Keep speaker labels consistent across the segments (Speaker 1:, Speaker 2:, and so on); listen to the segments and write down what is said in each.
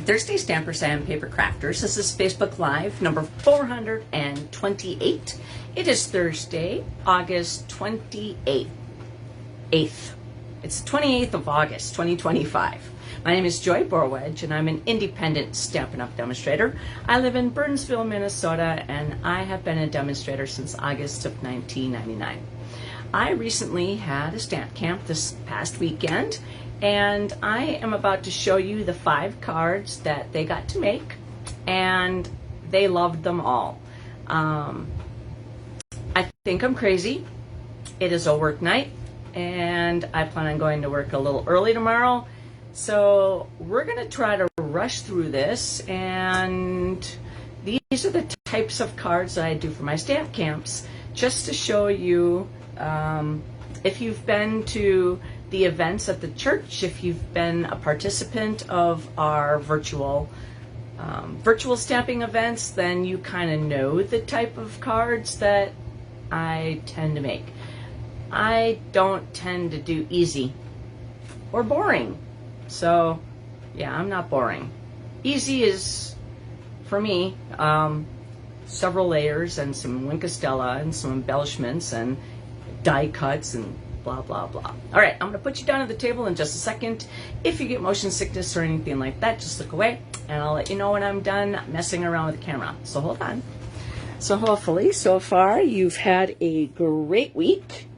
Speaker 1: Thursday Stampers and Paper Crafters. This is Facebook Live number 428. It is Thursday, August 28th. It's 28th of August, 2025. My name is Joy Borwedge, and I'm an independent Stampin' Up! Demonstrator. I live in Burnsville, Minnesota, and I have been a demonstrator since August of 1999. I recently had a stamp camp this past weekend, and I am about to show you the 5 cards that they got to make, and they loved them all. I think I'm crazy. It is a work night, and I plan on going to work a little early tomorrow. So we're going to try to rush through this, and these are the types of cards that I do for my stamp camps, just to show you if you've been to the events at the church, if you've been a participant of our virtual stamping events, then you kind of know the type of cards that I tend to make. I don't tend to do easy or boring. So, yeah, I'm not boring. Easy is, for me, several layers and some Wink of Stella and some embellishments and die cuts and blah, blah, blah. All right, I'm going to put you down at the table in just a second. If you get motion sickness or anything like that, just look away, and I'll let you know when I'm done messing around with the camera. So hold on. So hopefully, so far, you've had a great week.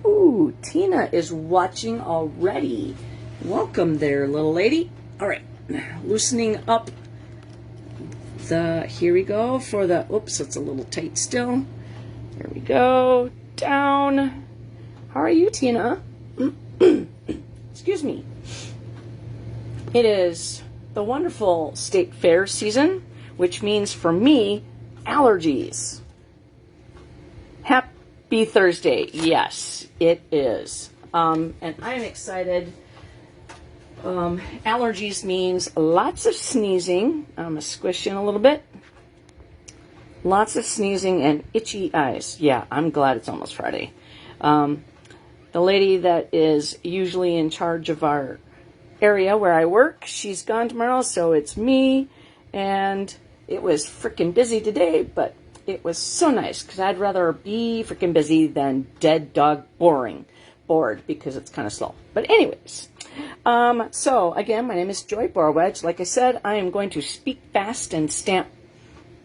Speaker 1: Ooh, Tina is watching already. Welcome there, little lady. All right, loosening up here we go for the, oops, it's a little tight still. There we go, down. How are you, Tina? Excuse me. It is the wonderful state fair season, which means for me, allergies. Happy Thursday. Yes, it is. And I'm excited. Allergies means lots of sneezing. I'm going to squish in a little bit. Lots of sneezing and itchy eyes. Yeah, I'm glad it's almost Friday. The lady that is usually in charge of our area where I work, she's gone tomorrow, so it's me. And it was freaking busy today, but it was so nice because I'd rather be freaking busy than dead dog bored because it's kind of slow. But anyways, so again, my name is Joy Borwedge. Like I said, I am going to speak fast and stamp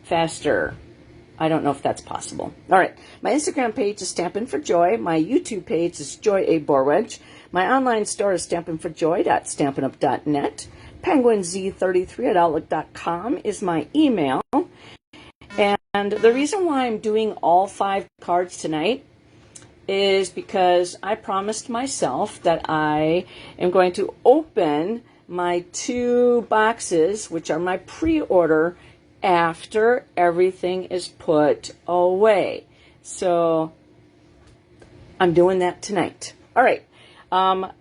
Speaker 1: faster. I don't know if that's possible. All right. My Instagram page is Stampin' for Joy. My YouTube page is Joy A. Borwedge. My online store is stampinforjoy.stampinup.net. PenguinZ33@outlook.com is my email. And the reason why I'm doing all 5 cards tonight is because I promised myself that I am going to open my 2 boxes, which are my pre-order, after everything is put away. So I'm doing that tonight. All right. I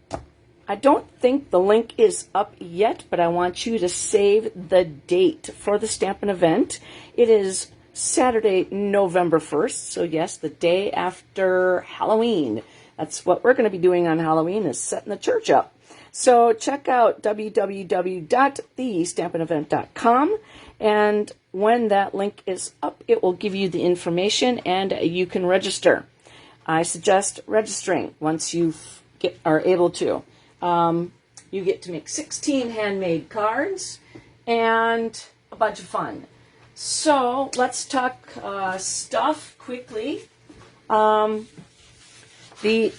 Speaker 1: don't think the link is up yet, but I want you to save the date for the Stampin' event. It is Saturday, November 1st. So yes, the day after Halloween. That's what we're going to be doing on Halloween, is setting the church up. So check out www.thestampinevent.com, and when that link is up, it will give you the information and you can register. I suggest registering once you are able to. You get to make 16 handmade cards and a bunch of fun. So let's talk stuff quickly. The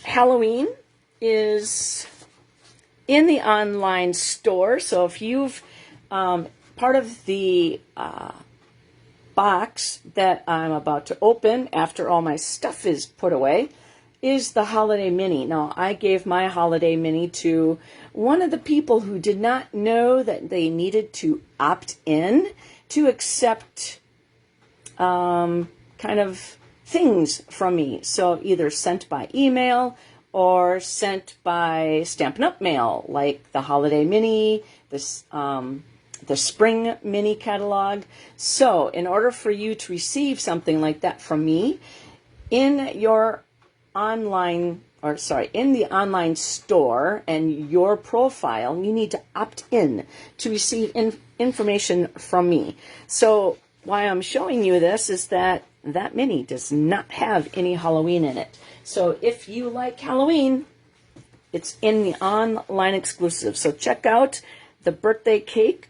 Speaker 1: Halloween is in the online store, so if you've part of the box that I'm about to open after all my stuff is put away is the Holiday Mini. Now, I gave my Holiday Mini to one of the people who did not know that they needed to opt in to accept kind of things from me. So either sent by email or sent by Stampin' Up! Mail, like the Holiday Mini, the Spring Mini catalog. So in order for you to receive something like that from me, in your online in the online store and your profile, you need to opt in to receive information from me. So why I'm showing you this is that mini does not have any Halloween in it. So if you like Halloween, it's in the online exclusive. So check out the birthday cake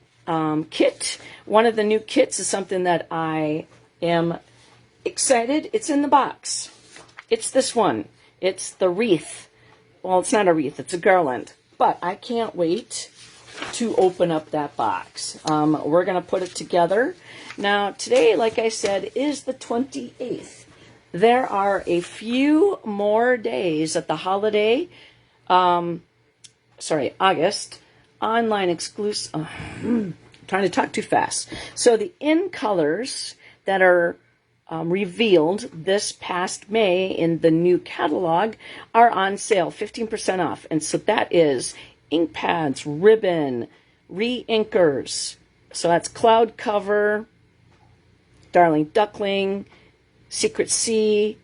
Speaker 1: kit. One of the new kits is something that I am excited. It's in the box. It's this one. It's the wreath. Well, it's not a wreath. It's a garland. But I can't wait to open up that box. We're going to put it together. Now, today, like I said, is the 28th. There are a few more days at the holiday, August, online exclusive. Trying to talk too fast. So the in colors that are revealed this past May in the new catalog are on sale, 15% off. And so that is ink pads, ribbon, re-inkers. So that's Cloud Cover, Darling Duckling, Secret Sea,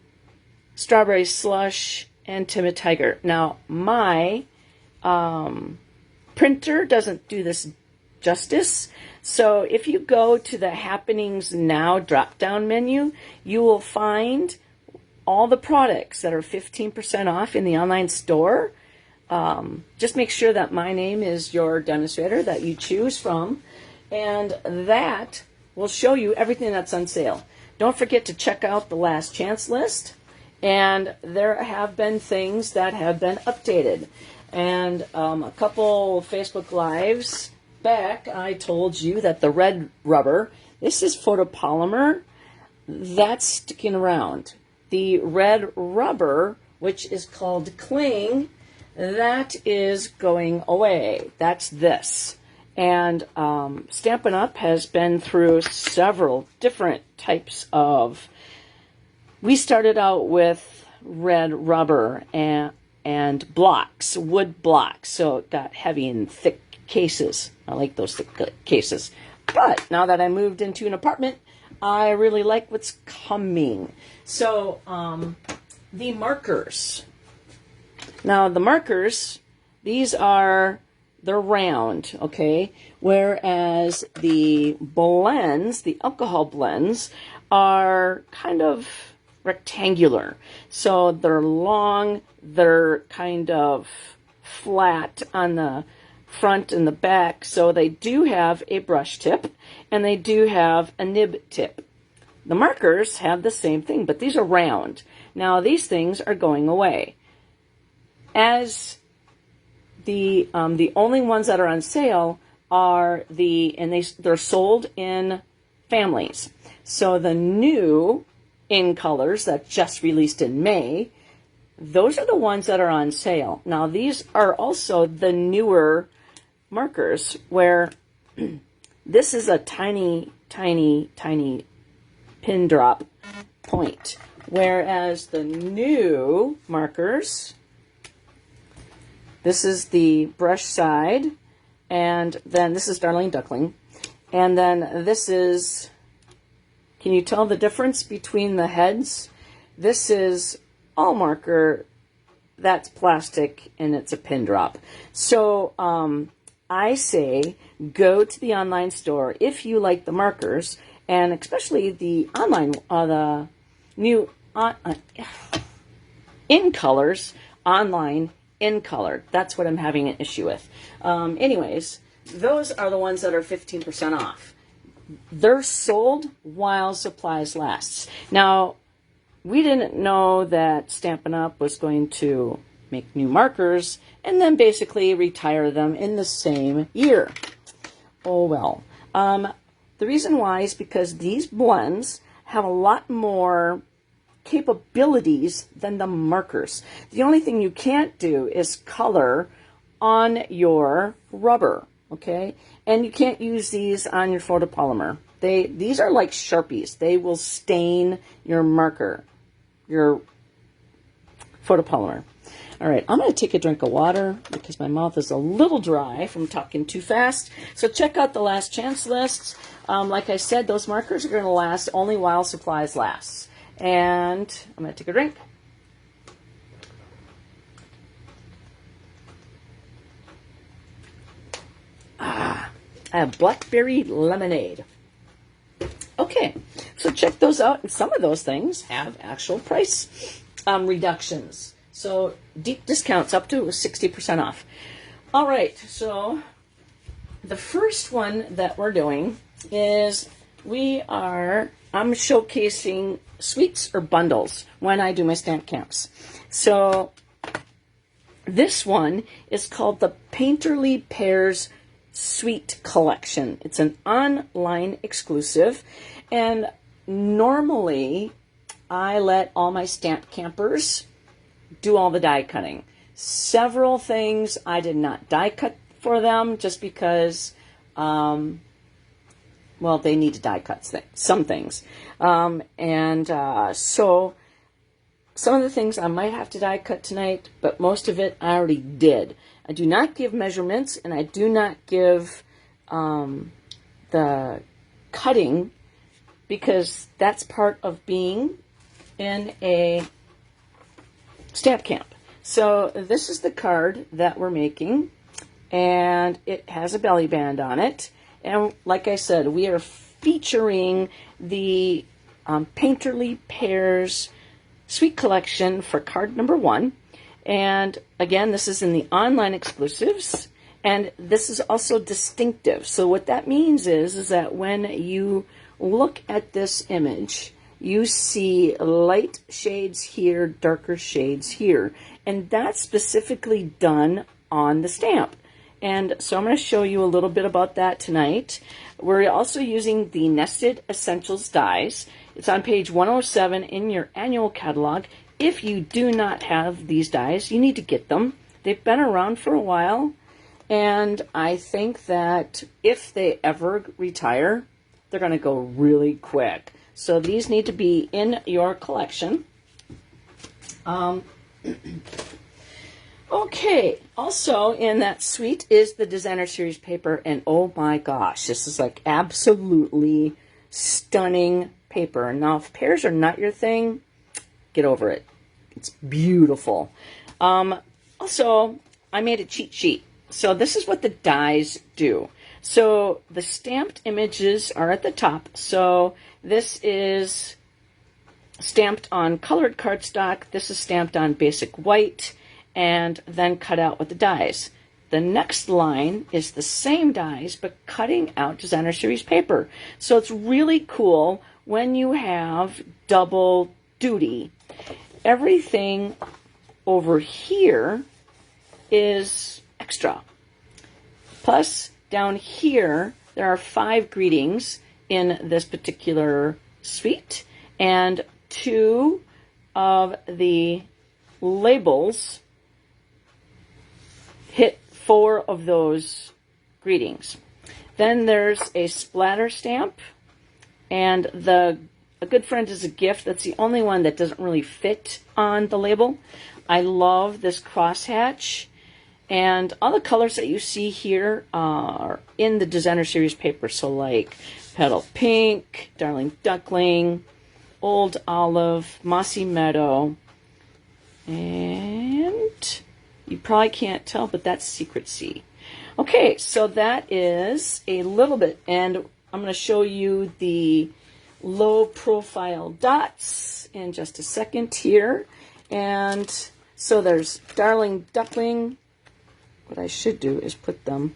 Speaker 1: Strawberry Slush, and Timid Tiger. Now, my printer doesn't do this justice. So if you go to the Happenings Now drop-down menu, you will find all the products that are 15% off in the online store. Just make sure that my name is your demonstrator that you choose from, and that will show you everything that's on sale. Don't forget to check out the last chance list, and there have been things that have been updated. And a couple Facebook Lives back, I told you that the red rubber, this is photopolymer, that's sticking around. The red rubber, which is called cling, that is going away. That's this. And Stampin' Up! Has been through several different types of... We started out with red rubber and blocks, wood blocks, so it got heavy and thick cases. I like those thick cases. But now that I moved into an apartment, I really like what's coming. So the markers. Now the markers, they're round, okay? Whereas the blends, the alcohol blends, are kind of rectangular. So they're long, they're kind of flat on the front and the back. So they do have a brush tip and they do have a nib tip. The markers have the same thing, but these are round. Now these things are going away. As the only ones that are on sale are they're sold in families. So the new in colors that just released in May, those are the ones that are on sale. Now these are also the newer markers where this is a tiny, tiny, tiny pin drop point. Whereas the new markers, this is the brush side, and then this is Darling Duckling, and then this is, can you tell the difference between the heads? This is all marker, that's plastic, and it's a pin drop. So I say go to the online store if you like the markers, and especially the online, the new in colors, online in color. That's what I'm having an issue with. Anyways, those are the ones that are 15% off. They're sold while supplies lasts. Now, we didn't know that Stampin' Up! Was going to make new markers and then basically retire them in the same year. Oh well. The reason why is because these blends have a lot more capabilities than the markers. The only thing you can't do is color on your rubber, okay? And you can't use these on your photopolymer. These are like Sharpies. They will stain your marker, your photopolymer. All right, I'm going to take a drink of water because my mouth is a little dry from talking too fast. So check out the last chance lists. Like I said, those markers are going to last only while supplies last. And I'm going to take a drink. I have Blackberry Lemonade. Okay, so check those out. And some of those things have actual price reductions. So deep discounts up to 60% off. All right, so the first one that we're doing is I'm showcasing suites or bundles when I do my stamp camps. So this one is called the Painterly Pairs Suite Collection. It's an online exclusive, and normally I let all my stamp campers do all the die cutting. Several things I did not die cut for them just because, well, they need to die cut some things. So some of the things I might have to die cut tonight, but most of it I already did. I do not give measurements, and I do not give the cutting, because that's part of being in a stamp camp. So this is the card that we're making, and it has a belly band on it. And like I said, we are featuring the Painterly Pairs Suite Collection for card number 1. And again, this is in the online exclusives, and this is also distinctive. So what that means is that when you look at this image, you see light shades here, darker shades here, and that's specifically done on the stamp. And so I'm going to show you a little bit about that tonight. We're also using the Nested Essentials dies. It's on page 107 in your annual catalog. If you do not have these dies, you need to get them. They've been around for a while, and I think that if they ever retire, they're going to go really quick. So these need to be in your collection. Okay, also in that suite is the Designer Series paper, and oh my gosh, this is like absolutely stunning paper. Now, if pairs are not your thing, get over it. It's beautiful. Also, I made a cheat sheet. So this is what the dies do. So the stamped images are at the top. So this is stamped on colored cardstock. This is stamped on basic white and then cut out with the dies. The next line is the same dies, but cutting out Designer Series paper. So it's really cool when you have double duty. Everything over here is extra. Plus, down here, there are 5 greetings in this particular suite, and 2 of the labels hit 4 of those greetings. Then there's a splatter stamp, and a good friend is a gift. That's the only one that doesn't really fit on the label. I love this crosshatch, and all the colors that you see here are in the Designer Series paper. So like Petal Pink, Darling Duckling, Old Olive, Mossy Meadow, and you probably can't tell, but that's Secret Sea. Okay, so that is a little bit, and I'm going to show you the low profile dots in just a second here. And so there's Darling Duckling. What I should do is put them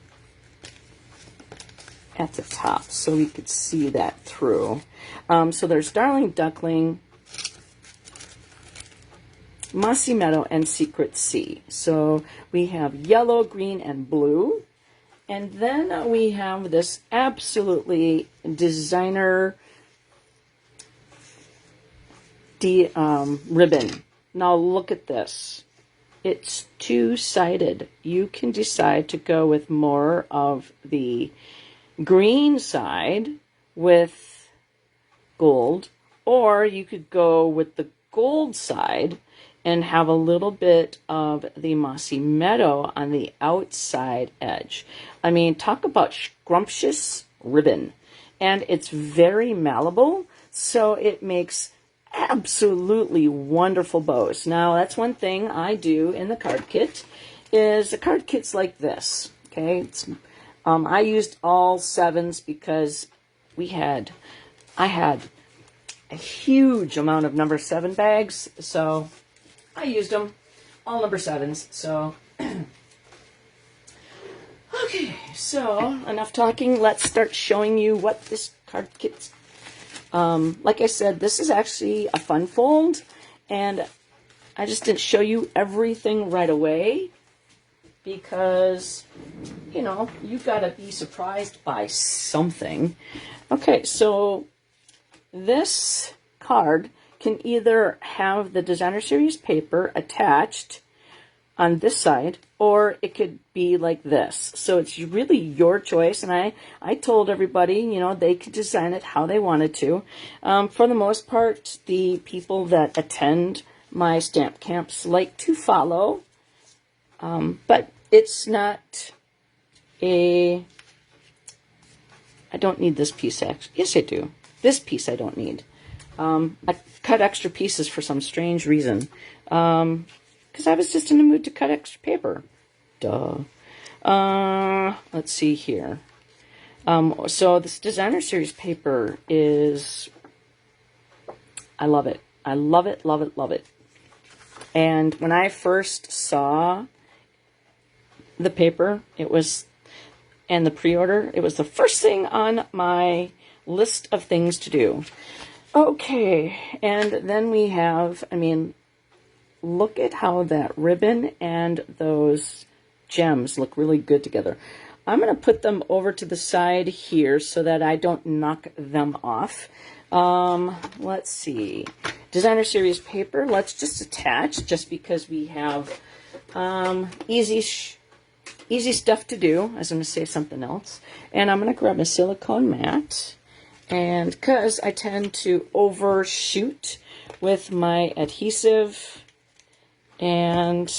Speaker 1: at the top so we could see that through. So there's Darling Duckling, Mossy Meadow, and Secret Sea. So we have yellow, green, and blue. And then we have this absolutely designer ribbon. Now look at this. It's two-sided. You can decide to go with more of the green side with gold, or you could go with the gold side and have a little bit of the Mossy Meadow on the outside edge. I mean, talk about scrumptious ribbon. And it's very malleable, so it makes absolutely wonderful bows. Now, that's one thing I do in the card kit, is the card kit's like this. Okay, it's I used all 7s because I had a huge amount of number 7 bags, so I used them, all number 7s, so. Okay, so enough talking, let's start showing you what this card kit's. Like I said, this is actually a fun fold, and I just didn't show you everything right away because, you know, you've got to be surprised by something. Okay, so this card can either have the Designer Series paper attached on this side, or it could be like this. So it's really your choice, and I told everybody, you know, they could design it how they wanted to. For the most part, the people that attend my stamp camps like to follow, but it's not I don't need this piece, actually. Yes, I do. This piece I don't need. I cut extra pieces for some strange reason. Because I was just in the mood to cut extra paper. Duh. Let's see here. So this Designer Series paper is, I love it. I love it, love it, love it. And when I first saw the paper, and the pre-order, it was the first thing on my list of things to do. Okay, and then we have, I mean, look at how that ribbon and those gems look really good together. I'm going to put them over to the side here so that I don't knock them off. Let's see. Designer Series paper, let's just attach just because we have easy stuff to do. I was going to say something else. And I'm going to grab a silicone mat. And because I tend to overshoot with my adhesive. And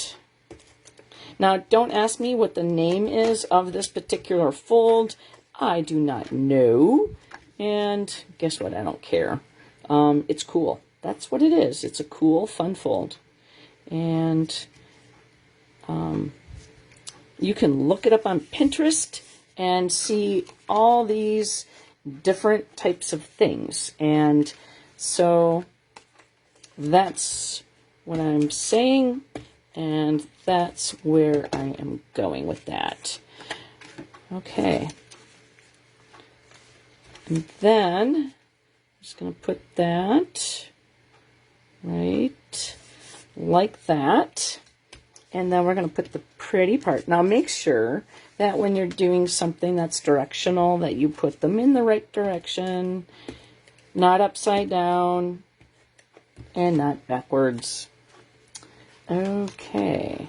Speaker 1: now don't ask me what the name is of this particular fold. I do not know. And guess what? I don't care. It's cool. That's what it is. It's a cool, fun fold. And you can look it up on Pinterest and see all these different types of things. And so that's what I'm saying, and that's where I am going with that. Okay. And then I'm just going to put that right like that. And then we're going to put the pretty part. Now make sure that when you're doing something that's directional, that you put them in the right direction, not upside down, and not backwards. Okay.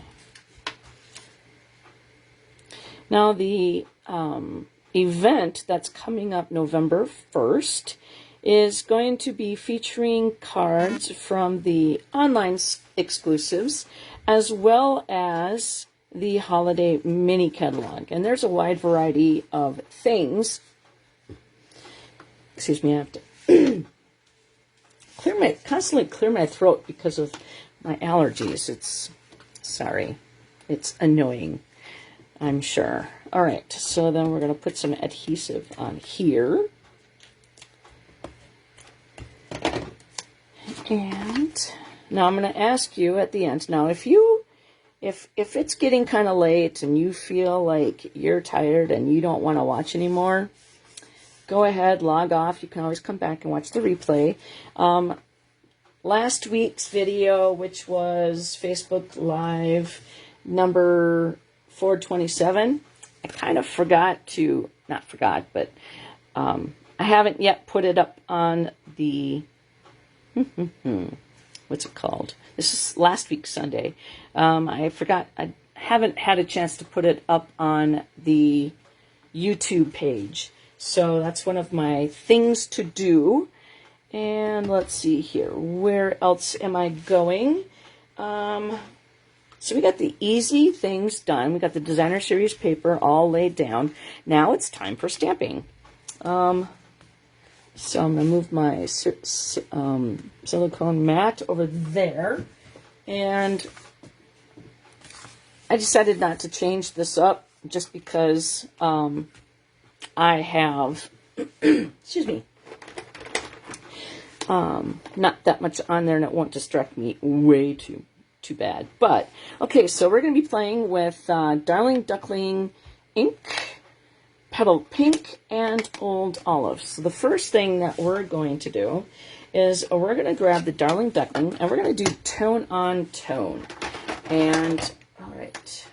Speaker 1: Now the event that's coming up November 1st is going to be featuring cards from the online exclusives as well as the holiday mini catalog. And there's a wide variety of things. Excuse me, I have to constantly clear my throat because of my allergies. It's annoying, I'm sure. All right, so then we're going to put some adhesive on here. And now I'm going to ask you at the end. Now, if it's getting kind of late and you feel like you're tired and you don't want to watch anymore, go ahead, log off. You can always come back and watch the replay. Last week's video, which was Facebook Live number 427, I kind of not forgot, but I haven't yet put it up on the, what's it called? This is last week's Sunday. I forgot, I haven't had a chance to put it up on the YouTube page. So that's one of my things to do. And let's see here. Where else am I going? So we got the easy things done. We got the Designer Series paper all laid down. Now it's time for stamping. So I'm going to move my silicone mat over there. And I decided not to change this up just because I have, excuse me, not that much on there, and it won't distract me way too bad. But, okay, so we're going to be playing with Darling Duckling ink, Petal Pink, and Old Olive. So the first thing that we're going to do is we're going to grab the Darling Duckling, and we're going to do tone on tone. And, all right,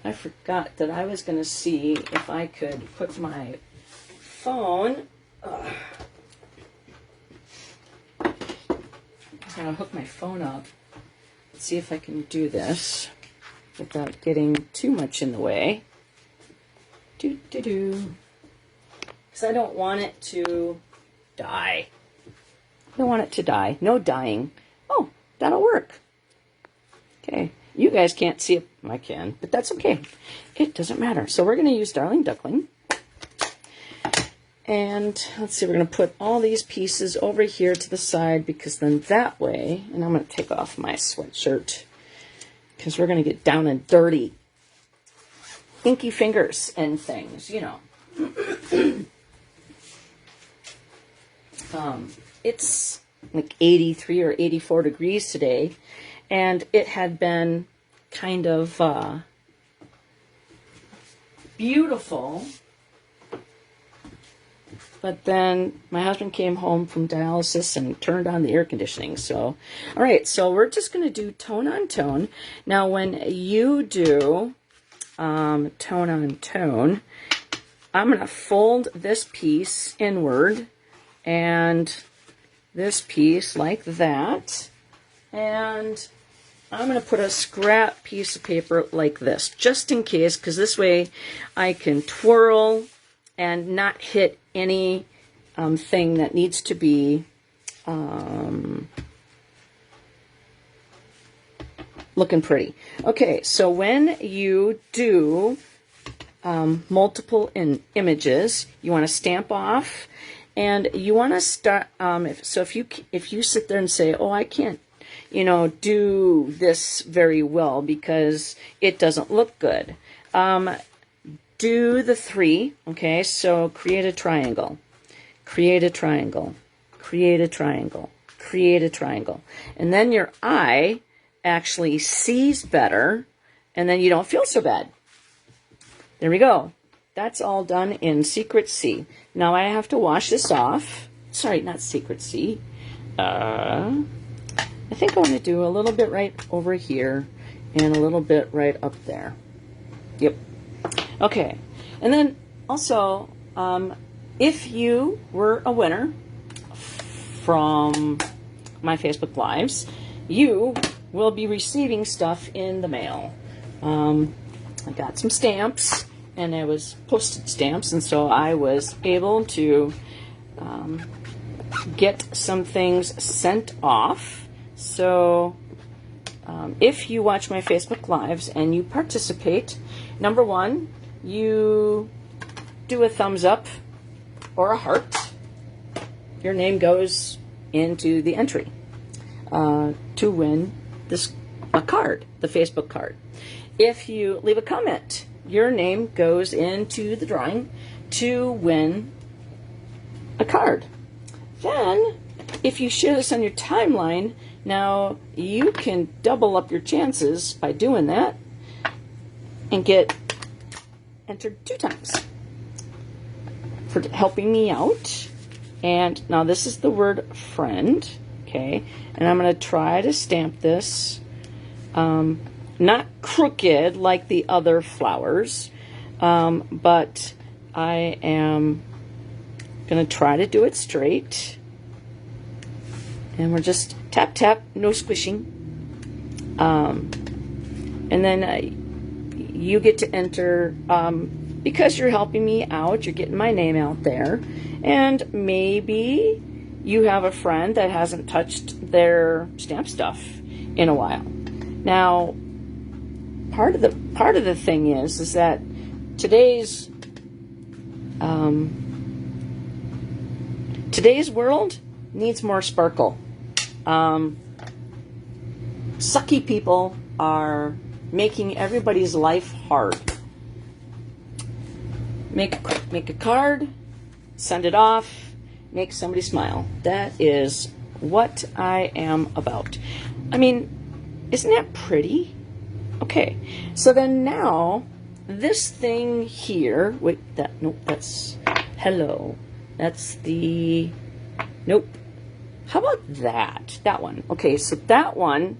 Speaker 1: I forgot that I was going to see if I could put my phone, I'm going to hook my phone up. Let's see if I can do this without getting too much in the way. Because I don't want it to die. I don't want it to die. No dying. Oh, that'll work. Okay. You guys can't see it. I can, but that's okay. It doesn't matter. So we're going to use Darling Duckling. And let's see, we're going to put all these pieces over here to the side, because then that way, and I'm going to take off my sweatshirt because we're going to get down and dirty. Inky fingers and things, you know. It's like 83 or 84 degrees today, and it had been kind of beautiful. But then my husband came home from dialysis and turned on the air conditioning. So, all right, so we're just going to do tone on tone. Now, when you do tone on tone, I'm going to fold this piece inward and this piece like that. And I'm going to put a scrap piece of paper like this, just in case, because this way I can twirl and not hit any thing that needs to be looking pretty. Okay, so when you do multiple images, you want to stamp off, and you want to start. If you sit there and say, "Oh, I can't, do this very well because it doesn't look good." Do the 3, okay? So create a triangle, create a triangle, create a triangle, create a triangle. And then your eye actually sees better, and then you don't feel so bad. There we go. That's all done in Secret C. Now I have to wash this off. Sorry, not Secret C. I think I want to do a little bit right over here and a little bit right up there. Yep. Okay, and then also, if you were a winner from my Facebook Lives, you will be receiving stuff in the mail. I got some stamps, and it was postage stamps, and so I was able to get some things sent off. So if you watch my Facebook Lives and you participate, number 1, you do a thumbs up or a heart. Your name goes into the entry to win a card, the Facebook card. If you leave a comment, your name goes into the drawing to win a card. Then, if you share this on your timeline, now you can double up your chances by doing that and get entered 2 times for helping me out. And now this is the word friend, okay? And I'm going to try to stamp this not crooked like the other flowers, but I am going to try to do it straight. And we're just tap, tap, no squishing. And then you get to enter, because you're helping me out, you're getting my name out there. And maybe you have a friend that hasn't touched their stamp stuff in a while. Now, part of the thing is that today's world needs more sparkle. Sucky people are making everybody's life hard. make a card, send it off, make somebody smile. That is what I am about. I mean, isn't that pretty? Okay, so then now this thing here, wait, nope, that's hello. That's the, nope. How about that? That one. Okay, so that one,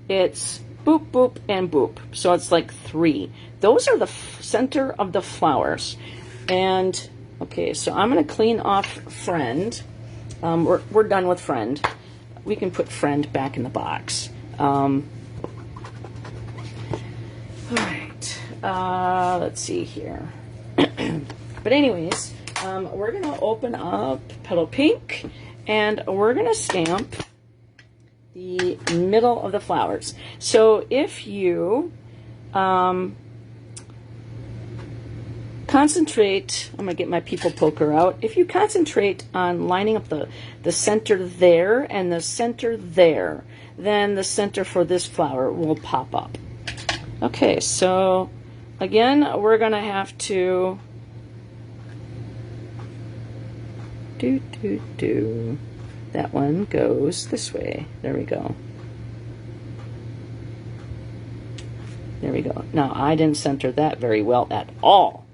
Speaker 1: it's boop, boop, and boop. So it's like 3. Those are the center of the flowers. And, okay, so I'm going to clean off friend. We're done with friend. We can put friend back in the box. All right. Let's see here. But anyways, we're going to open up Petal Pink, and we're going to stamp the middle of the flowers. So if you concentrate, I'm going to get my people poker out. If you concentrate on lining up the center there and the center there, then the center for this flower will pop up. Okay, so again, we're going to have to that one goes this way. There we go. There we go. Now, I didn't center that very well at all.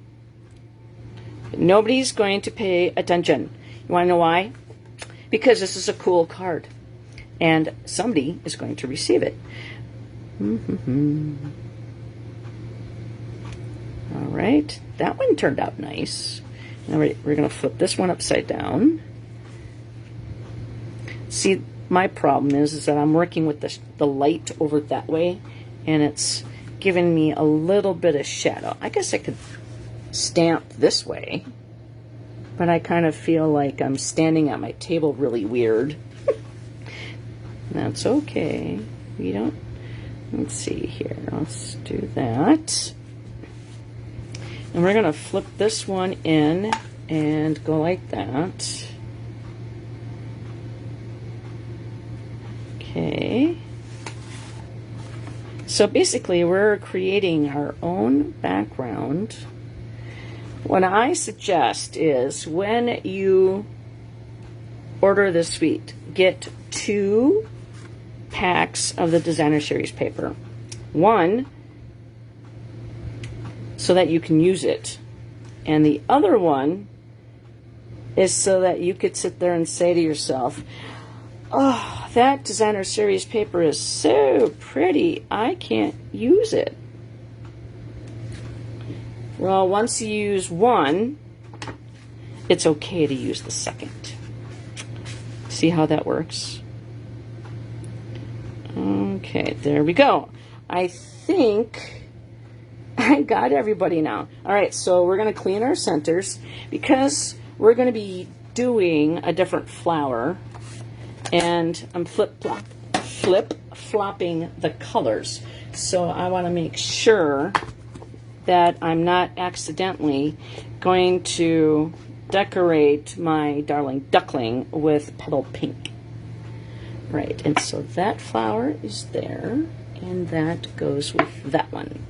Speaker 1: Nobody's going to pay attention. You want to know why? Because this is a cool card, and somebody is going to receive it. All right, that one turned out nice. Now we're going to flip this one upside down. See, my problem is that I'm working with the light over that way, and it's giving me a little bit of shadow. I guess I could stamp this way, but I kind of feel like I'm standing at my table really weird. That's okay. We don't, let's see here. Let's do that. And we're going to flip this one in and go like that. Okay. So basically, we're creating our own background. What I suggest is when you order this suite, get 2 packs of the Designer Series paper. 1 so that you can use it, and the other one is so that you could sit there and say to yourself, oh, that Designer Series paper is so pretty, I can't use it. Well, once you use one, it's okay to use the second. See how that works? Okay, there we go. I think I got everybody now. All right, so we're going to clean our centers because we're going to be doing a different flower, and I'm flip-flopping the colors. So I want to make sure that I'm not accidentally going to decorate my darling duckling with Petal Pink. Right, and so that flower is there, and that goes with that one.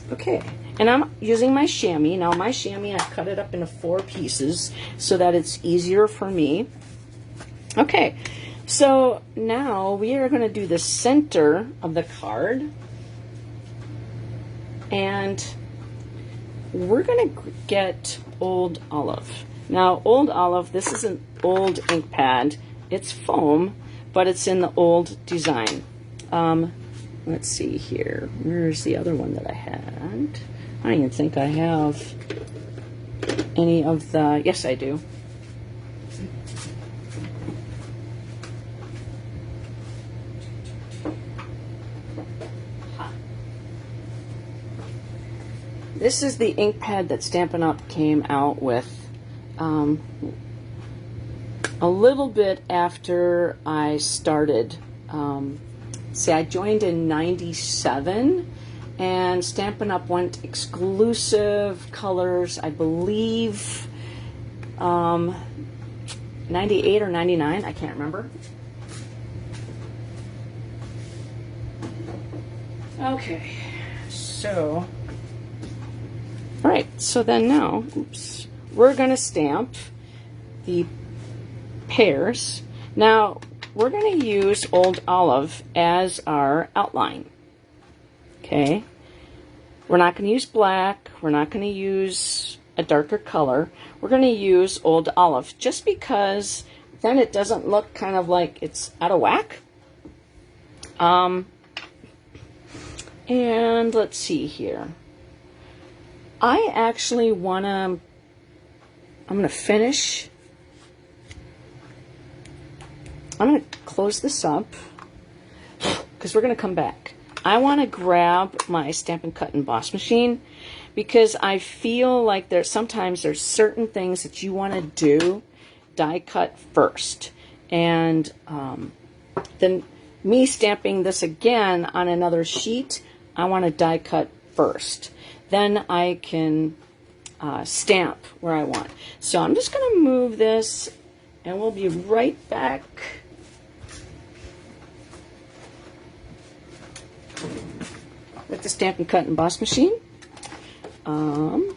Speaker 1: Okay, and I'm using my chamois. Now my chamois, I cut it up into 4 pieces so that it's easier for me. Okay, so now we are going to do the center of the card, and we're going to get Old Olive. Now, Old Olive, this is an old ink pad. It's foam, but it's in the old design. Let's see here. Where's the other one that I had? I don't even think I have any of the... Yes, I do. This is the ink pad that Stampin' Up! Came out with a little bit after I started. See, I joined in 97, and Stampin' Up! Went exclusive colors, I believe, 98 or 99, I can't remember. Okay, so... All right, so then now, we're going to stamp the pears. Now, we're going to use Old Olive as our outline. Okay? We're not going to use black. We're not going to use a darker color. We're going to use Old Olive just because then it doesn't look kind of like it's out of whack. And let's see here. I actually want to, I'm going to finish. I'm going to close this up because we're going to come back. I want to grab my Stampin' Cut Emboss machine because I feel like sometimes there's certain things that you want to do die cut first. And then me stamping this again on another sheet, I want to die cut first. Then I can stamp where I want. So I'm just going to move this and we'll be right back. With the Stampin' Cut Emboss machine. And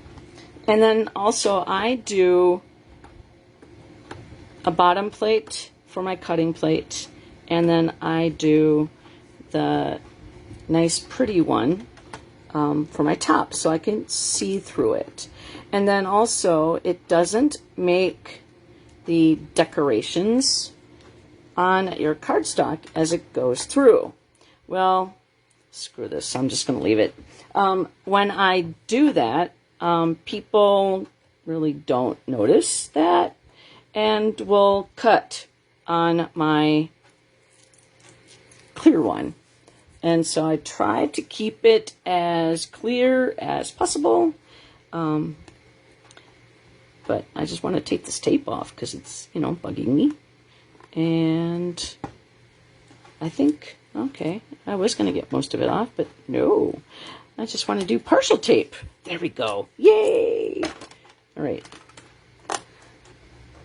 Speaker 1: then also I do a bottom plate for my cutting plate, and then I do the nice pretty one for my top so I can see through it. And then also it doesn't make the decorations on your cardstock as it goes through. Well, screw this, I'm just going to leave it. When I do that, people really don't notice that and will cut on my clear one. And so I try to keep it as clear as possible. But I just want to take this tape off because it's, you know, bugging me. And I think, okay, I was going to get most of it off, but no. I just want to do partial tape. There we go. Yay! All right.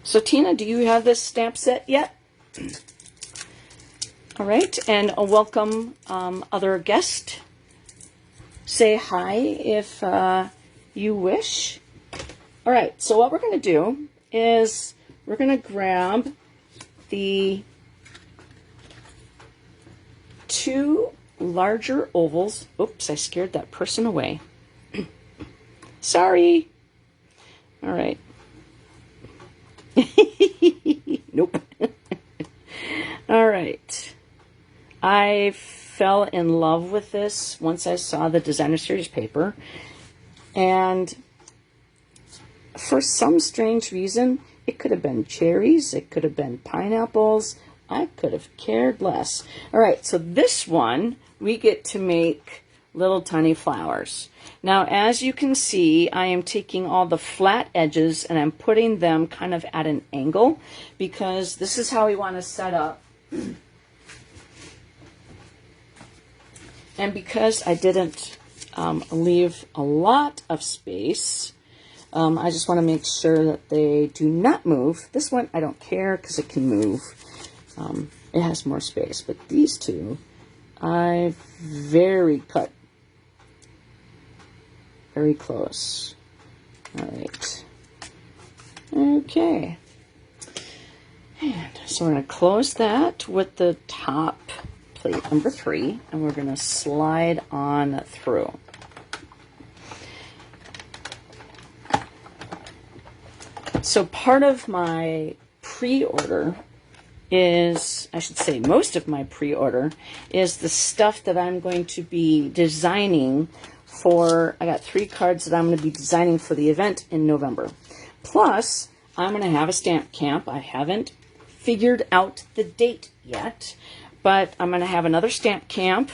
Speaker 1: So Tina, do you have this stamp set yet? All right, and a welcome other guest. Say hi if you wish. All right, so what we're going to do is we're going to grab the two larger ovals. Oops, I scared that person away. Sorry. All right. Nope. All right. I fell in love with this once I saw the Designer Series paper. And for some strange reason, it could have been cherries, it could have been pineapples, I could have cared less. All right, so this one, we get to make little tiny flowers. Now, as you can see, I am taking all the flat edges and I'm putting them kind of at an angle because this is how we want to set up. And because I didn't leave a lot of space, I just want to make sure that they do not move. This one, I don't care because it can move. It has more space, but these two, I cut very close. All right. Okay. And so we're going to close that with the top plate number 3, and we're going to slide on through. So part of my pre-order is, I should say most of my pre-order, is the stuff that I'm going to be designing for, I got 3 cards that I'm going to be designing for the event in November. Plus, I'm going to have a stamp camp. I haven't figured out the date yet, but I'm going to have another stamp camp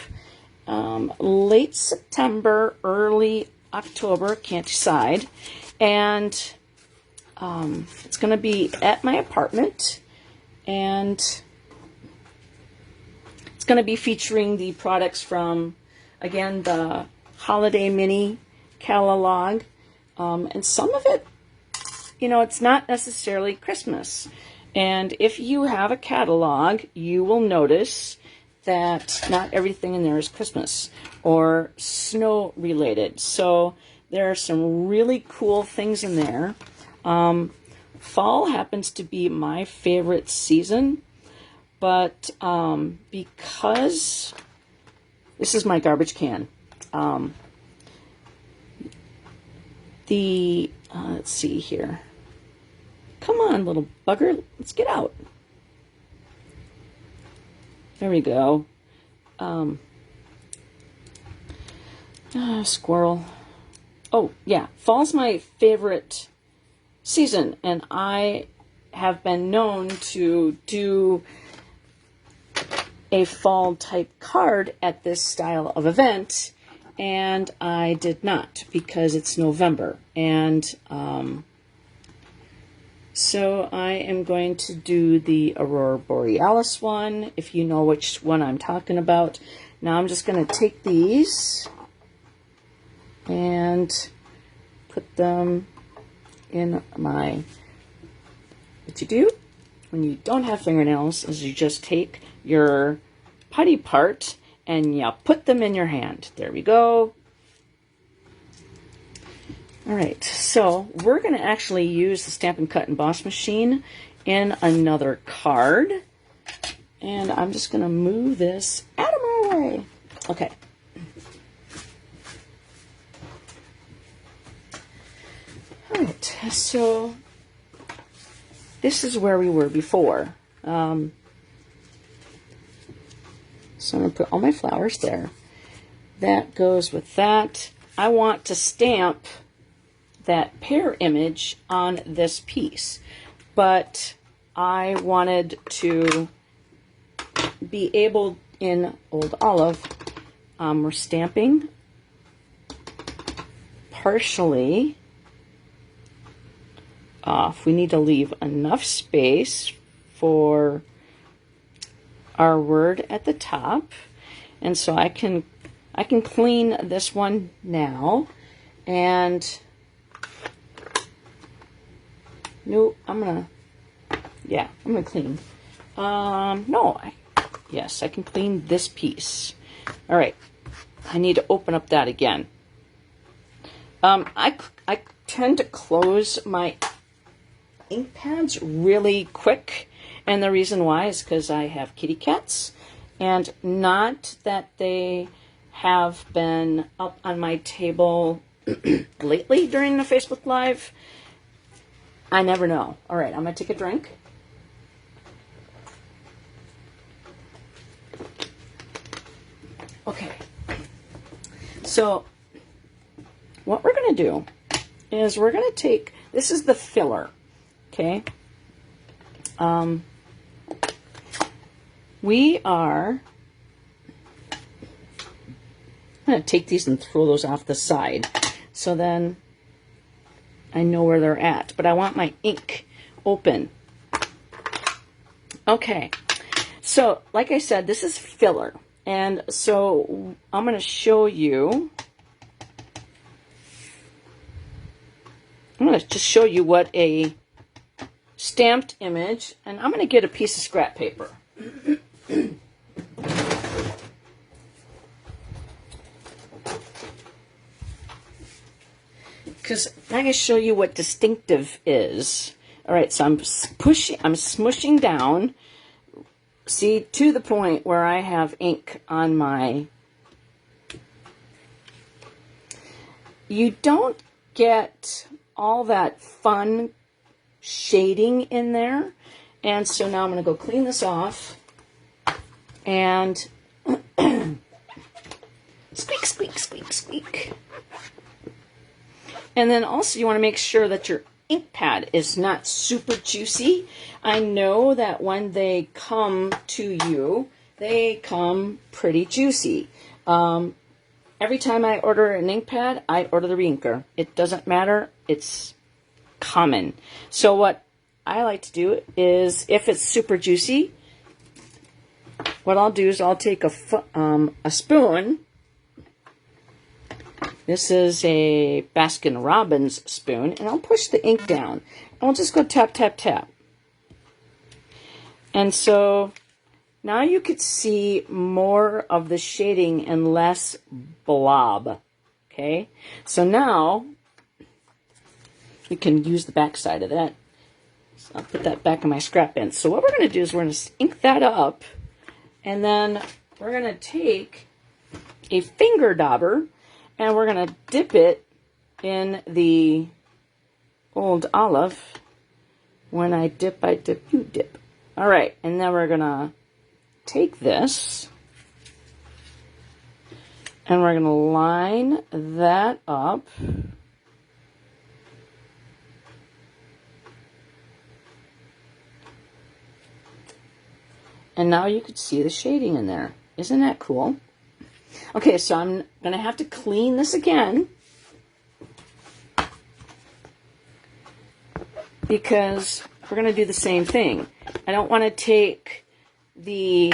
Speaker 1: late September, early October, can't decide. And it's going to be at my apartment, and it's going to be featuring the products from, again, the Holiday Mini catalog, and some of it, you know, it's not necessarily Christmas. And if you have a catalog, you will notice that not everything in there is Christmas or snow related. So There are some really cool things in there. Fall happens to be my favorite season, but because this is my garbage can. Let's see here. Come on, little bugger. Let's get out. There we go. Squirrel. Oh, yeah. Fall's my favorite season, and I have been known to do a fall type card at this style of event, and I did not because it's November. And so I am going to do the Aurora Borealis one, if you know which one I'm talking about. Now I'm just going to take these and put them in my... What you do when you don't have fingernails is you just take your putty part and you put them in your hand. There we go. All right, so we're going to actually use the Stampin' Cut Emboss machine in another card. And I'm just going to move this out of my way. Okay. All right, so this is where we were before. So I'm going to put all my flowers there. That goes with that. I want to stamp that pear image on this piece, but I wanted to be able, in Old Olive, we're stamping partially off. We need to leave enough space for our word at the top, and so I can clean this one now. And no, I'm gonna clean. Yes, I can clean this piece. All right, I need to open up that again. I tend to close my ink pads really quick, and the reason why is because I have kitty cats, and not that they have been up on my table lately during the Facebook Live. I never know. All right, I'm going to take a drink. Okay. So what we're going to do is we're going to take, this is the filler, okay? We are I'm going to take these and throw those off the side, so then I know where they're at. But I want my ink open. Okay, so like I said, this is filler. And so I'm going to show you, I'm going to just show you what a stamped image, and I'm going to get a piece of scrap paper. Because I'm going to show you what distinctive is. All right, so I'm smushing down, see, to the point where I have ink on my... You don't get all that fun shading in there. And so now I'm going to go clean this off. And squeak, squeak, squeak, squeak. And then also you want to make sure that your ink pad is not super juicy. I know that when they come to you, they come pretty juicy. Every time I order an ink pad, I order the reinker. It doesn't matter. It's common. So what I like to do is, if it's super juicy, what I'll do is I'll take a spoon. This is a Baskin Robbins spoon, and I'll push the ink down. And I'll just go tap, tap, tap. And so now you could see more of the shading and less blob. Okay, so now you can use the back side of that. So I'll put that back in my scrap bin. So what we're going to do is we're going to ink that up, and then we're going to take a finger dauber and we're going to dip it in the Old Olive. When I dip, you dip. All right, and then we're going to take this and we're going to line that up. And now you could see the shading in there. Isn't that cool? Okay, so I'm going to have to clean this again because we're going to do the same thing. I don't want to take the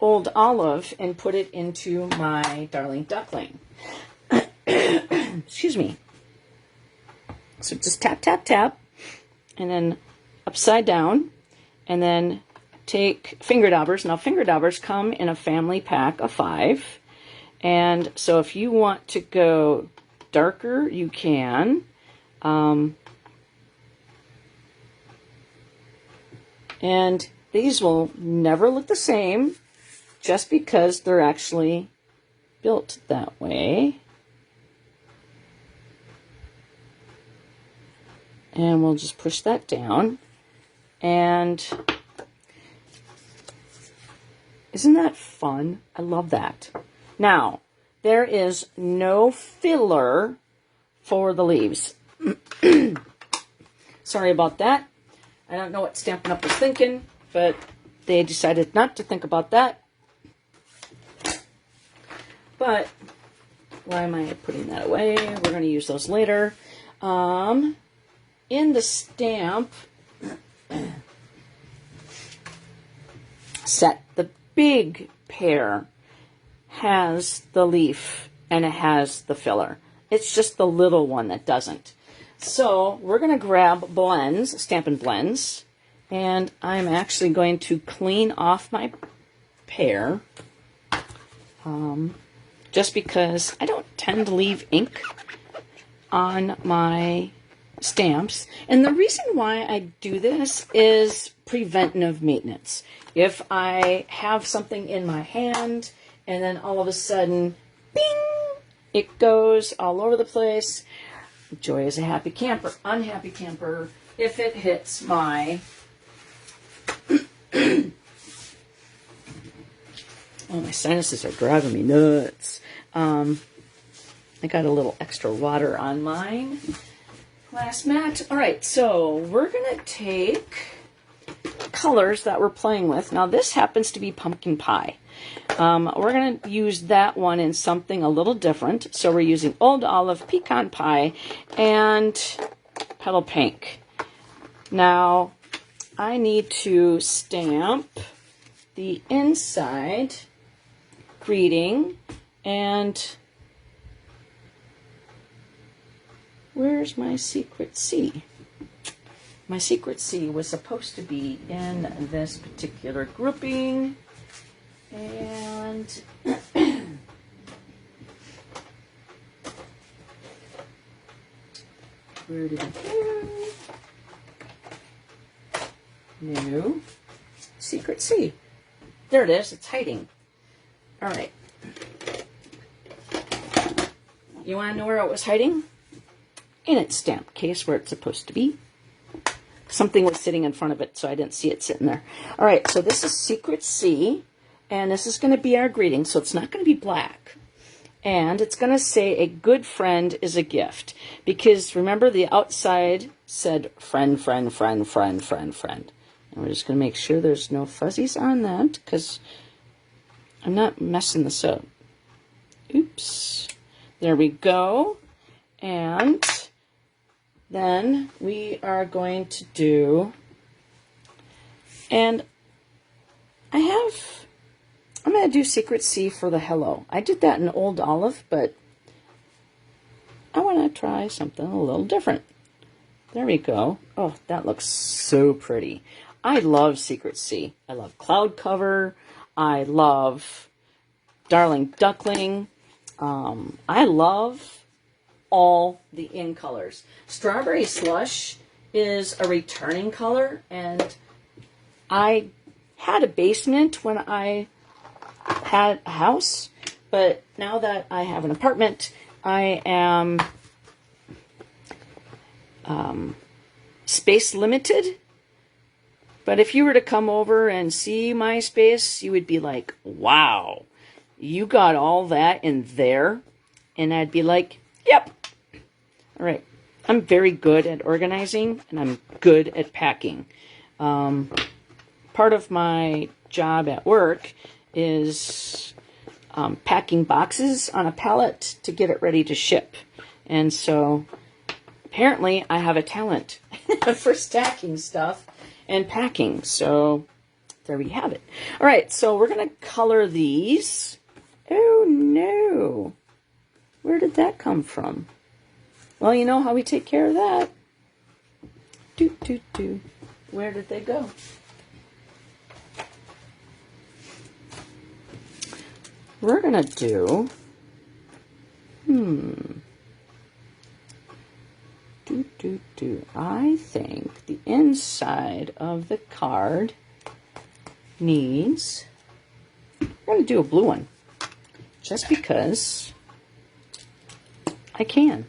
Speaker 1: Old Olive and put it into my Darling Duckling. Excuse me. So just tap, tap, tap, and then upside down, and then take finger daubers. Now, finger daubers come in a family pack of 5. And so if you want to go darker, you can. And these will never look the same just because they're actually built that way. And we'll just push that down. And isn't that fun? I love that. Now, there is no filler for the leaves. Sorry about that. I don't know what Stampin' Up! Was thinking, but they decided not to think about that. But why am I putting that away? We're going to use those later. In the stamp set, the big pair has the leaf and it has the filler. It's just the little one that doesn't. So we're going to grab blends, Stampin' Blends, and I'm actually going to clean off my pair just because I don't tend to leave ink on my stamps. And the reason why I do this is preventive maintenance. If I have something in my hand and then all of a sudden, bing, it goes all over the place. Joy is a happy camper, unhappy camper if it hits my oh, my sinuses are driving me nuts. I got a little extra water on mine. Glass mat. All right, so we're going to take colors that we're playing with. Now, this happens to be pumpkin pie. We're going to use that one in something a little different. So we're using Old Olive, Pecan Pie, and Petal Pink. Now, I need to stamp the inside greeting, and where's my secret C? My secret C was supposed to be in this particular grouping. And where did it go? No. Secret C. There it is. It's hiding. All right. You want to know where it was hiding? In its stamp case where it's supposed to be. Something was sitting in front of it, so I didn't see it sitting there. All right, so this is Secret C. And this is going to be our greeting, so it's not going to be black. And it's going to say, a good friend is a gift. Because remember, the outside said, friend, friend, friend, friend, friend, friend. And we're just going to make sure there's no fuzzies on that, because I'm not messing this up. Oops. There we go. And then we are going to do, and I'm going to do Secret C for the hello. I did that in Old Olive, but I want to try something a little different. There we go. Oh, that looks so pretty. I love Secret C. I love Cloud Cover. I love Darling Duckling. I love all the in colors. Strawberry Slush is a returning color, and I had a basement when I had a house, but now that I have an apartment, I am space limited. But if you were to come over and see my space, you would be like, wow, you got all that in there? And I'd be like, yep. All right. I'm very good at organizing, and I'm good at packing. Part of my job at work is packing boxes on a pallet to get it ready to ship. And so apparently I have a talent for stacking stuff and packing. So there we have it. All right, so we're going to color these. Oh no. Where did that come from? Well, you know how we take care of that. Where did they go? We're going to do, I think the inside of the card needs, we're going to do a blue one, just because I can.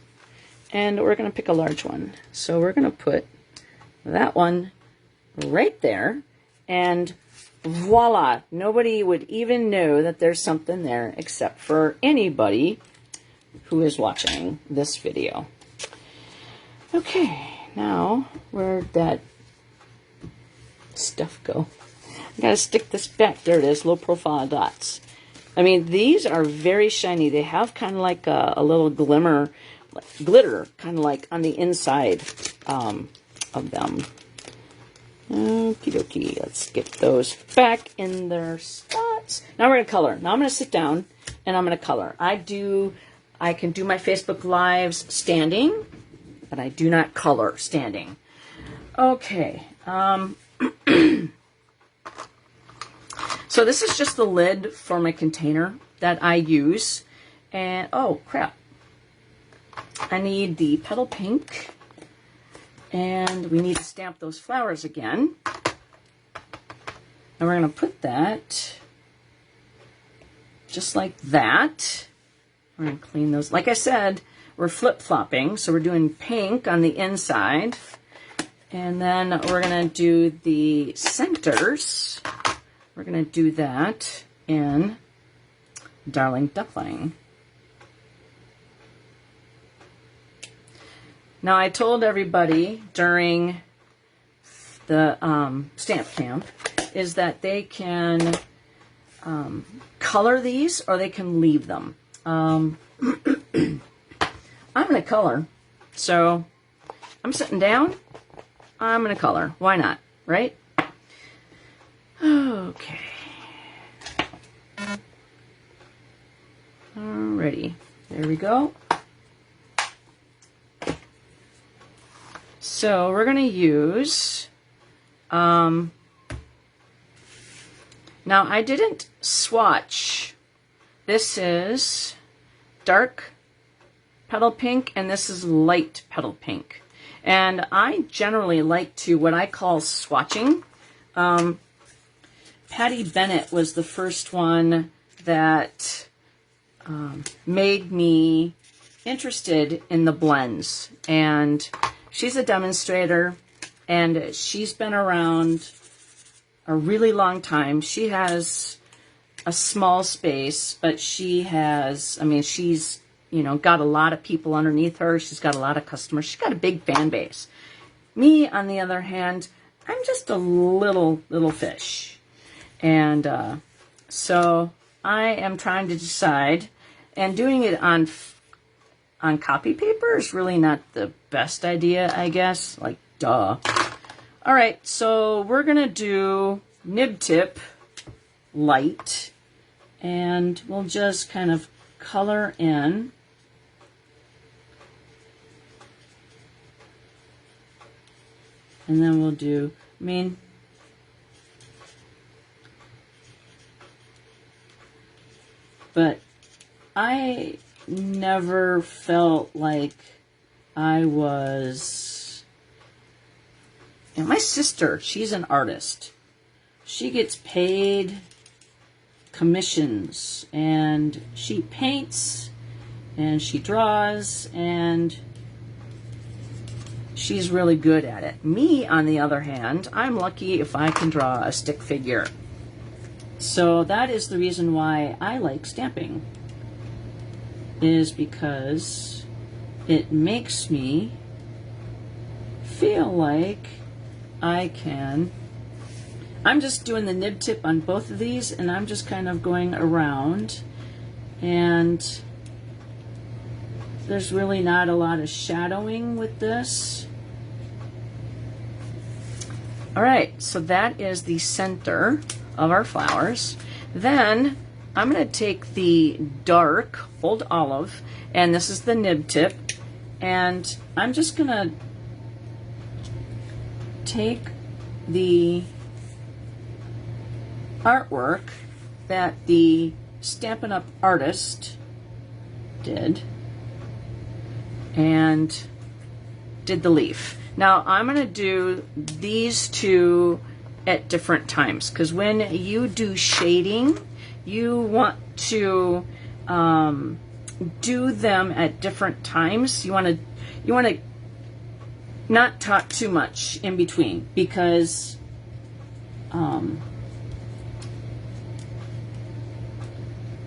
Speaker 1: And we're going to pick a large one. So we're going to put that one right there, and voila, nobody would even know that there's something there except for anybody who is watching this video. Okay, now where'd that stuff go? I gotta stick this back. There it is, low profile dots. I mean, these are very shiny. They have kind of like a little glimmer, glitter, kind of like on the inside of them. Okie dokie, let's get those back in their spots. Now we're gonna color. Now I'm gonna sit down and I'm gonna color. I can do my Facebook Lives standing, but I do not color standing. Okay. So this is just the lid for my container that I use. And, oh crap. I need the petal pink. And we need to stamp those flowers again. And we're going to put that just like that. We're going to clean those. Like I said, we're flip-flopping. So we're doing pink on the inside. And then we're going to do the centers. We're going to do that in Darling Duckling. Now, I told everybody during the stamp camp is that they can color these or they can leave them. I'm going to color. So I'm sitting down. I'm going to color. Why not, right? Okay. Alrighty. There we go. So we're going to use, now I didn't swatch. This is dark petal pink and this is light petal pink. And I generally like to, what I call swatching. Patty Bennett was the first one that made me interested in the blends. And she's a demonstrator, and she's been around a really long time. She has a small space, but she has, I mean, she's, you know, got a lot of people underneath her. She's got a lot of customers. She's got a big fan base. Me, on the other hand, I'm just a little fish. And so I am trying to decide, and doing it on copy paper is really not the best idea, I guess. Like, duh. All right, so we're going to do nib tip light, and we'll just kind of color in. And then we'll do, I mean, but never felt like I was... And my sister, she's an artist. She gets paid commissions, and she paints, and she draws, and she's really good at it. Me, on the other hand, I'm lucky if I can draw a stick figure. So that is the reason why I like stamping, is because it makes me feel like I can... I'm just doing the nib tip on both of these, and I'm just kind of going around, and there's really not a lot of shadowing with this. All right, so that is the center of our flowers. Then I'm going to take the dark Old Olive, and this is the nib tip, and I'm just going to take the artwork that the Stampin' Up! Artist did and did the leaf. Now I'm going to do these two at different times, because when you do shading, you want to do them at different times. You want to not talk too much in between, because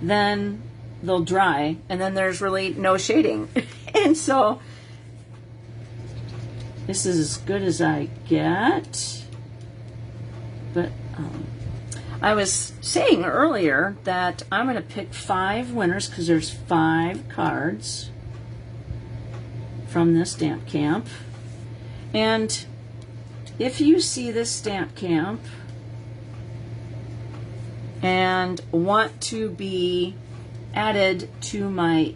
Speaker 1: then they'll dry, and then there's really no shading. And so this is as good as I get. But I was saying earlier that I'm going to pick 5 winners, because there's 5 cards from this stamp camp. And if you see this stamp camp and want to be added to my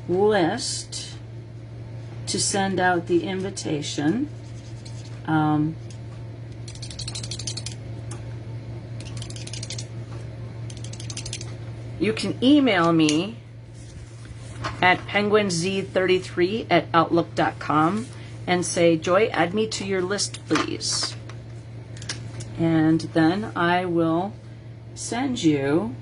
Speaker 1: list to send out the invitation, you can email me at penguinz33@outlook.com and say, Joy, add me to your list, please. And then I will send you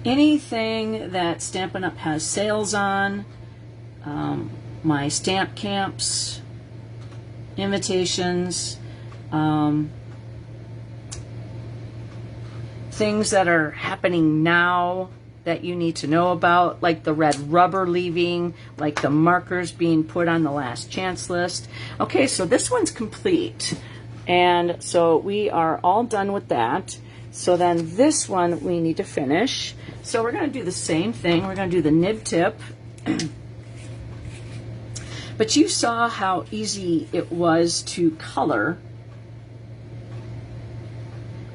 Speaker 1: anything that Stampin' Up! Has sales on, my stamp camps, invitations, things that are happening now that you need to know about, like the red rubber leaving, like the markers being put on the last chance list. Okay, so this one's complete. And so we are all done with that. So then this one we need to finish. So we're going to do the same thing. We're going to do the nib tip. But you saw how easy it was to color.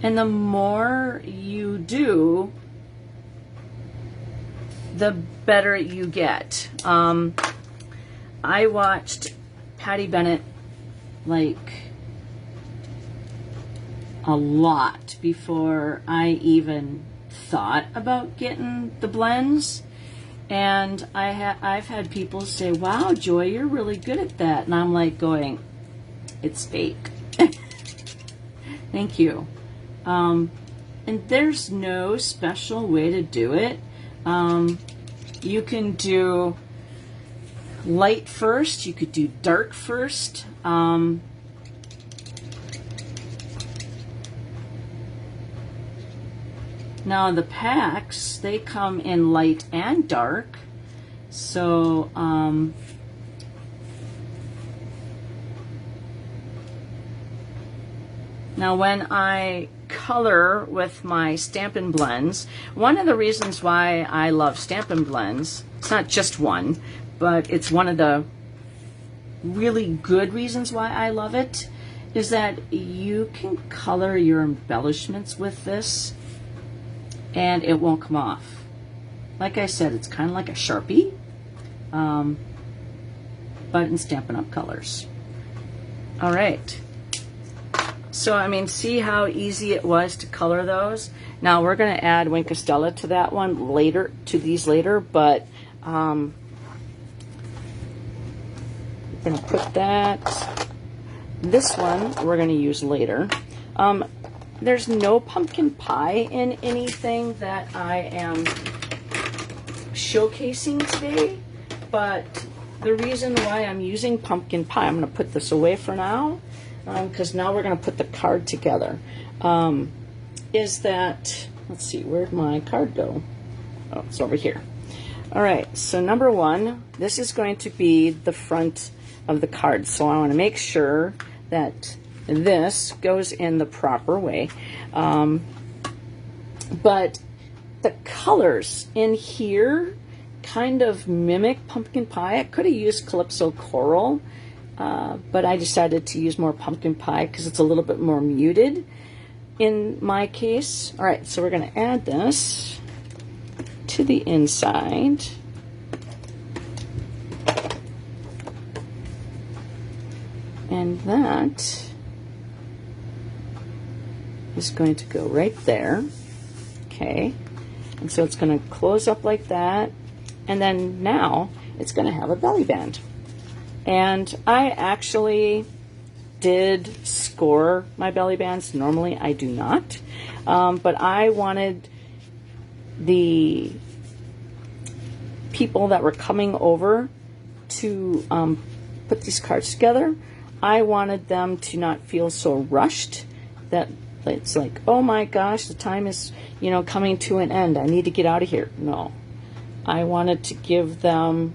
Speaker 1: And the more you do, the better you get. I watched Patty Bennett like a lot before I even thought about getting the blends, and I've had people say, wow, Joy, you're really good at that, and I'm like going, it's fake. Thank you. And there's no special way to do it. You can do light first, you could do dark first. Now the packs, they come in light and dark. So now when I color with my Stampin' Blends, one of the reasons why I love Stampin' Blends, it's not just one, but it's one of the really good reasons why I love it, is that you can color your embellishments with this and it won't come off. Like I said, it's kind of like a Sharpie, but in Stampin' Up! Colors. All right. So, I mean, see how easy it was to color those? Now, we're going to add Wink of Stella to that one later, to these later, but I'm going to put that. This one we're going to use later. There's no pumpkin pie in anything that I am showcasing today, but the reason why I'm using pumpkin pie, I'm going to put this away for now, because now we're going to put the card together, is that, let's see, where'd my card go? Oh, it's over here. All right, so number one, this is going to be the front of the card, so I want to make sure that this goes in the proper way. But the colors in here kind of mimic pumpkin pie. I could have used Calypso Coral, but I decided to use more pumpkin pie because it's a little bit more muted in my case. All right, so we're going to add this to the inside. And that is going to go right there. Okay, and so it's going to close up like that, and then now it's going to have a belly band. And I actually did score my belly bands. Normally I do not, but I wanted the people that were coming over to put these cards together, I wanted them to not feel so rushed that it's like, oh my gosh, the time is, you know, coming to an end. I need to get out of here. No. I wanted to give them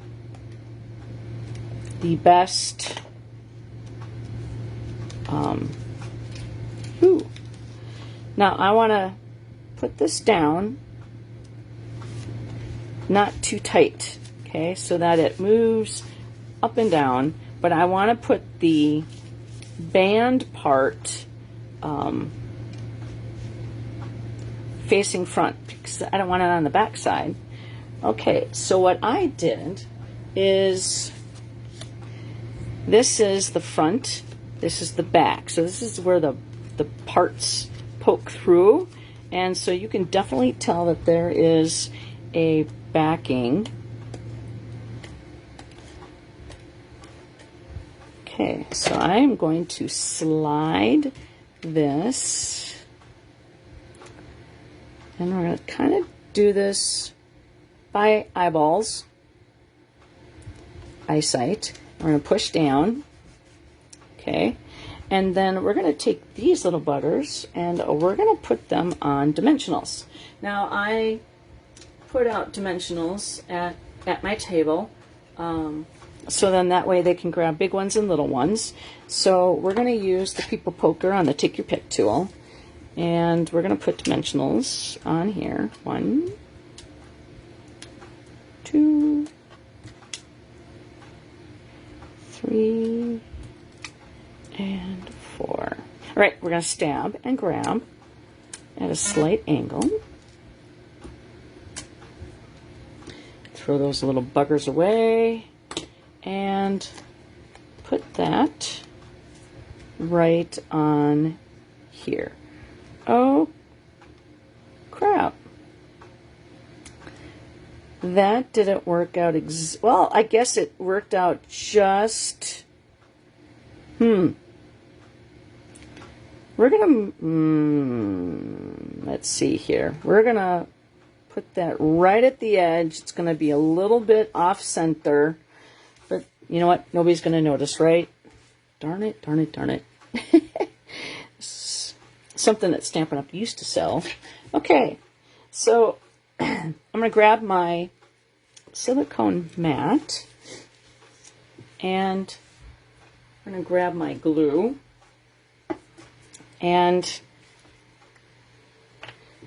Speaker 1: the best. Now I want to put this down, not too tight, okay, so that it moves up and down, but I want to put the band part facing front because I don't want it on the back side. Okay, so what I did is, this is the front, this is the back, so this is where the parts poke through, and so you can definitely tell that there is a backing. Okay, so I'm going to slide this, and we're going to kind of do this by eyesight. We're going to push down, okay, and then we're going to take these little buggers and we're going to put them on dimensionals. Now I put out dimensionals at my table, so then that way they can grab big ones and little ones. So we're going to use the People Poker on the Take Your Pick tool, and we're going to put dimensionals on here. 1, 2, 3, and 4. All right, we're going to stab and grab at a slight angle. Throw those little buggers away and put that right on here. Oh, crap. That didn't work out well, I guess it worked out just... We're going to... let's see here. We're going to put that right at the edge. It's going to be a little bit off center, but you know what? Nobody's going to notice, right? Darn it, darn it, darn it. Something that Stampin' Up! Used to sell. Okay, so I'm going to grab my silicone mat, and I'm going to grab my glue, and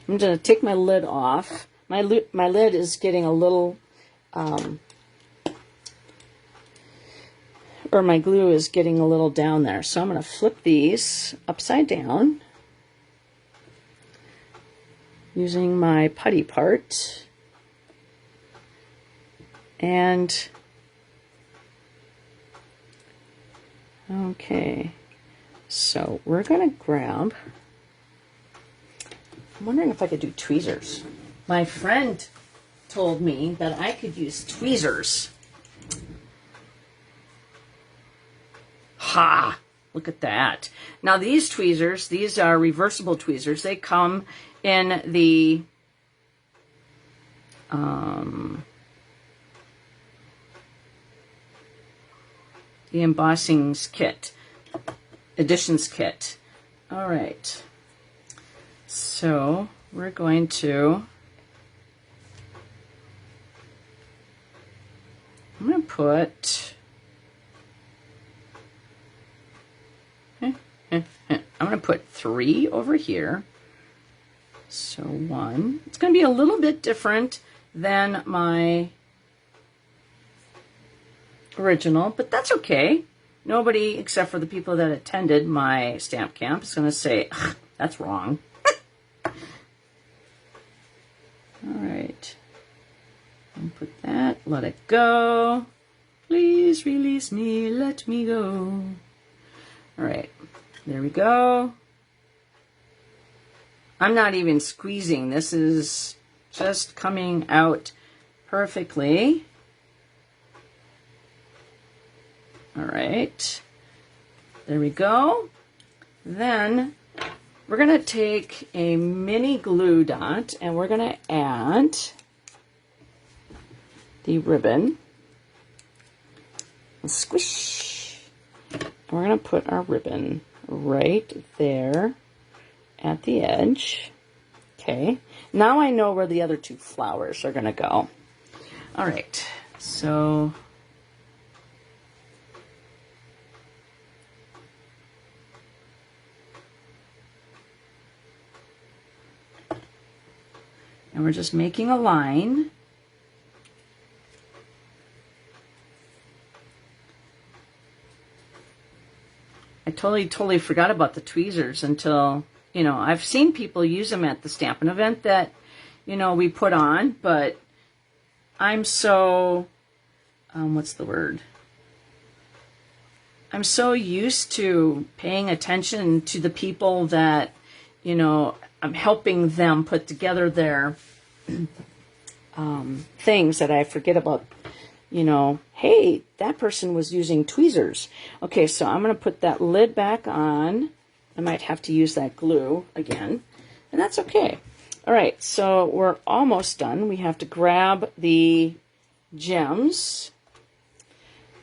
Speaker 1: I'm going to take my lid off. My lid is getting a little, or my glue is getting a little down there. So I'm going to flip these upside down using my putty part. And, okay, So we're going to grab, I'm wondering if I could do tweezers. My friend told me that I could use tweezers. Ha! Look at that. Now these tweezers, these are reversible tweezers. They come in the embossings kit, editions kit. All right. So we're going to, I'm going to put, I'm going to put 3 over here. So 1. It's going to be a little bit different than my original, but that's okay. Nobody except for the people that attended my stamp camp is going to say, that's wrong. All right. And put that, let it go. Please release me, let me go. All right, there we go. I'm not even squeezing. This is just coming out perfectly. All right, there we go. Then we're going to take a mini glue dot and we're going to add the ribbon. Squish. And we're going to put our ribbon right there at the edge. Okay, now I know where the other 2 flowers are going to go. All right, so and we're just making a line. I totally forgot about the tweezers until, you know, I've seen people use them at the Stampin' event that, you know, we put on, but I'm so, what's the word? I'm so used to paying attention to the people that, you know, I'm helping them put together their things that I forget about, you know, hey, that person was using tweezers. Okay, so I'm going to put that lid back on. I might have to use that glue again, and that's okay. All right, so we're almost done. We have to grab the gems.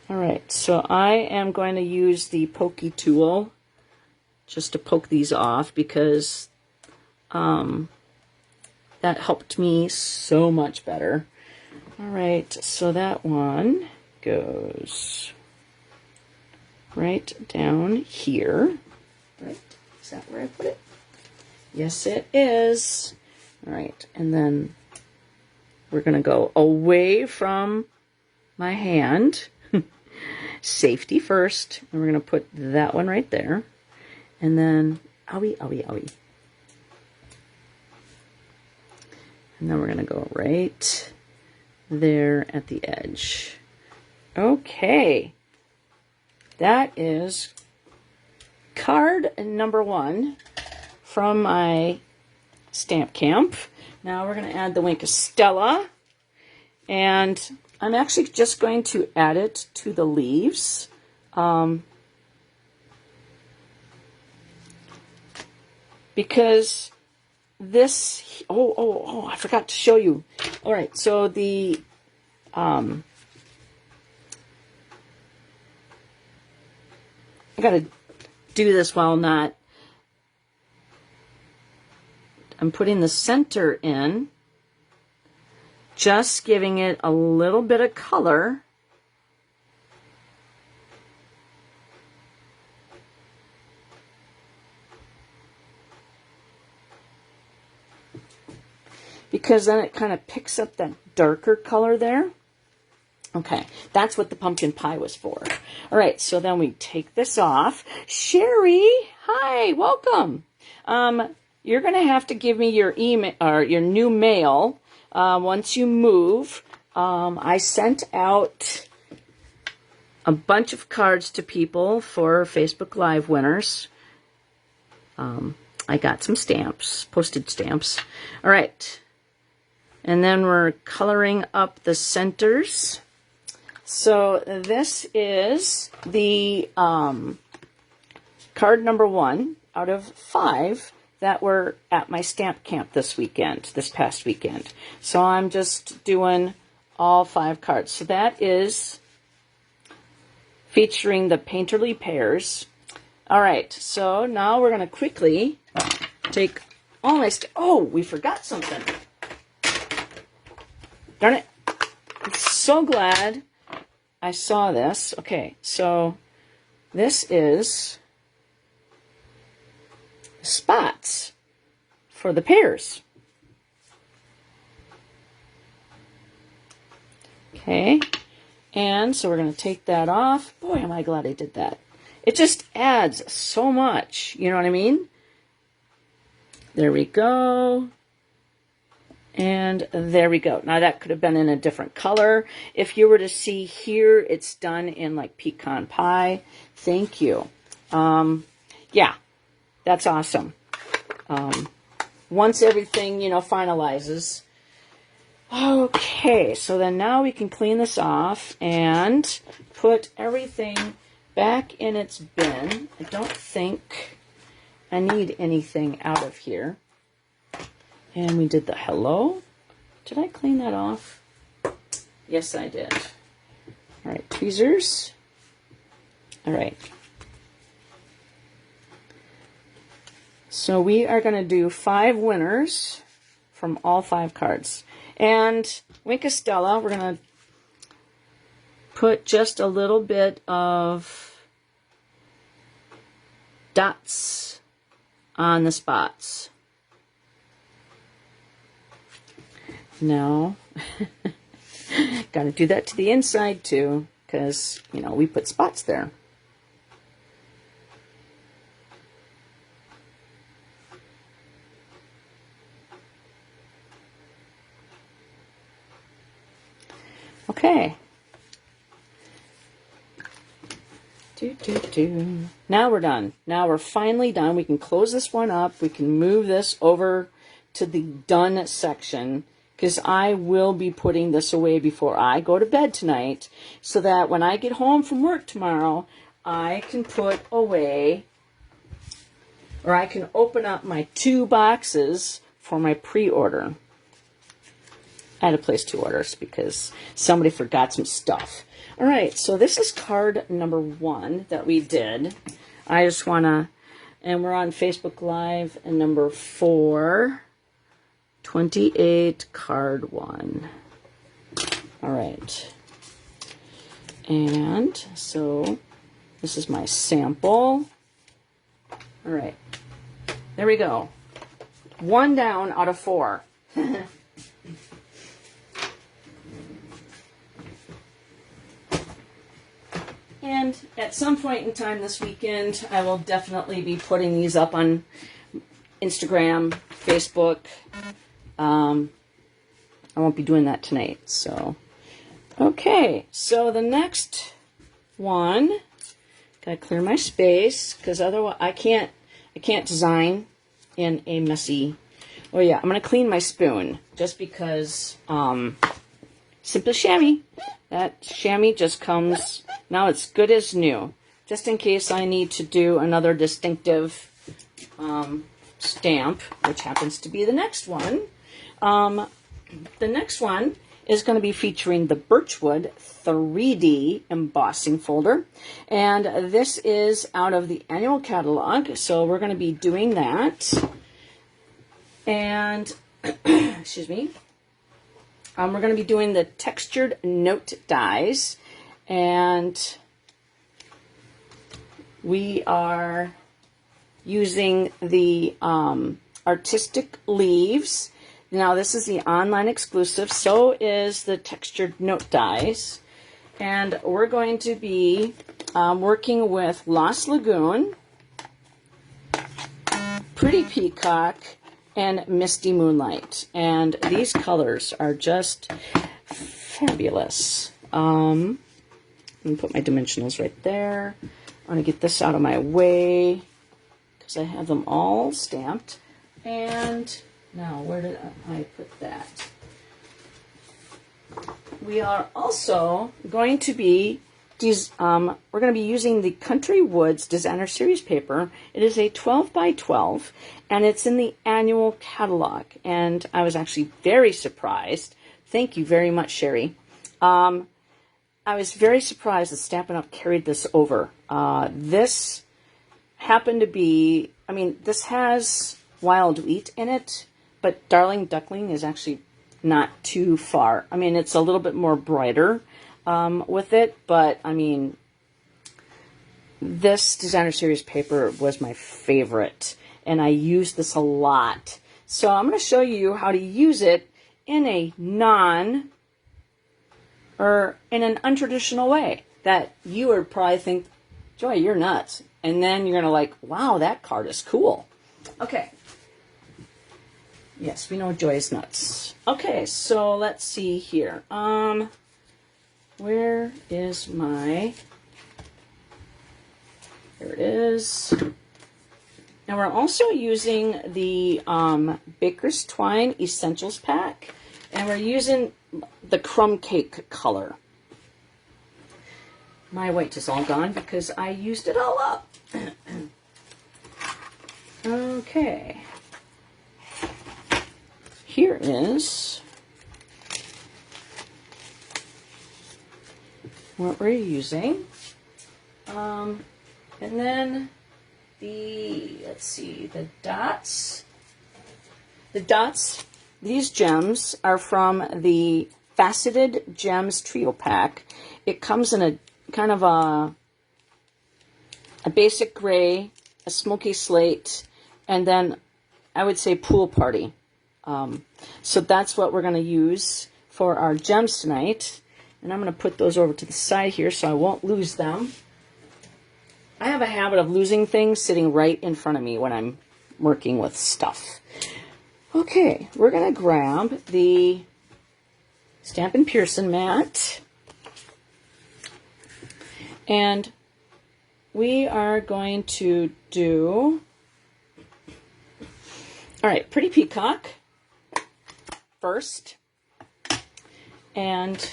Speaker 1: All right, so I am going to use the pokey tool just to poke these off because that helped me so much better. All right, so that one goes right down here. Right, is that where I put it? Yes, it is. All right, and then we're going to go away from my hand. Safety first. And we're going to put that one right there. And then, owie, owie, owie. And then we're going to go right there at the edge. Okay. That is card number 1 from my stamp camp. Now we're going to add the Wink of Stella. And I'm actually just going to add it to the leaves. Because this, I forgot to show you. All right, so the, I got to do this while not, I'm putting the center in, just giving it a little bit of color. Because then it kind of picks up that darker color there. Okay, that's what the pumpkin pie was for. All right, so then we take this off. Sherry, hi, welcome. You're going to have to give me your email or your new mail once you move. I sent out a bunch of cards to people for Facebook Live winners. I got some stamps, postage stamps. All right. And then we're coloring up the centers. So this is the card number 1 out of 5 that were at my stamp camp this past weekend. So I'm just doing all 5 cards. So that is featuring the Painterly Pears. All right, so now we're going to quickly take all my oh, we forgot something. Darn it. I'm so glad I saw this. Okay, so this is spots for the pears. Okay, and so we're going to take that off. Boy, am I glad I did that. It just adds so much, you know what I mean? There we go. And there we go. Now that could have been in a different color. If you were to see here, it's done in like pecan pie. Thank you. Yeah, that's awesome. Once everything, finalizes. Okay, so then now we can clean this off and put everything back in its bin. I don't think I need anything out of here. And we did the hello. Did I clean that off? Yes, I did. All right, tweezers. All right. So we are going to do 5 winners from all 5 cards. And Wink of Stella, we're going to put just a little bit of dots on the spots. Now, got to do that to the inside too, because, we put spots there. Okay. Now we're done. Now we're finally done. We can close this one up. We can move this over to the done section, because I will be putting this away before I go to bed tonight, so that when I get home from work tomorrow, I can put away, or I can open up my 2 boxes for my pre-order. I had to place 2 orders because somebody forgot some stuff. All right, so this is card number 1 that we did. I just want to, and we're on Facebook Live, and number 428, card 1. All right. And so this is my sample. All right. There we go. 1 down out of 4. And at some point in time this weekend, I will definitely be putting these up on Instagram, Facebook. I won't be doing that tonight. So, okay. So the next one, gotta clear my space, because otherwise I can't design in a messy. Oh yeah, I'm gonna clean my spoon just because. Simple chamois. That chamois just comes. Now it's good as new, just in case I need to do another distinctive stamp, which happens to be the next one. The next one is going to be featuring the Birchwood 3D embossing folder, and this is out of the annual catalog, so we're going to be doing that. And, excuse me, we're going to be doing the textured note dies. And we are using the artistic leaves. Now this is the online exclusive. So is the textured note dies. And we're going to be working with Lost Lagoon, Pretty Peacock, and Misty Moonlight. And these colors are just fabulous. I'm going to put my dimensionals right there. I want to get this out of my way because I have them all stamped. And now, where did I put that? We are also going to be we're going to be using the Country Woods Designer Series paper. It is a 12 by 12, and it's in the annual catalog. And I was actually very surprised. Thank you very much, Sherry. I was very surprised that Stampin' Up! Carried this over. This happened to be, I mean, this has Wild Wheat in it, but Darling Duckling is actually not too far. I mean, it's a little bit more brighter with it, but I mean, this Designer Series paper was my favorite, and I use this a lot. So I'm going to show you how to use it in a in an untraditional way that you would probably think, Joy, you're nuts. And then you're going to like, wow, that card is cool. Okay. Yes, we know Joy is nuts. Okay, so let's see here. Where is my... There it is. And we're also using the Baker's Twine Essentials Pack. And we're using the crumb cake color. My white is all gone because I used it all up. Okay. Here is what we're using. And then let's see, the dots. The dots, these gems are from the Faceted Gems Trio Pack. It comes in a kind of a basic gray, a smoky slate, and then I would say pool party. So that's what we're going to use for our gems tonight. And I'm going to put those over to the side here so I won't lose them. I have a habit of losing things sitting right in front of me when I'm working with stuff. Okay, we're going to grab the Stampin' Pearson mat. And we are going to do, all right, Pretty Peacock first. And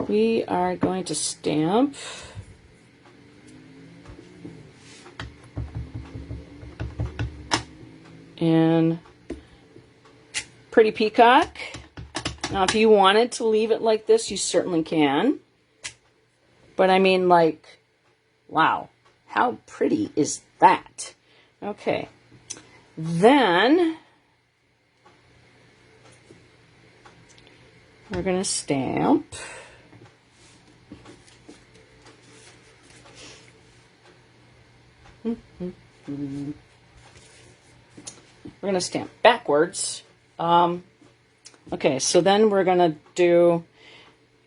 Speaker 1: we are going to stamp in Pretty Peacock. Now, if you wanted to leave it like this, you certainly can. But I mean, like, wow, how pretty is that? Okay. Then we're going to stamp we're going to stamp backwards. Okay, so then we're going to do,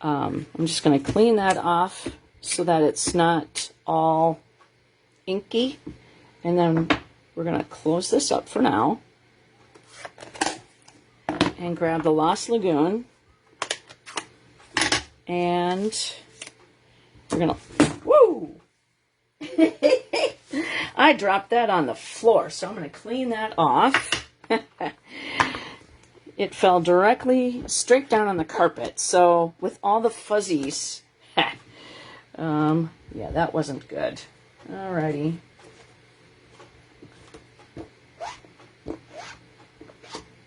Speaker 1: I'm just going to clean that off so that it's not all inky. And then we're going to close this up for now and grab the Lost Lagoon. And we're going to, woo! I dropped that on the floor, so I'm going to clean that off. It fell directly straight down on the carpet, so with all the fuzzies, yeah, that wasn't good. Alrighty.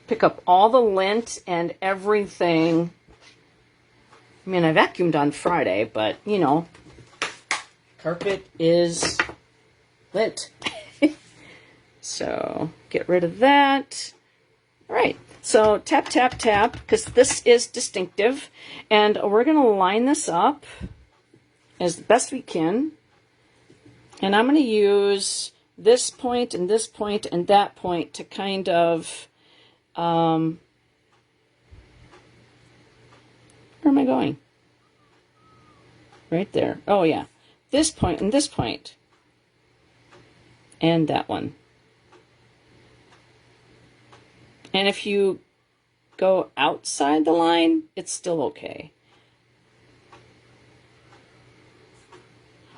Speaker 1: Pick up all the lint and everything. I mean, I vacuumed on Friday, but, you know, carpet is lint. So, get rid of that. All right. So, tap, tap, tap, because this is distinctive. And we're going to line this up as best we can. And I'm going to use this point and that point to kind of, where am I going? Right there. Oh, yeah. This point and this point. And that one. And if you go outside the line, it's still okay.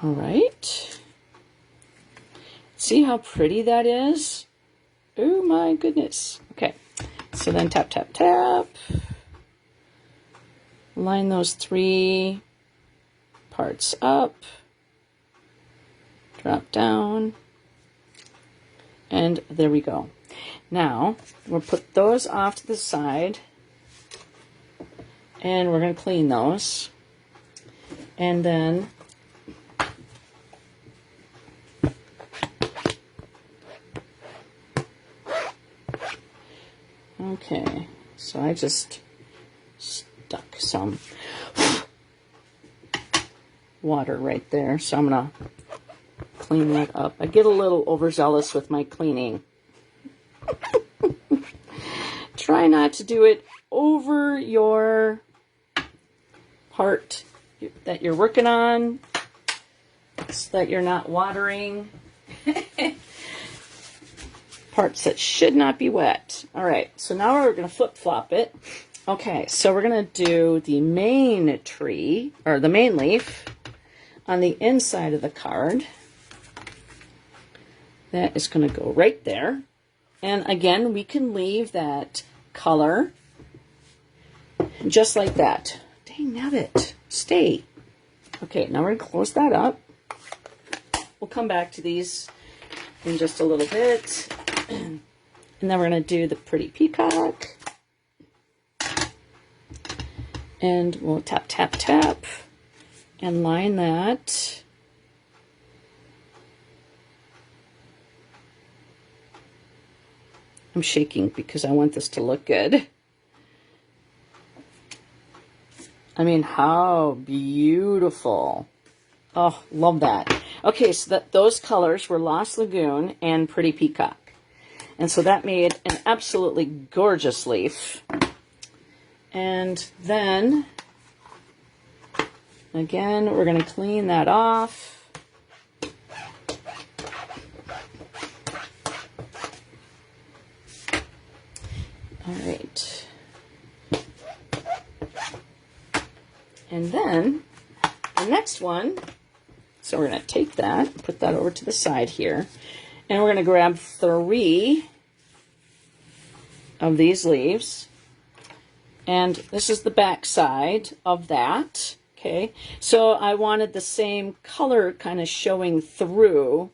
Speaker 1: All right. see how pretty that is? Oh my goodness. Okay, so then tap, tap, tap. Line those 3 parts up. Drop down. And there we go. Now, we'll put those off to the side. And we're going to clean those. And then okay, so I just stuck some water right there, so I'm going to clean that up. I get a little overzealous with my cleaning. Try not to do it over your part that you're working on so that you're not watering parts that should not be wet. All right, so now we're going to flip-flop it. Okay, so we're going to do the main tree, or the main leaf, on the inside of the card. That is going to go right there. And again, we can leave that color just like that. Dang nabbit, stay. Okay, now we're going to close that up. We'll come back to these in just a little bit. And then we're going to do the pretty peacock. And we'll tap, tap, tap, and line that. I'm shaking because I want this to look good. I mean, how beautiful. Oh, love that. Okay, so those colors were Lost Lagoon and Pretty Peacock. And so that made an absolutely gorgeous leaf. And then, again, we're going to clean that off. All right. And then the next one, so we're going to take that, put that over to the side here, and we're going to grab 3 of these leaves. And this is the back side of that. Okay, so I wanted the same color kind of showing through.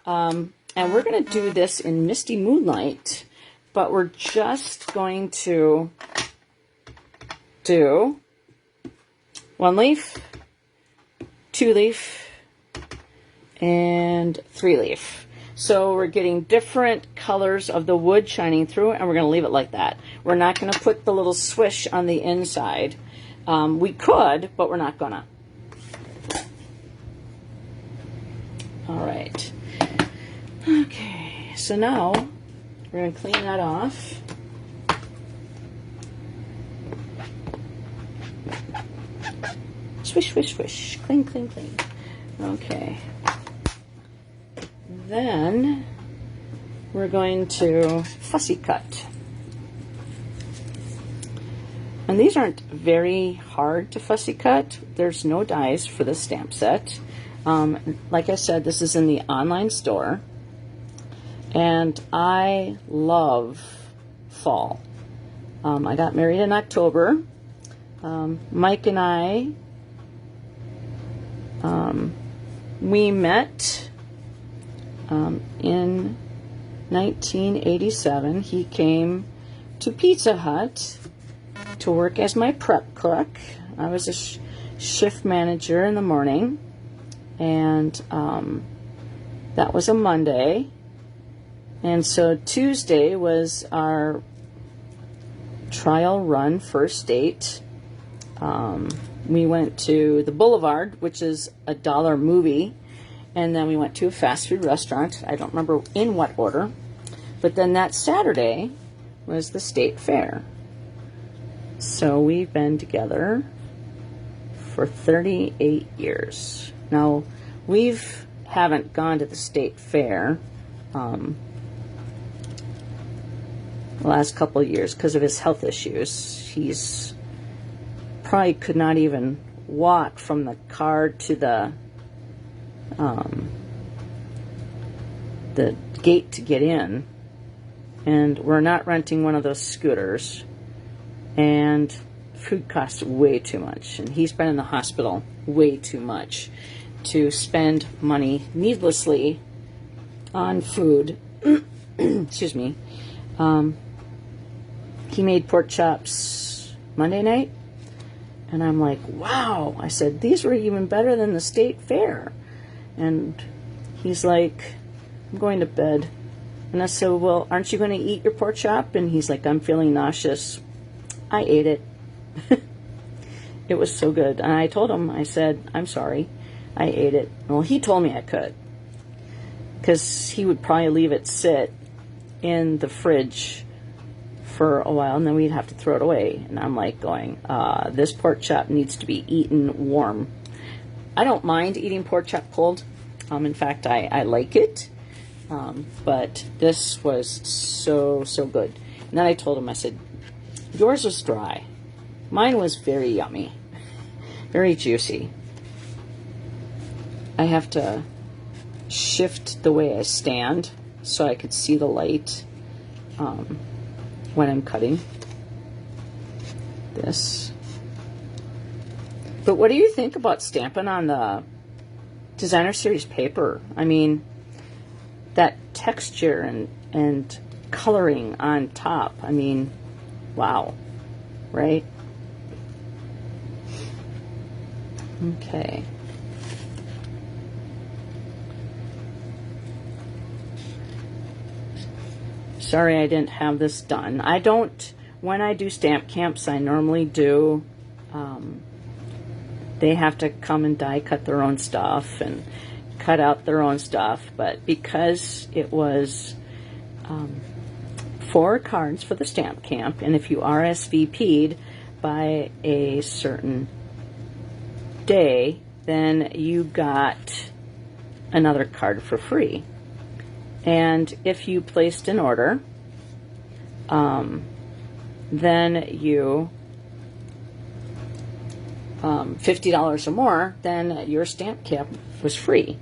Speaker 1: And we're going to do this in Misty Moonlight, but we're just going to do 1 leaf, 2 leaf, and 3 leaf. So we're getting different colors of the wood shining through, and we're going to leave it like that. We're not going to put the little swish on the inside. We could, but we're not going to. All right. Okay, so now we're going to clean that off. Swish, swish, swish. Clean, clean, clean. Okay. Then we're going to fussy cut. And these aren't very hard to fussy cut. There's no dies for the stamp set. Like I said, this is in the online store. And I love fall. I got married in October. Mike and I, we met in 1987. He came to Pizza Hut to work as my prep cook. I was a shift manager in the morning, and that was a Monday. And so Tuesday was our trial run first date. We went to the Boulevard, which is a $1 movie, and then we went to a fast food restaurant. I don't remember in what order. But then that Saturday was the state fair. So we've been together for 38 years. Now, haven't gone to the state fair the last couple of years because of his health issues. He's probably could not even walk from the car to the the gate to get in, and we're not renting one of those scooters, and food costs way too much, and he's been in the hospital way too much to spend money needlessly on food. Excuse me. He made pork chops Monday night, and I'm like, wow. I said, these were even better than the state fair. And he's like, I'm going to bed. And I said, well, aren't you going to eat your pork chop? And he's like, I'm feeling nauseous. I ate it. It was so good. And I told him, I said, I'm sorry. I ate it. Well, he told me I could, because he would probably leave it sit in the fridge for a while, and then we'd have to throw it away. And I'm like going, this pork chop needs to be eaten warm. I don't mind eating pork chop cold. In fact, I like it. But this was so good. And then I told him, I said, yours was dry. Mine was very yummy. Very juicy. I have to shift the way I stand so I could see the light when I'm cutting this. But what do you think about stamping on the Designer Series paper? I mean, that texture and coloring on top. I mean, wow, right? Okay. Sorry I didn't have this done. I don't, when I do stamp camps, I normally do, they have to come and die cut their own stuff and cut out their own stuff. But because it was 4 cards for the stamp camp, and if you RSVP'd by a certain day, then you got another card for free. And if you placed an order, then you $50 or more, then your stamp camp was free.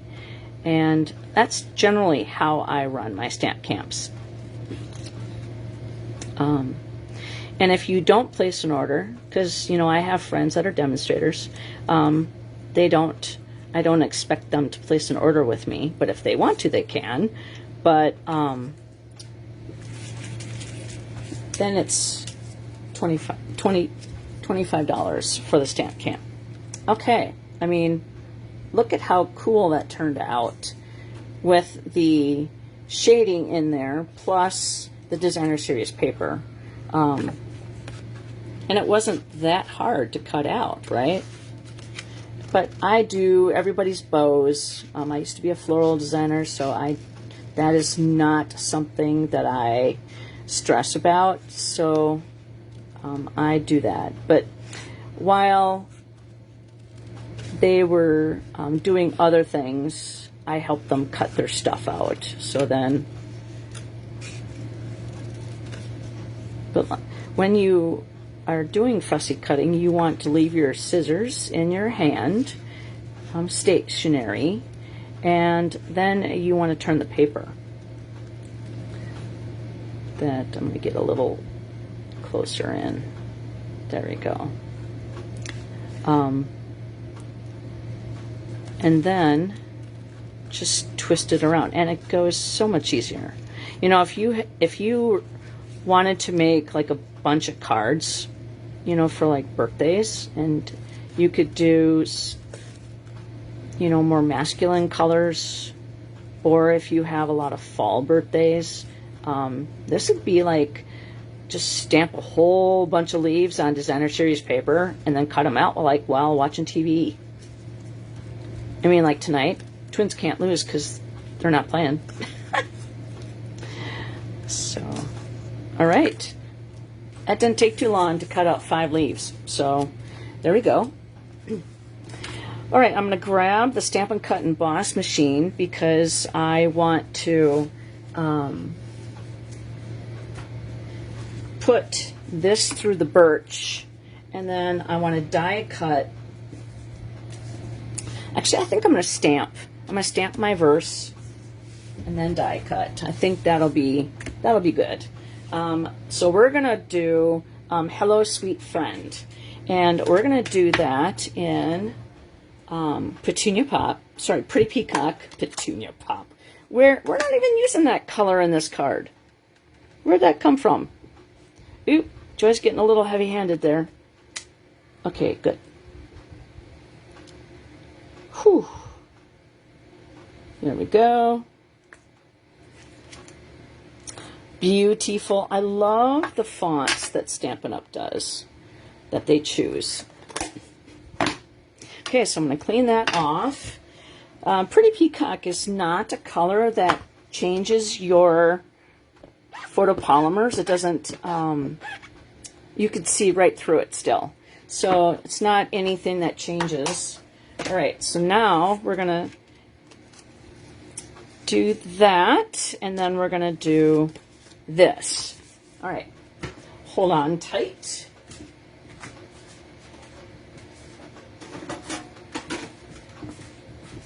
Speaker 1: And that's generally how I run my stamp camps. And if you don't place an order, because I have friends that are demonstrators, I don't expect them to place an order with me, but if they want to, they can. But then it's $25 for the stamp camp. Okay, I mean, look at how cool that turned out with the shading in there plus the Designer Series paper. And it wasn't that hard to cut out, right? But I do everybody's bows. I used to be a floral designer, so that is not something that I stress about, so I do that. But while they were doing other things, I helped them cut their stuff out. So then, but when you are doing fussy cutting, you want to leave your scissors in your hand, stationary, and then you want to turn the paper. That I'm going to get a little closer in. There we go. And then just twist it around, and it goes so much easier. If you wanted to make like a bunch of cards, for like birthdays, and you could do more masculine colors, or if you have a lot of fall birthdays, this would be like just stamp a whole bunch of leaves on Designer Series paper and then cut them out while watching TV. I mean, like tonight, Twins can't lose because they're not playing. So, all right. That didn't take too long to cut out 5 leaves. So, there we go. All right, I'm going to grab the Stampin' Cut and Boss machine because I want to put this through the birch, and then I want to die cut. Actually, I think I'm going to stamp. I'm going to stamp my verse, and then die cut. I think that'll be good. So we're gonna do Hello Sweet Friend, and we're gonna do that in Petunia Pop. Sorry, Pretty Peacock Petunia Pop. We're not even using that color in this card. Where'd that come from? Oop, Joy's getting a little heavy-handed there. Okay, good. Whew. There we go. Beautiful. I love the fonts that Stampin' Up! Does, that they choose. Okay, so I'm going to clean that off. Pretty Peacock is not a color that changes your photopolymers. It doesn't, you can see right through it still. So it's not anything that changes. All right, so now we're going to do that, and then we're going to do this. All right, hold on tight.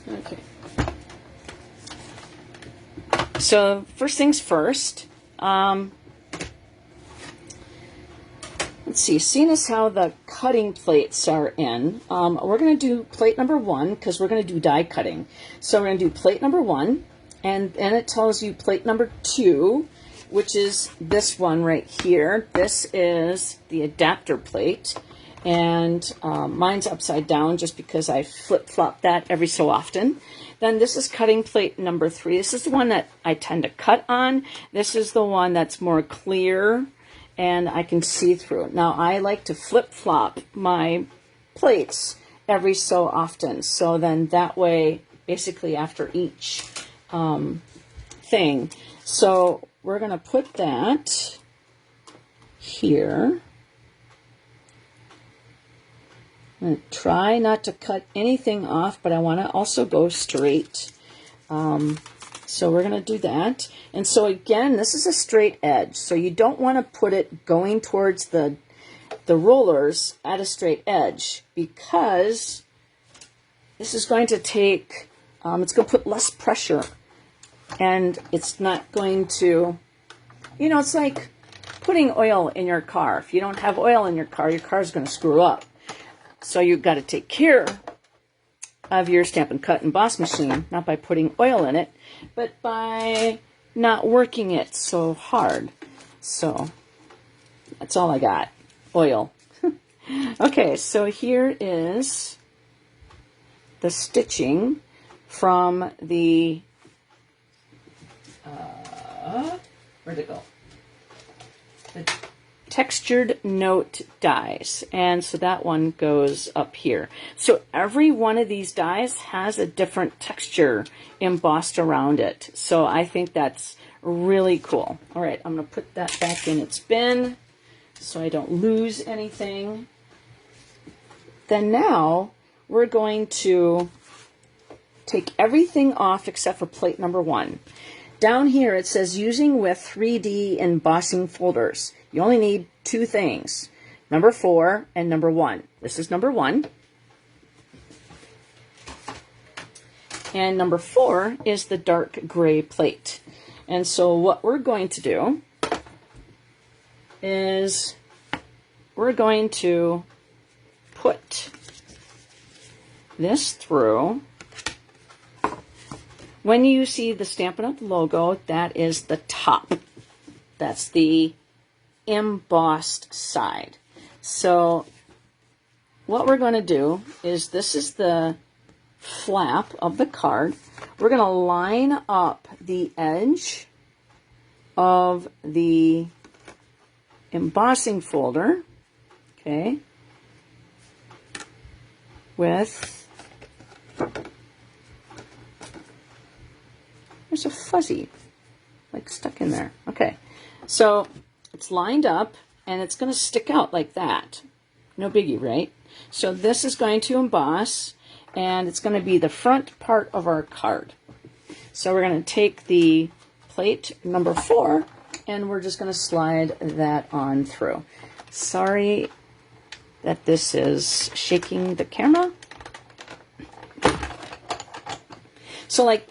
Speaker 1: Okay. So first things first, let's see, seeing as how the cutting plates are in, we're going to do plate number 1 because we're going to do die cutting. So we're going to do plate number 1, and then it tells you plate number 2, which is this one right here. This is the adapter plate, and mine's upside down just because I flip-flop that every so often. Then this is cutting plate number 3. This is the one that I tend to cut on. This is the one that's more clear and I can see through. Now I like to flip-flop my plates every so often. So then that way, basically after each thing. So we're going to put that here. I'm going to try not to cut anything off, but I want to also go straight. So we're going to do that. And so again, this is a straight edge. So you don't want to put it going towards the rollers at a straight edge, because this is going to take, it's going to put less pressure, and it's not going to, you know, it's like putting oil in your car. If you don't have oil in your car is going to screw up. So you've got to take care of your Stampin' Cut and Emboss machine, not by putting oil in it, but by not working it so hard. So that's all I got, oil. Okay, so here is the stitching from the, where'd it go? The textured note dies, and so that one goes up here. So every one of these dies has a different texture embossed around it, so I think that's really cool. All right, I'm going to put that back in its bin so I don't lose anything. Then now we're going to take everything off except for plate number 1. Down here it says using with 3D embossing folders. You only need 2 things, number 4 and number 1. This is number 1. And number 4 is the dark gray plate. And so what we're going to do is we're going to put this through. When you see the Stampin' Up! Logo, that is the top. That's the embossed side. So what we're going to do is, this is the flap of the card. We're going to line up the edge of the embossing folder, okay, with, there's a fuzzy like stuck in there. Okay, so it's lined up and it's going to stick out like that. No biggie, right? So this is going to emboss, and it's going to be the front part of our card. So we're going to take the plate number 4 and we're just going to slide that on through. Sorry that this is shaking the camera. So like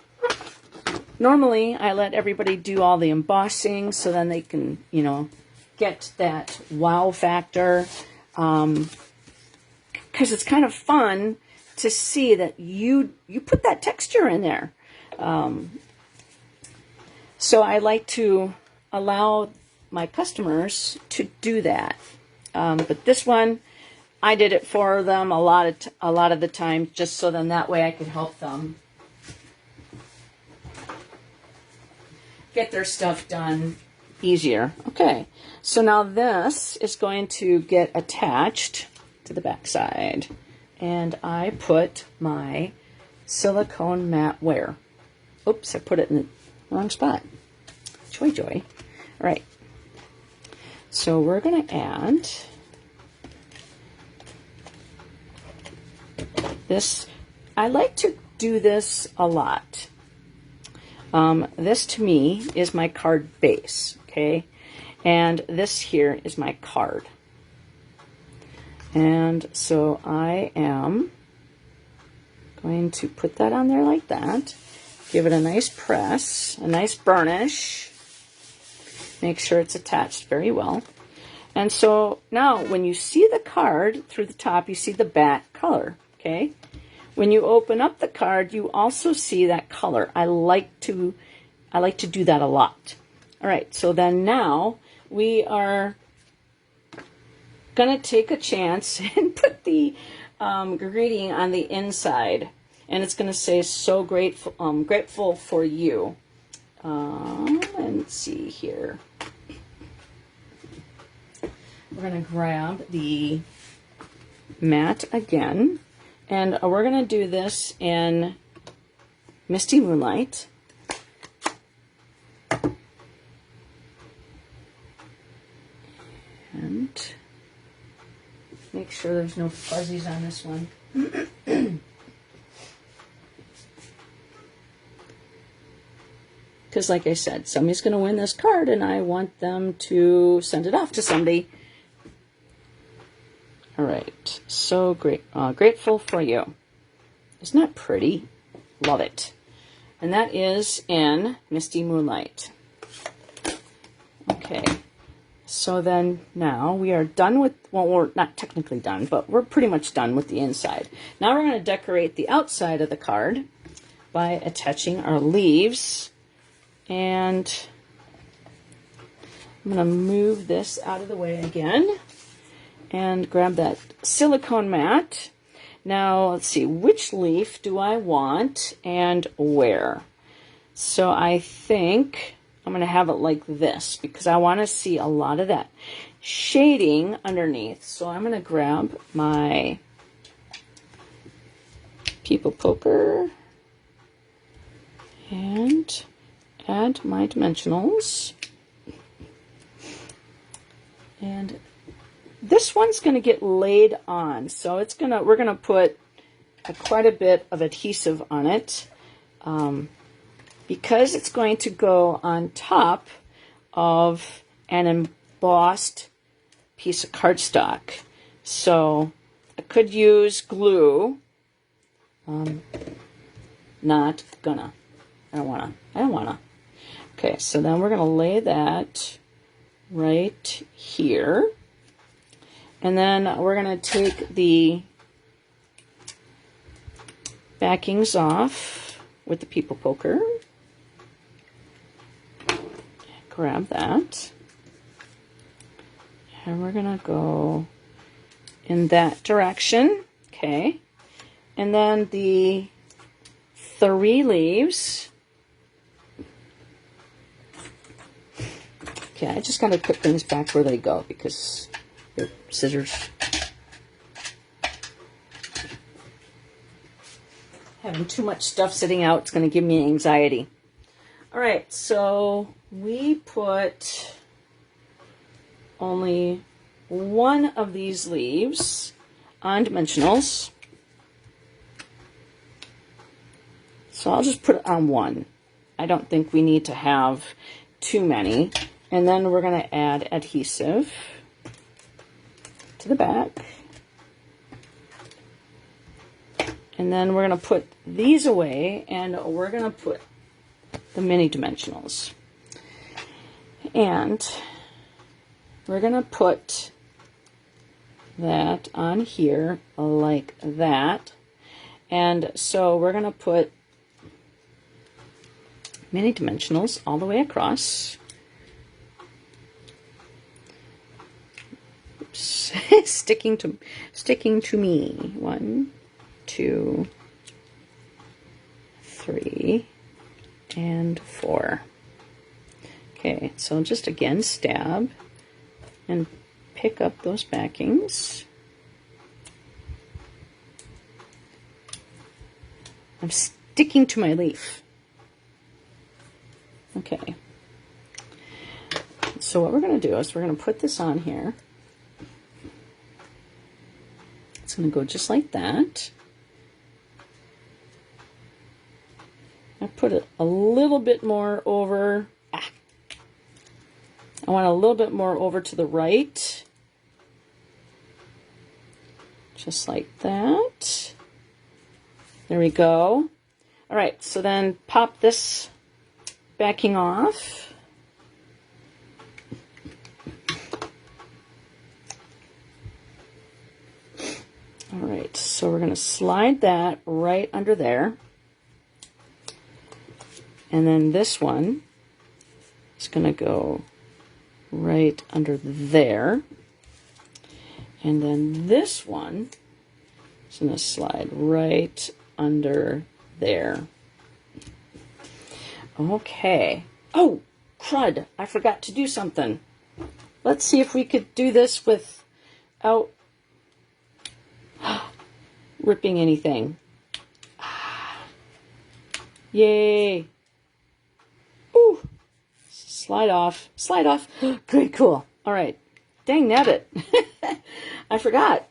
Speaker 1: Normally, I let everybody do all the embossing so then they can, you know, get that wow factor. Because it's kind of fun to see that you put that texture in there. So I like to allow my customers to do that. But this one, I did it for them a lot of the time, just so then that way I could help them get their stuff done easier. Okay, so now this is going to get attached to the back side, and I put my silicone mat where? Oops, I put it in the wrong spot. Joy. All right, so we're going to add this. I like to do this a lot. This to me is my card base, okay? And this here is my card. And so I am going to put that on there like that. Give it a nice press, a nice burnish. Make sure it's attached very well. And so now when you see the card through the top, you see the back color, okay? When you open up the card, you also see that color. I like to do that a lot. All right, so then now we are going to take a chance and put the greeting on the inside. And it's going to say, so grateful for you. Let's see here. We're going to grab the mat again. And we're going to do this in Misty Moonlight. And make sure there's no fuzzies on this one. Because like I said, somebody's going to win this card and I want them to send it off to somebody. All right, so great, grateful for you. Isn't that pretty? Love it. And that is in Misty Moonlight. Okay, so then now we are done with, well, we're not technically done, but we're pretty much done with the inside. Now we're going to decorate the outside of the card by attaching our leaves. And I'm going to move this out of the way again. And grab that silicone mat. Now, let's see, which leaf do I want and where? So I think I'm going to have it like this because I want to see a lot of that shading underneath. So I'm going to grab my People Poker and add my dimensionals. And this one's going to get laid on, so we're going to put quite a bit of adhesive on it because it's going to go on top of an embossed piece of cardstock. So I could use glue. Not gonna. I don't wanna. Okay, so then we're gonna lay that right here. And then we're going to take the backings off with the People Poker. Grab that. And we're going to go in that direction. Okay. And then the 3 leaves. Okay, I just got to put things back where they go because scissors. Having too much stuff sitting out, it's going to give me anxiety. All right, so we put only one of these leaves on dimensionals. So I'll just put it on one. I don't think we need to have too many. And then we're going to add adhesive to the back. And then we're going to put these away, and we're going to put the mini dimensionals. And we're going to put that on here like that. And so we're going to put mini dimensionals all the way across. Oops. sticking to me. 1, 2, 3, and 4. Okay, so just again stab and pick up those backings. I'm sticking to my leaf. Okay. So what we're going to do is we're going to put this on here. It's going to go just like that. I put it a little bit more over. I want a little bit more over to the right. Just like that. There we go. All right, so then pop this backing off. All right, so we're going to slide that right under there. And then this one is going to go right under there. And then this one is going to slide right under there. Okay. Oh, crud. I forgot to do something. Let's see if we could do this without ripping anything. Yay. Ooh. Slide off. Slide off. Pretty cool. All right. Dang nabbit. I forgot.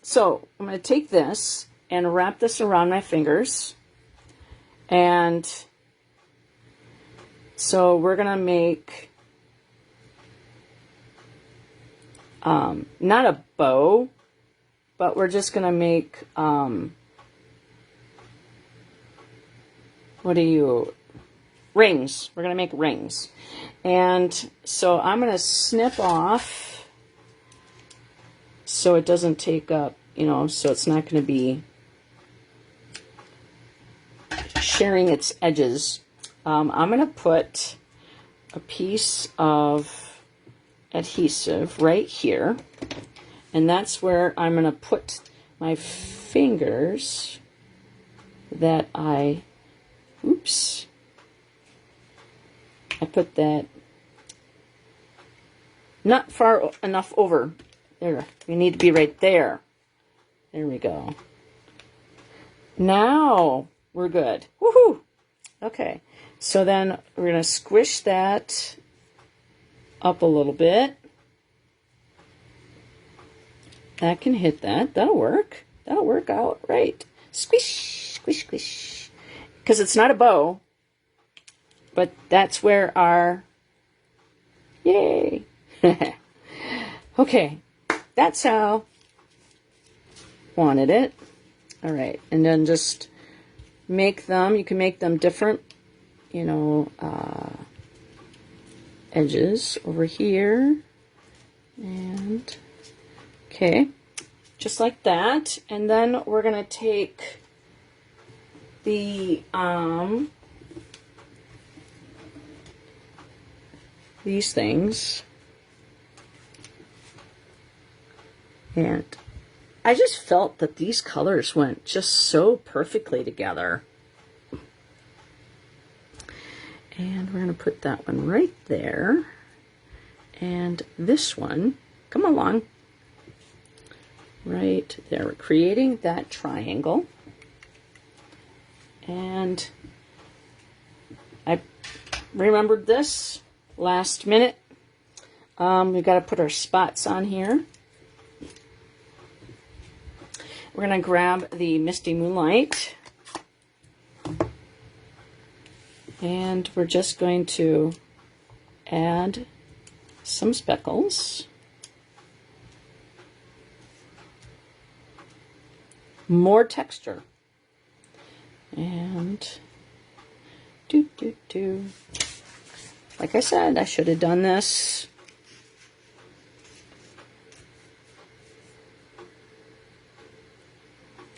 Speaker 1: So I'm going to take this and wrap this around my fingers. And so we're going to make not a bow, but we're just going to make rings. We're going to make rings. And so I'm going to snip off so it doesn't take up, so it's not going to be sharing its edges. I'm going to put a piece of adhesive right here, and that's where I'm going to put my fingers that I put that not far enough over. There, we need to be right there. There we go. Now we're good. Woohoo! Okay, so then we're going to squish that up a little bit. That can hit that. That'll work. That'll work out right. Squish, squish, squish. Because it's not a bow, but that's where our... Yay! Okay, that's how wanted it. All right, and then just make them. You can make them different, edges over here, and okay, just like that. And then we're gonna take the these things, and I just felt that these colors went just so perfectly together. And we're going to put that one right there. And this one, come along, right there. We're creating that triangle. And I remembered this last minute. We've got to put our spots on here. We're going to grab the Misty Moonlight, and we're just going to add some speckles, more texture, and Like I said, I should have done this.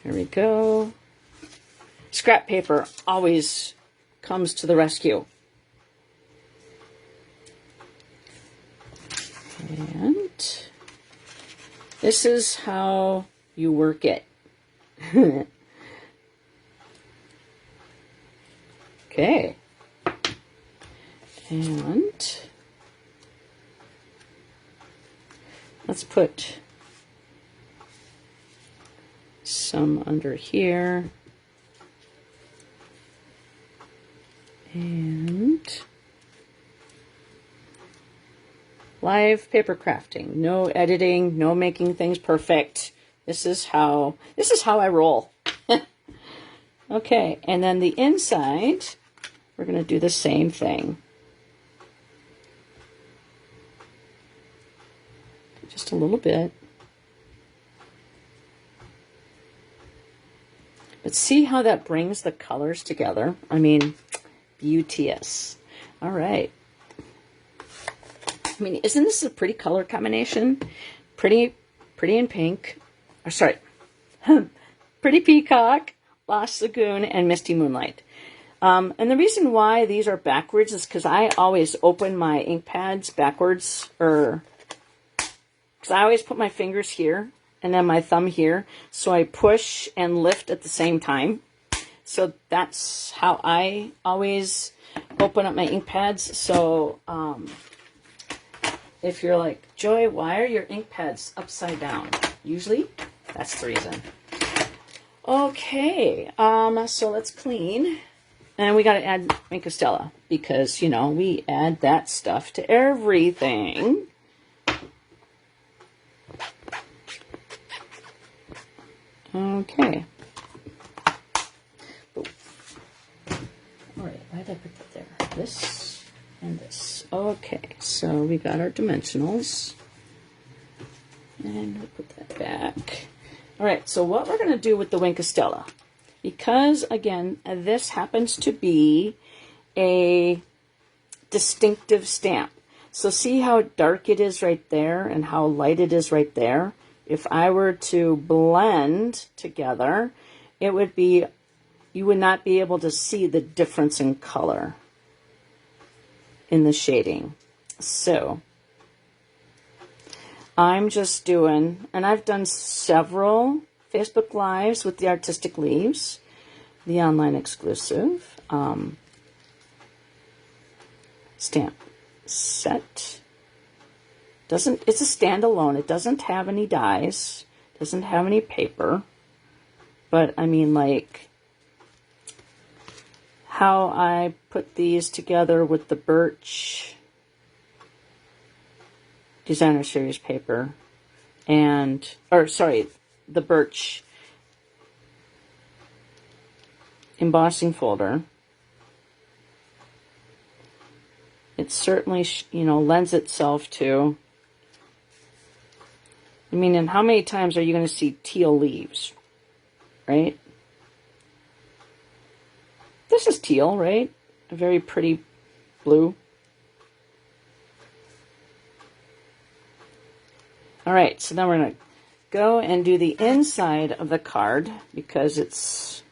Speaker 1: There we go. Scrap paper always comes to the rescue. And this is how you work it. Okay. And let's put some under here. And live paper crafting. No editing, no making things perfect. This is how I roll. Okay, and then the inside, we're going to do the same thing. Just a little bit. But see how that brings the colors together? I mean, beauteous. All right. I mean, isn't this a pretty color combination? Pretty in pink. Or sorry, Pretty Peacock, Lost Lagoon, and Misty Moonlight. And the reason why these are backwards is because I always open my ink pads backwards, or because I always put my fingers here and then my thumb here, so I push and lift at the same time. So that's how I always open up my ink pads. So if you're like, Joy, why are your ink pads upside down? Usually that's the reason. Okay, so let's clean. And we got to add Wink of Stella because, you know, we add that stuff to everything. Okay. All right, why did I put that there? This and this. Okay, so we got our dimensionals. And we'll put that back. All right, so what we're going to do with the Wink of Stella, because, again, this happens to be a distinctive stamp. So see how dark it is right there and how light it is right there? If I were to blend together, it would be, you would not be able to see the difference in color in the shading. So I'm just doing, and I've done several Facebook Lives with the Artistic Leaves, the online exclusive stamp set. It's a standalone. It doesn't have any dies, doesn't have any paper, but I mean, like, how I put these together with the Birch Designer Series paper and, or sorry, the Birch embossing folder. It certainly, you know, lends itself to, I mean, and how many times are you going to see teal leaves, right? This is teal, right? A very pretty blue. All right, so then we're going to go and do the inside of the card because it's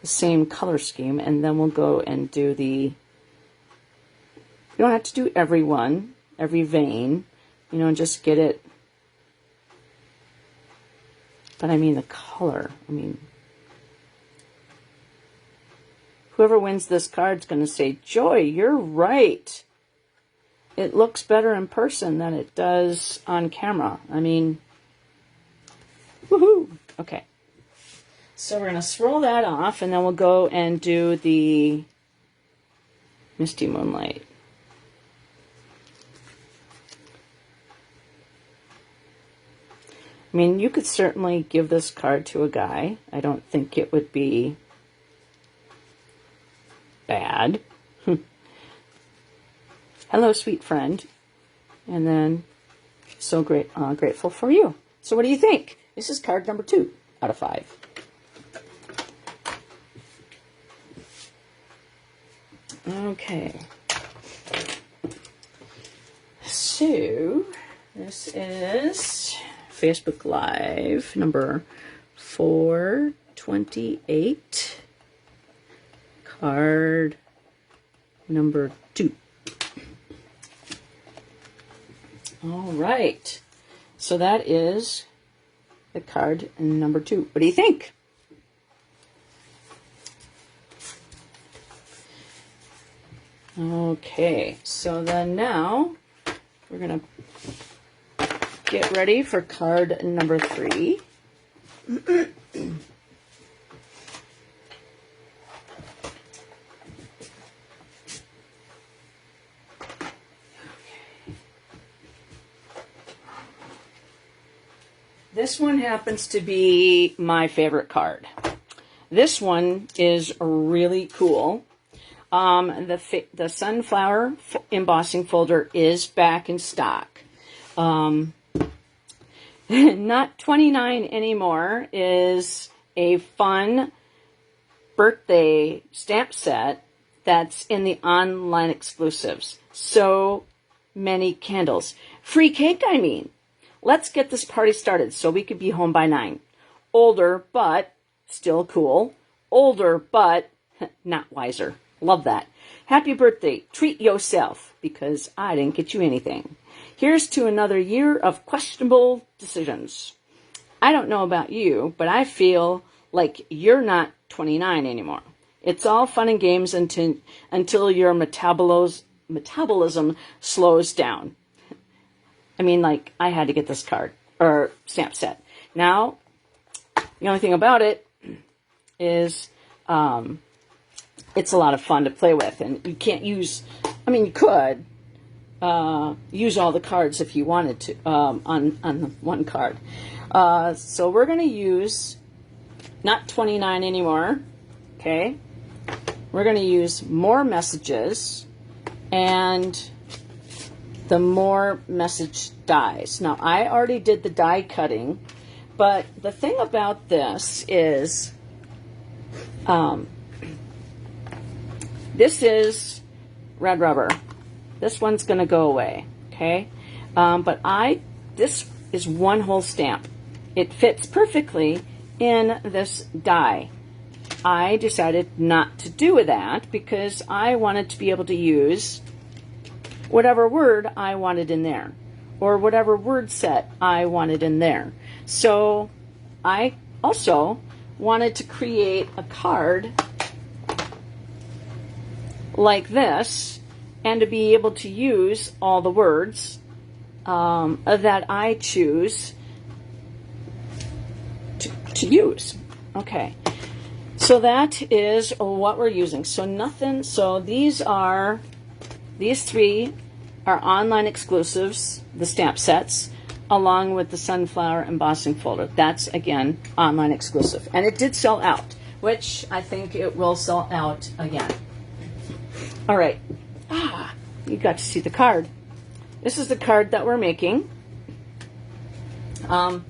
Speaker 1: the same color scheme, and then we'll go and do the, you don't have to do every one, every vein, you know, and just get it, but I mean the color, I mean, whoever wins this card is going to say, Joy, you're right. It looks better in person than it does on camera. I mean, woohoo. Okay. So we're going to swirl that off, and then we'll go and do the Misty Moonlight. I mean, you could certainly give this card to a guy. I don't think it would be bad. Hello, sweet friend. And then, so grateful for you. So what do you think? This is card number 2 out of 5. Okay. So, this is Facebook Live number 428, card number 2. All right. So that is the card number 2. What do you think? Okay, so then now we're going to get ready for card number 3. This one happens to be my favorite card. This one is really cool. The Sunflower embossing folder is back in stock. Not 29 anymore is a fun birthday stamp set that's in the online exclusives. So many candles. Free cake, I mean. Let's get this party started so we could be home by 9. Older, but still cool. Older, but not wiser. Love that. Happy birthday. Treat yourself, because I didn't get you anything. Here's to another year of questionable decisions. I don't know about you, but I feel like you're not 29 anymore. It's all fun and games until your metabolism slows down. I mean, like, I had to get this card, or stamp set. Now, the only thing about it is it's a lot of fun to play with. And you can't use, I mean, you could use all the cards if you wanted to on one card. So we're going to use, not 29 anymore, okay? We're going to use more messages and the more message dies. Now, I already did the die cutting, but the thing about this is this is red rubber. This one's going to go away, okay? But this is one whole stamp. It fits perfectly in this die. I decided not to do that because I wanted to be able to use whatever word I wanted in there, or whatever word set I wanted in there. So I also wanted to create a card like this, and to be able to use all the words that I choose to use. Okay, so that is what we're using. So these three are online exclusives, the stamp sets, along with the Sunflower embossing folder. That's, again, online exclusive. And it did sell out, which I think it will sell out again. All right. You got to see the card. This is the card that we're making. I'm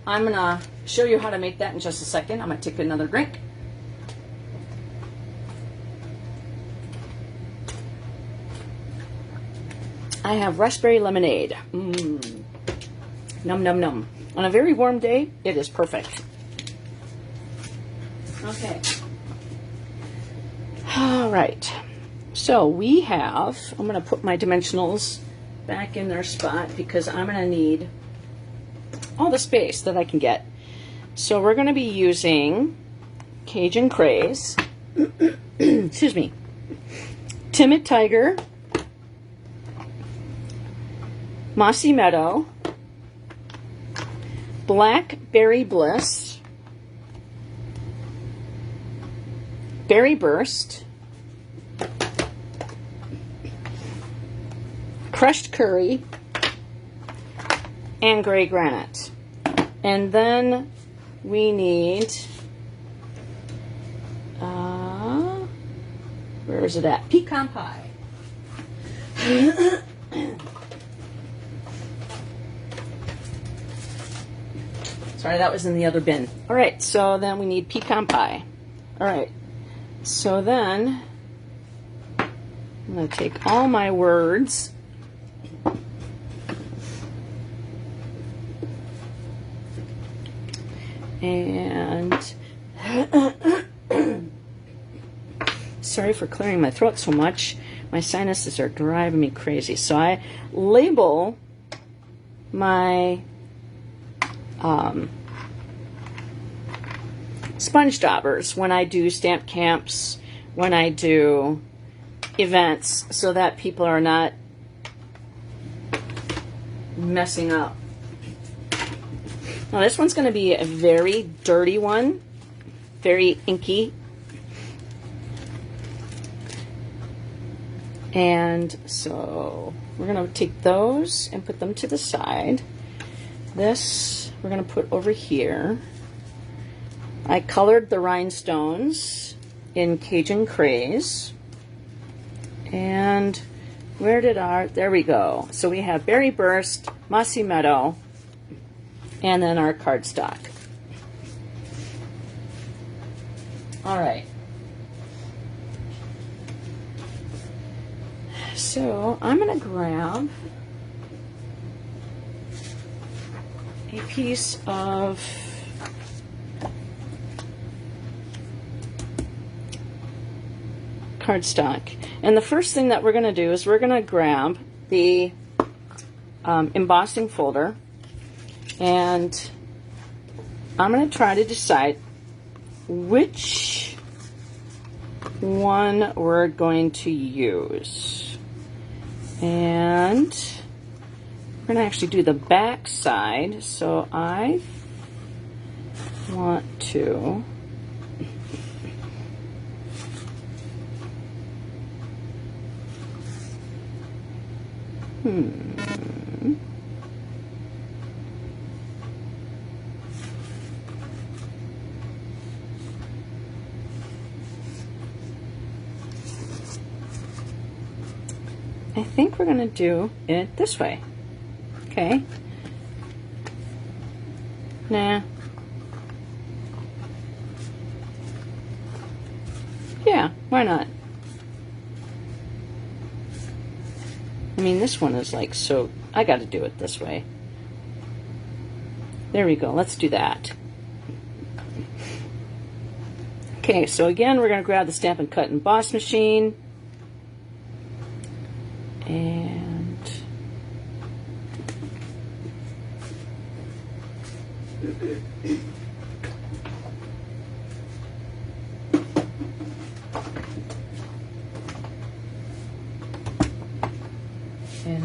Speaker 1: going to show you how to make that in just a second. I'm going to take another drink. I have raspberry lemonade. Num, num, num. On a very warm day, it is perfect. Okay. All right. So we have, I'm going to put my dimensionals back in their spot because I'm going to need all the space that I can get. So we're going to be using Cajun Craze, excuse me, Timid Tiger, Mossy Meadow, Blackberry Bliss, Berry Burst, Crushed Curry, and Gray Granite. And then we need, where is it at? Pecan pie. Sorry, that was in the other bin. All right, so then we need pecan pie. All right, so then I'm going to take all my words and sorry for clearing my throat so much. My sinuses are driving me crazy. So I label my sponge daubers when I do stamp camps, when I do events, so that people are not messing up. Now this one's going to be a very dirty one, very inky. And so we're going to take those and put them to the side. This we're going to put over here. I colored the rhinestones in Cajun Craze. And where did there we go. So we have Berry Burst, Mossy Meadow, and then our cardstock. All right. So I'm going to grab a piece of cardstock. And the first thing that we're going to do is we're going to grab the embossing folder, and I'm going to try to decide which one we're going to use. And we're going to actually do the back side, so I want to I think we're going to do it this way. Okay. Nah. Yeah, why not? I mean, this one is like so, I got to do it this way. There we go. Let's do that. Okay, so again, we're going to grab the Stampin' Cut Emboss machine. And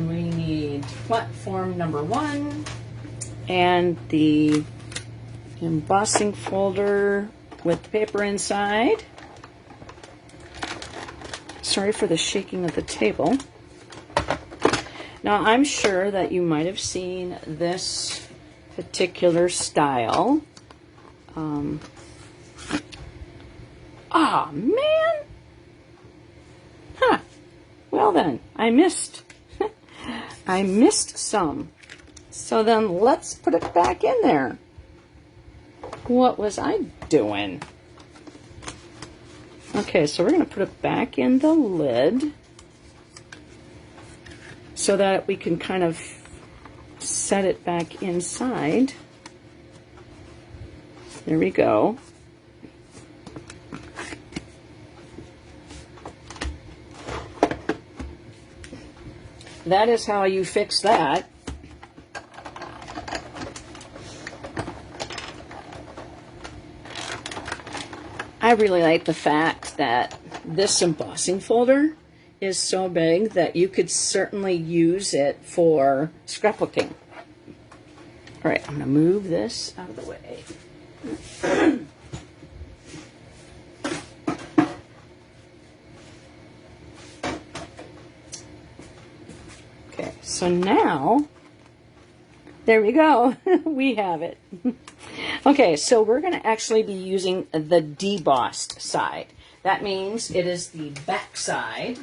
Speaker 1: we need platform number 1 and the embossing folder with the paper inside. Sorry for the shaking of the table. Now, I'm sure that you might have seen this particular style. Man! Huh. Well then, I missed. I missed some. So then let's put it back in there. What was I doing? Okay, so we're going to put it back in the lid, so that we can kind of set it back inside. There we go. That is how you fix that. I really like the fact that this embossing folder is so big that you could certainly use it for scrapbooking. All right, I'm going to move this out of the way. Okay, so now, there we go. We have it. Okay, so we're going to actually be using the debossed side. That means it is the back side.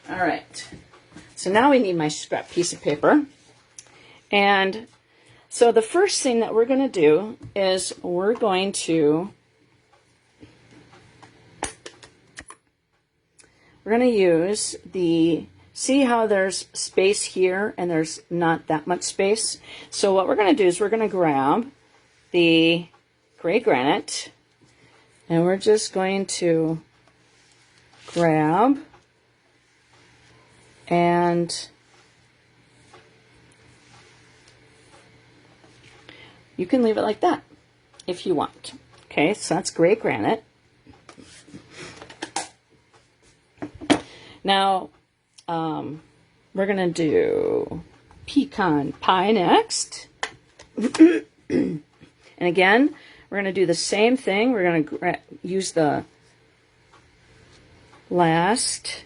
Speaker 1: All right, so now we need my scrap piece of paper, and So the first thing that we're going to do is we're going to use the, see how there's space here and there's not that much space? So what we're going to do is we're going to grab the gray granite and we're just going to grab and you can leave it like that if you want. Okay, so that's gray granite. Now, we're going to do pecan pie next. And again, we're going to do the same thing. We're going to use the last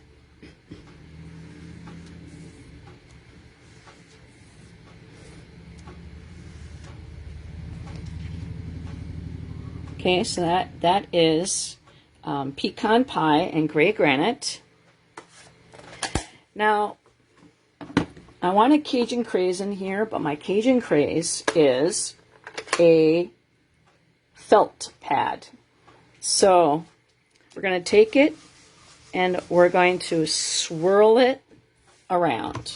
Speaker 1: okay, so that is pecan pie and gray granite. Now, I want a Cajun craze in here, but my Cajun craze is a felt pad. So we're going to take it and we're going to swirl it around.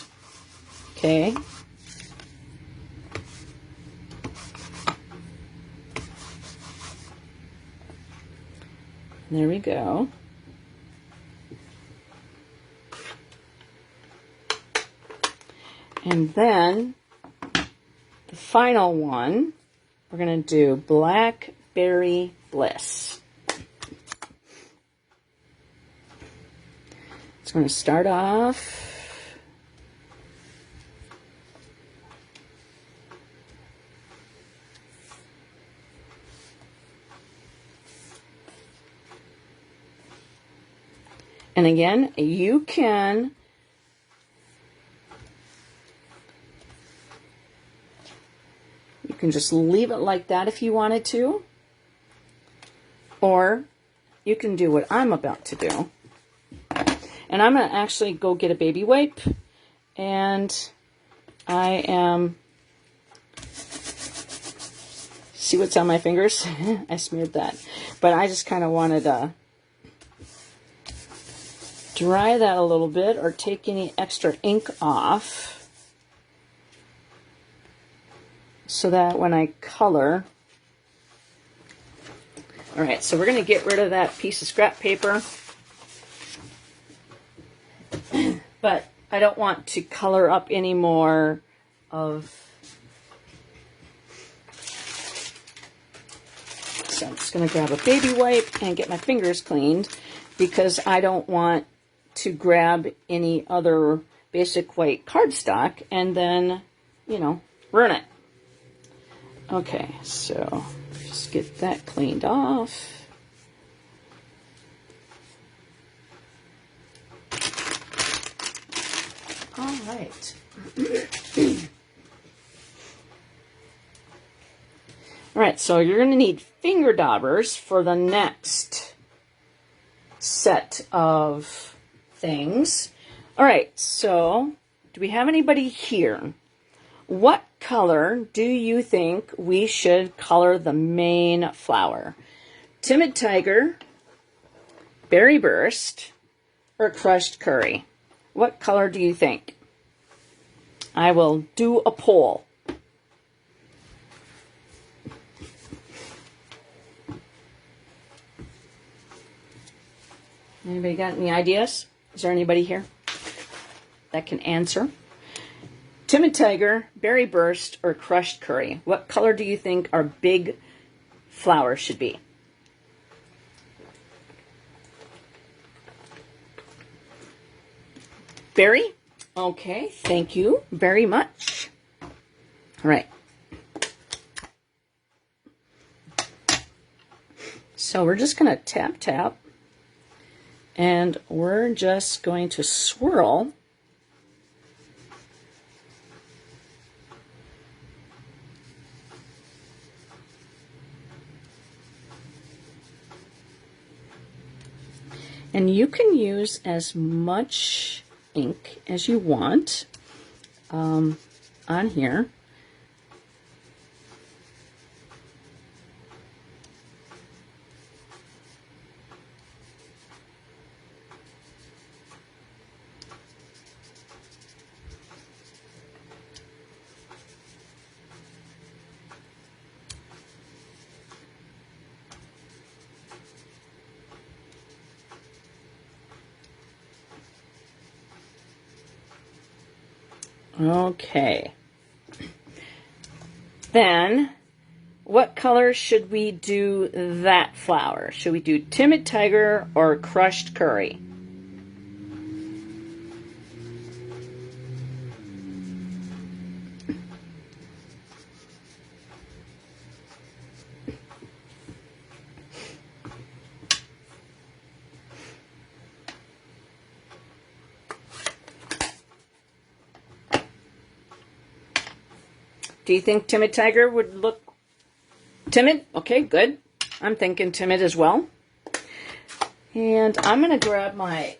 Speaker 1: Okay. There we go. And then the final one, we're going to do Blackberry Bliss. It's going to start off and again, you can just leave it like that if you wanted to, or you can do what I'm about to do. And I'm going to actually go get a baby wipe, and I am, see what's on my fingers? I smeared that. But I just kind of wanted to dry that a little bit or take any extra ink off so that when I color. All right, so we're going to get rid of that piece of scrap paper. But I don't want to color up any more of, so I'm just going to grab a baby wipe and get my fingers cleaned because I don't want to grab any other basic white cardstock and then, you know, ruin it. Okay, so just get that cleaned off. All right. All right, so you're going to need finger daubers for the next set of things. All right, so do we have anybody here? What color do you think we should color the main flower? Timid Tiger, Berry Burst, or Crushed Curry? What color do you think? I will do a poll. Anybody got any ideas? Is there anybody here that can answer? Timid Tiger, Berry Burst, or Crushed Curry? What color do you think our big flower should be? Berry? Okay, thank you very much. All right. So we're just going to tap, tap, and we're just going to swirl and you can use as much ink as you want on here. Okay. Then, what color should we do that flower? Should we do Timid Tiger or Crushed Curry? Do you think Timid Tiger would look timid? Okay, good. I'm thinking timid as well. And I'm going to grab my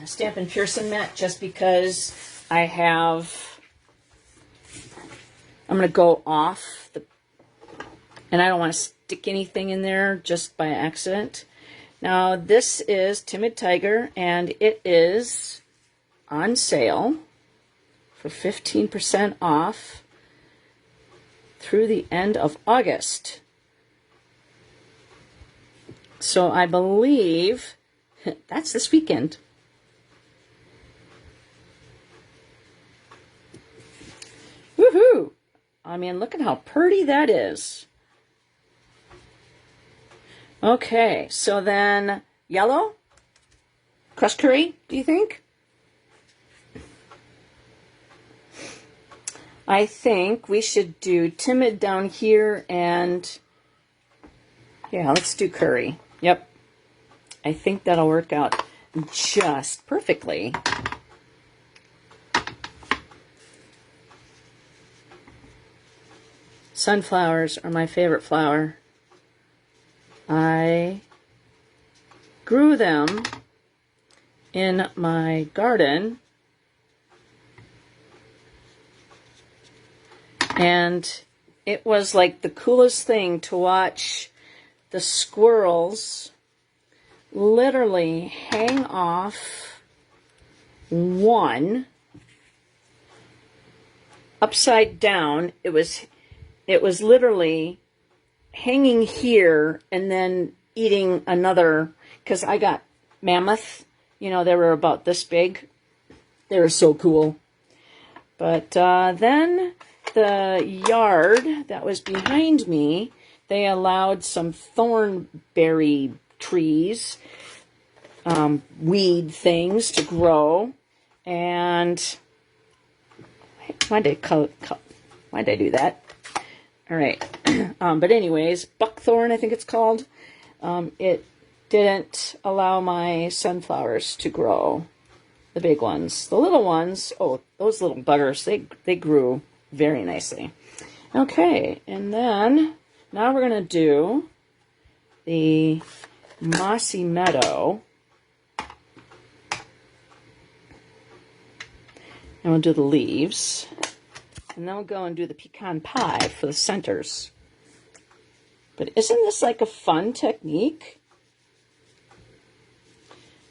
Speaker 1: Stampin' Pearson mat just because I'm going to go off and I don't want to stick anything in there just by accident. Now, this is Timid Tiger, and it is on sale for 15% off through the end of August. So I believe that's this weekend. Woohoo! I mean, look at how pretty that is. Okay, so then yellow? Crushed curry, do you think? I think we should do timid down here and yeah, let's do curry. Yep. I think that'll work out just perfectly. Sunflowers are my favorite flower. I grew them in my garden, and it was like the coolest thing to watch the squirrels literally hang off one upside down. It was literally hanging here and then eating another, because I got mammoth, you know, they were about this big. They were so cool. But then the yard that was behind me, they allowed some thornberry trees, weed things to grow. And why did I do that? All right. But anyways, buckthorn, I think it's called. It didn't allow my sunflowers to grow, the big ones. The little ones, oh, those little buggers, they grew very nicely. Okay, and then now we're going to do the Mossy Meadow. And we'll do the leaves. And then we'll go and do the pecan pie for the centers. But isn't this like a fun technique?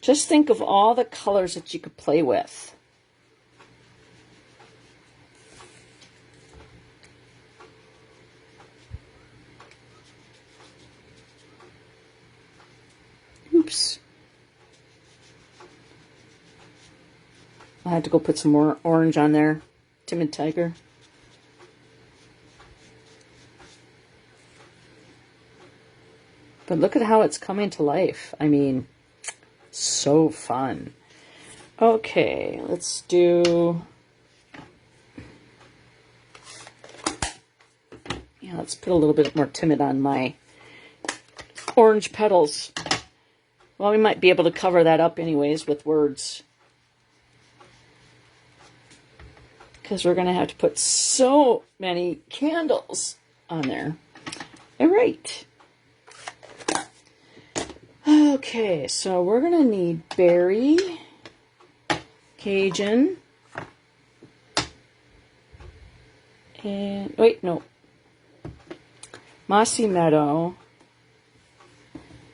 Speaker 1: Just think of all the colors that you could play with. Oops. I'll have to go put some more orange on there. Timid Tiger. But look at how it's coming to life. I mean, so fun. Okay, let's do... Yeah, let's put a little bit more timid on my orange petals. Well, we might be able to cover that up anyways with words, because we're going to have to put so many candles on there. All right. Okay, so we're going to need berry, Cajun, and, wait, no, Mossy Meadow,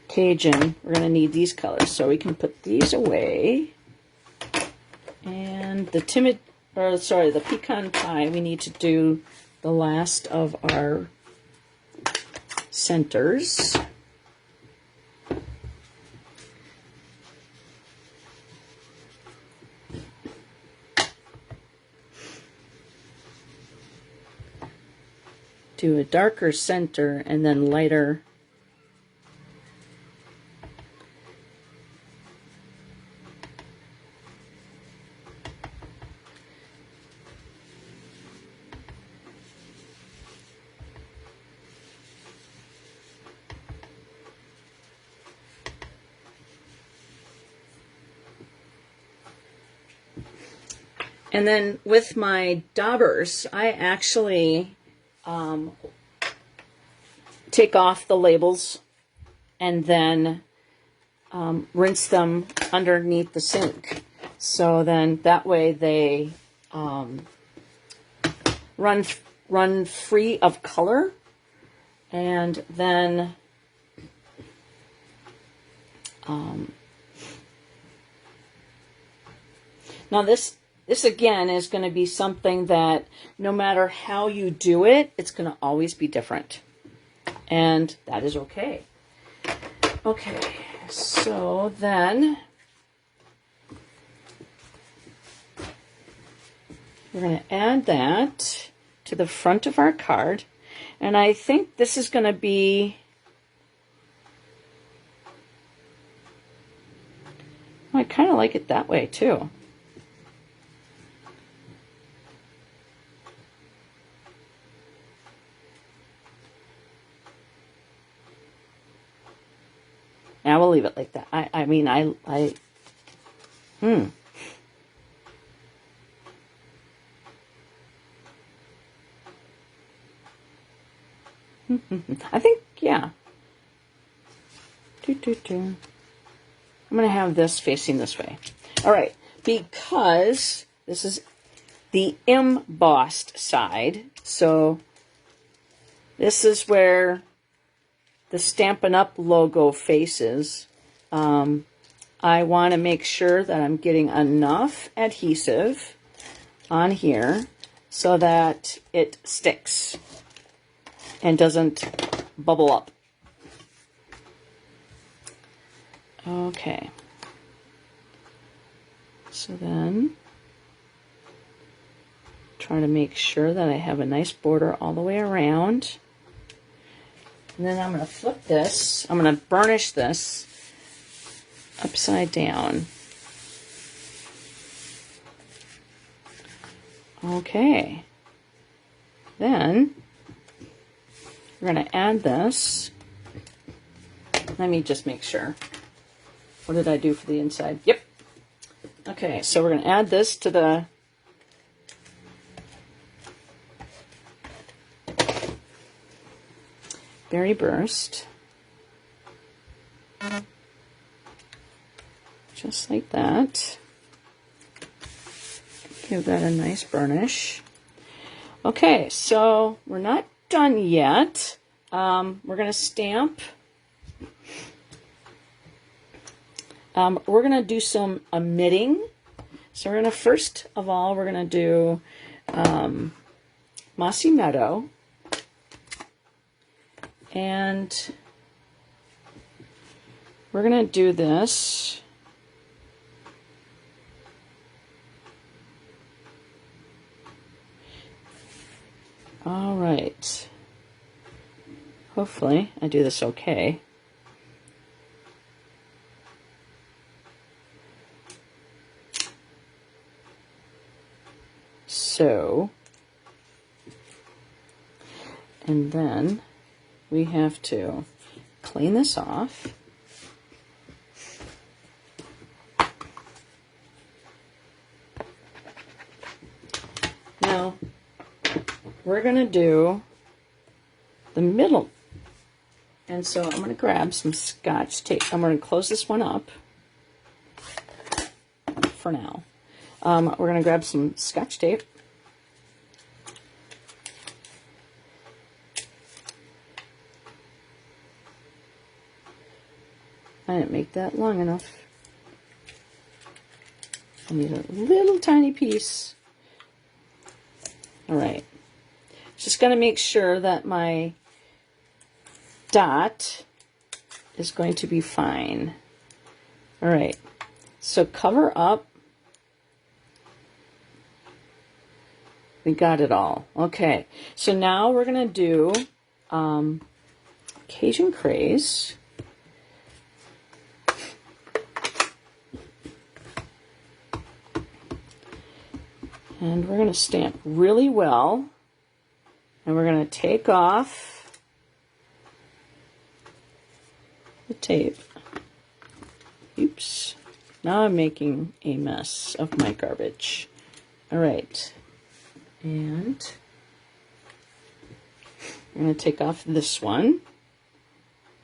Speaker 1: Cajun. We're going to need these colors, so we can put these away. And the the pecan pie, we need to do the last of our centers. do a darker center and then lighter. And then with my daubers, I actually take off the labels and then rinse them underneath the sink. So then that way they run free of color. And then now this again is going to be something that no matter how you do it, it's going to always be different. And that is okay. Okay, so then we're going to add that to the front of our card. And I think this is going to be, I kind of like it that way too. I will leave it like that. I mean, I I think, yeah. I'm going to have this facing this way. All right, because this is the embossed side, so this is where the Stampin' Up! Logo faces. I want to make sure that I'm getting enough adhesive on here so that it sticks and doesn't bubble up. Okay. So then, try to make sure that I have a nice border all the way around. And then I'm going to flip this. I'm going to burnish this upside down. Okay. Then we're going to add this. Let me just make sure. What did I do for the inside? Yep. Okay, so we're going to add this to the Berry Burst. Just like that. Give that a nice burnish. Okay, so we're not done yet. We're going to stamp. We're going to do some emitting. So we're going to, first of all, we're going to do Mossy Meadow. And we're going to do this. All right. Hopefully I do this okay. So, and then we have to clean this off. Now, we're going to do the middle. And so I'm going to grab some Scotch tape. I'm going to close this one up for now. We're going to grab some Scotch tape. I didn't make that long enough. I need a little tiny piece. All right. Just going to make sure that my dot is going to be fine. All right. So cover up We got it all. Okay, so now we're going to do Cajun Craze. And we're going to stamp really well. And we're going to take off the tape. Oops. Now I'm making a mess of my garbage. All right. And I'm going to take off this one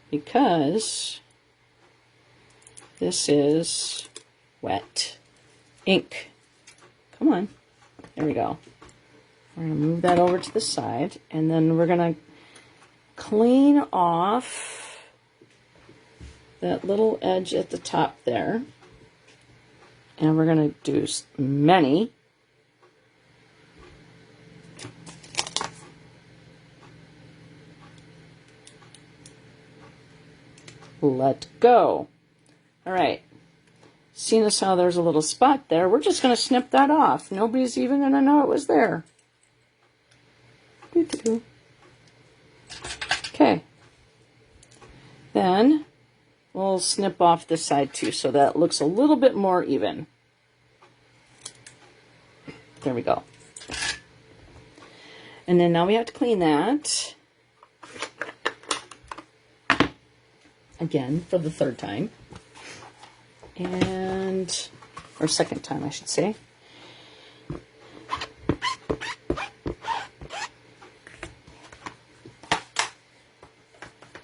Speaker 1: because this is wet ink. Come on. There we go. We're going to move that over to the side, and then we're going to clean off that little edge at the top there. And we're going to do many. Let go. All right. Seeing as how there's a little spot there, we're just going to snip that off. Nobody's even going to know it was there. Okay. Then we'll snip off this side too, so that looks a little bit more even. There we go. And then now we have to clean that. Again, for the third time. Or second time, I should say.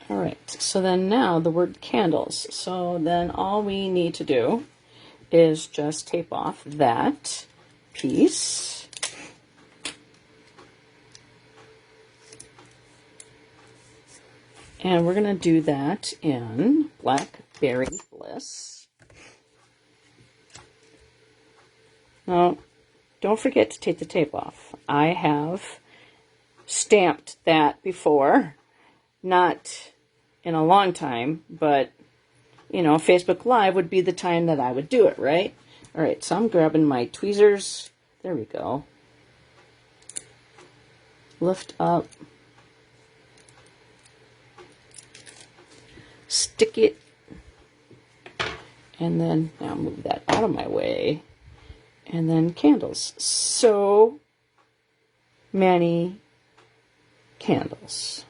Speaker 1: All right, so then now the word candles. So then all we need to do is just tape off that piece. And we're going to do that in Blackberry Bliss. Now, don't forget to take the tape off. I have stamped that before. Not in a long time, but, you know, Facebook Live would be the time that I would do it, right? All right, so I'm grabbing my tweezers. There we go. Lift up. Stick it. And then, now move that out of my way. And then candles. So many candles.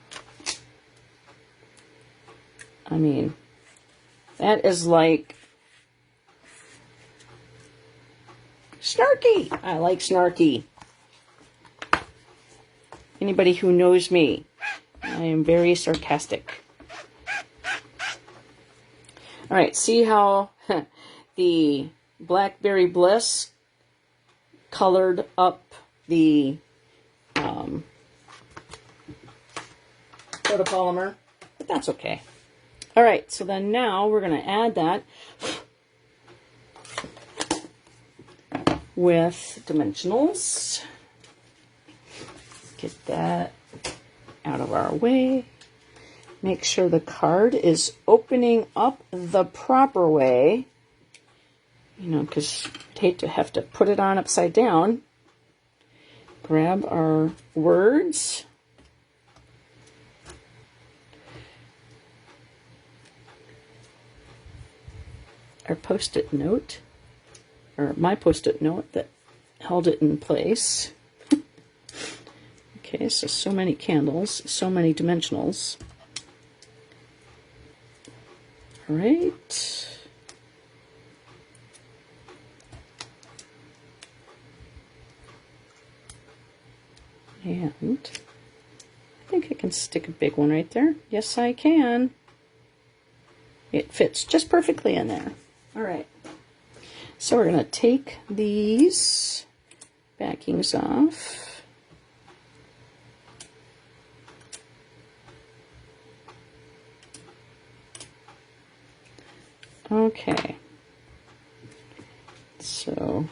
Speaker 1: I mean, that is like snarky. I like snarky. Anybody who knows me, I am very sarcastic. All right, see how the Blackberry Bliss colored up the photopolymer, but that's okay. All right, so then now we're going to add that with dimensionals. Get that out of our way. Make sure the card is opening up the proper way. You know, because I'd hate to have to put it on upside down. Grab our words. Our post-it note, or my post-it note that held it in place. Okay, so many candles, so many dimensionals. All right. And I think I can stick a big one right there. Yes, I can. It fits just perfectly in there. All right. So we're going to take these backings off. Okay. So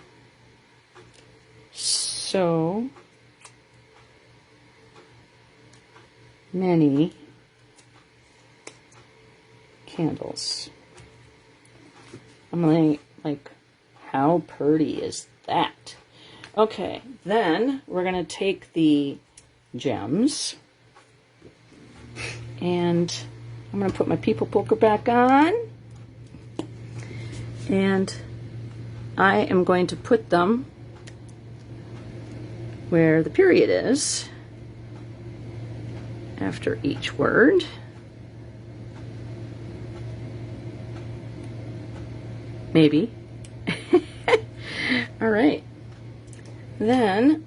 Speaker 1: many candles. I'm like, how pretty is that? Okay, then we're going to take the gems, and I'm going to put my People Poker back on, and I am going to put them where the period is after each word. Maybe. All right. Then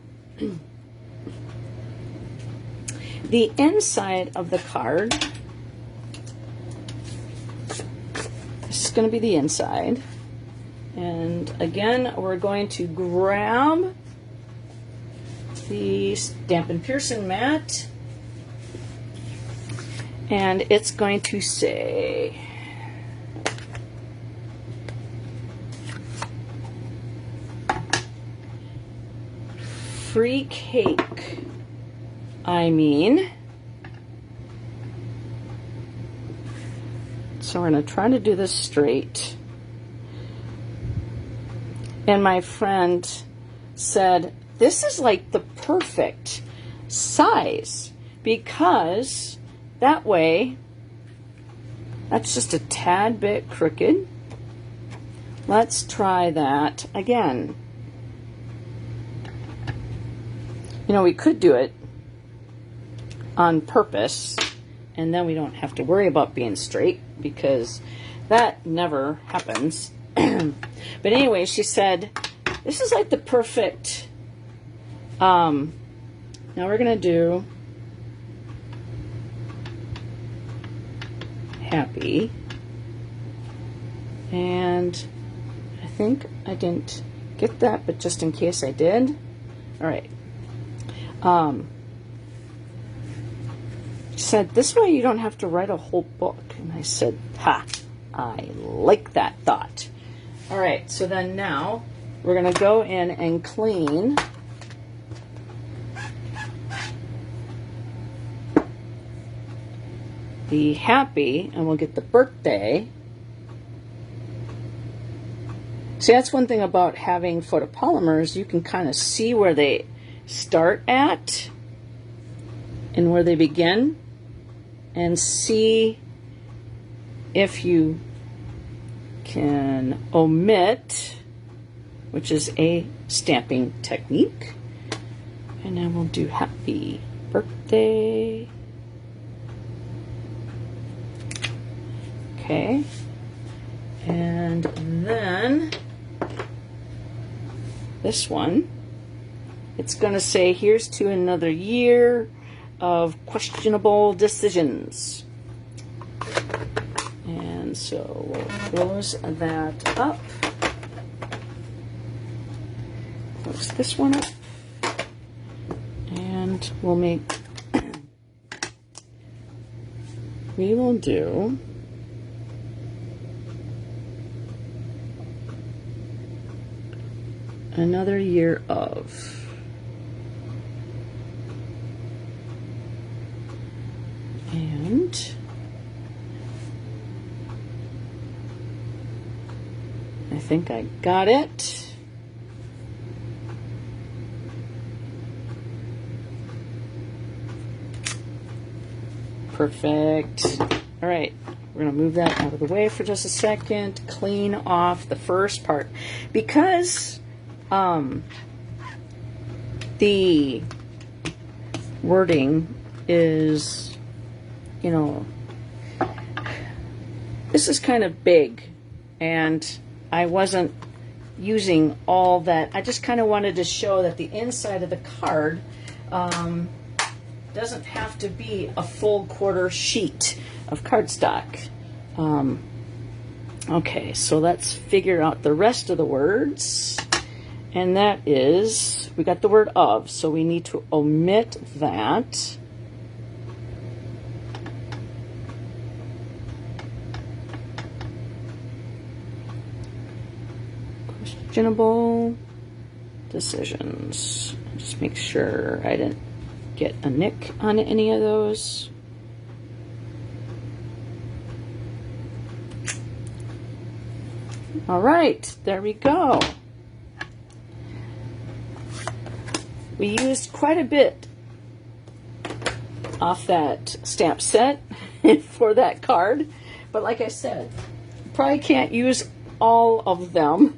Speaker 1: the inside of the card, this is going to be the inside. And again, we're going to grab the Stampin' Pearson mat, and it's going to say, free cake, I mean. So we're going to try to do this straight. And my friend said, this is like the perfect size, because that way, that's just a tad bit crooked. Let's try that again. You know, we could do it on purpose, and then we don't have to worry about being straight, because that never happens. But anyway, she said, this is like the perfect, now we're going to do happy, and I think I didn't get that, but just in case I did. All right. She said, this way you don't have to write a whole book. And I said, ha, I like that thought. All right, so then now we're going to go in and clean the happy, and we'll get the birthday. See, that's one thing about having photopolymers. You can kind of see where they start at and where they begin, and see if you can omit, which is a stamping technique. And then we'll do happy birthday. Okay. And then this one, it's going to say, here's to another year of questionable decisions. And so we'll close that up. Close this one up. And we'll make, we will do another year of. And I think I got it. Perfect. All right, we're going to move that out of the way for just a second. Clean off the first part, because the wording is, you know, this is kind of big, and I wasn't using all that. I just kind of wanted to show that the inside of the card doesn't have to be a full quarter sheet of cardstock. Okay, so let's figure out the rest of the words. And that is, we got the word of, so we need to omit that. Questionable decisions. Just make sure I didn't get a nick on any of those. All right, there we go. We used quite a bit off that stamp set for that card, but like I said, probably can't use all of them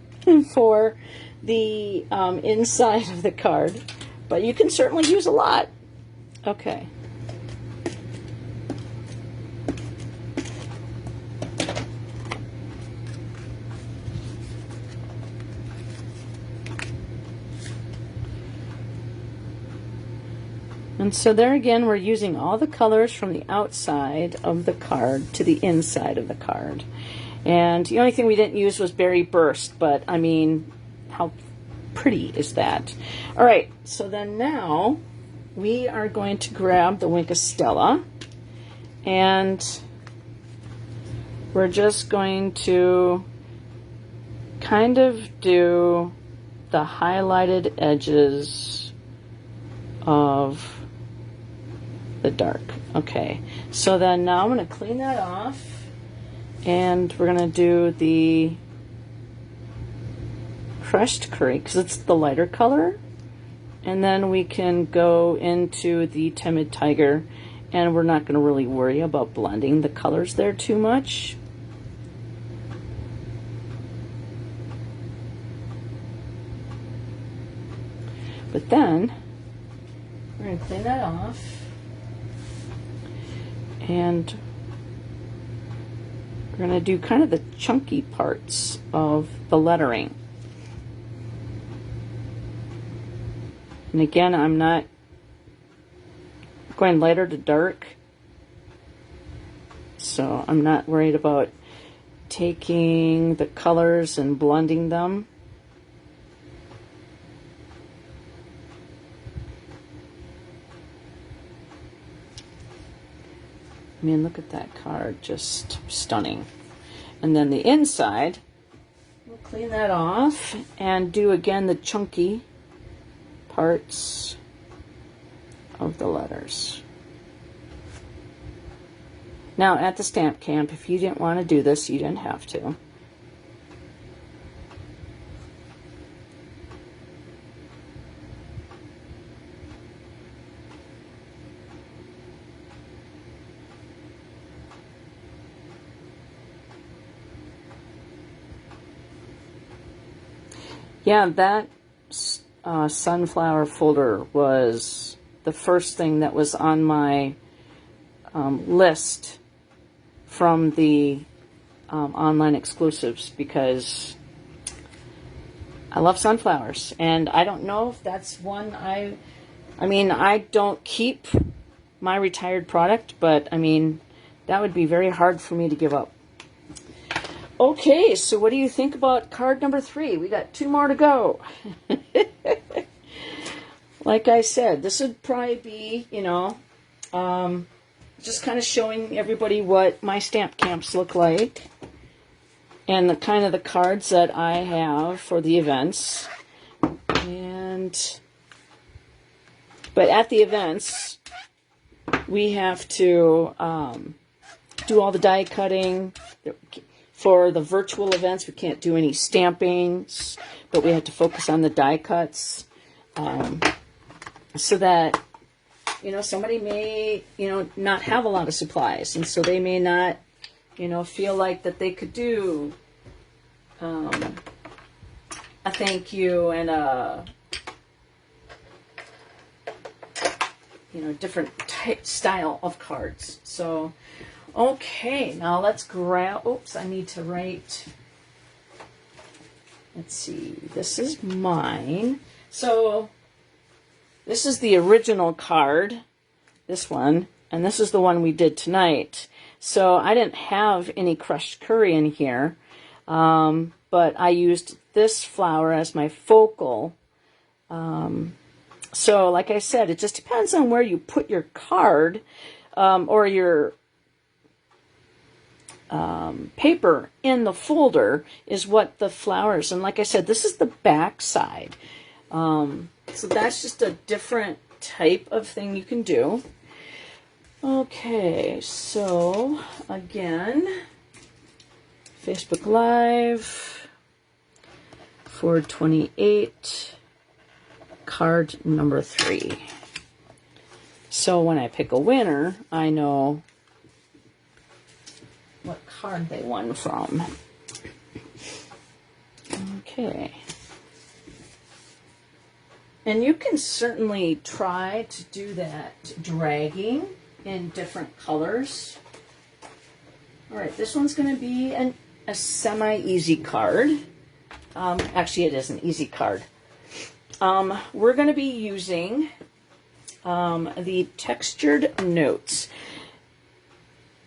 Speaker 1: for the inside of the card, but you can certainly use a lot. Okay. And so there again, we're using all the colors from the outside of the card to the inside of the card. And the only thing we didn't use was Berry Burst, but I mean, how pretty is that? All right, so then now we are going to grab the Wink of Stella, and we're just going to kind of do the highlighted edges of the dark. Okay, so then now I'm going to clean that off, and we're going to do the crushed curry because it's the lighter color, and then we can go into the Timid Tiger, and we're not going to really worry about blending the colors there too much. But then we're going to clean that off, and we're going to do kind of the chunky parts of the lettering. And again, I'm not going lighter to dark, so I'm not worried about taking the colors and blending them. I mean, look at that card, just stunning. And then the inside, we'll clean that off and do again the chunky parts of the letters. Now at the stamp camp, if you didn't want to do this, you didn't have to. Yeah, that sunflower folder was the first thing that was on my list from the online exclusives, because I love sunflowers, and I don't know if that's one I mean, I don't keep my retired product, but I mean, that would be very hard for me to give up. Okay, so what do you think about card number 3? We got 2 more to go. Like I said, this would probably be, you know, just kind of showing everybody what my stamp camps look like, and the kind of the cards that I have for the events. But at the events, we have to do all the die cutting. For the virtual events, we can't do any stampings, but we have to focus on the die cuts, so that, you know, somebody may, you know, not have a lot of supplies, and so they may not, you know, feel like that they could do a thank you and a, you know, different style of cards. So okay, now let's grab, oops, I need to write, let's see, this is mine. So this is the original card, this one, and this is the one we did tonight. So I didn't have any crushed curry in here, but I used this flower as my focal. So like I said, it just depends on where you put your card, or your paper in the folder is what the flowers. And like I said, this is the back side. So that's just a different type of thing you can do. Okay, so again, Facebook Live, 428. card number 3. So when I pick a winner, I know what card they won from. Okay. And you can certainly try to do that dragging in different colors. All right, this one's going to be a semi-easy card. Actually, it is an easy card. We're going to be using the Textured Notes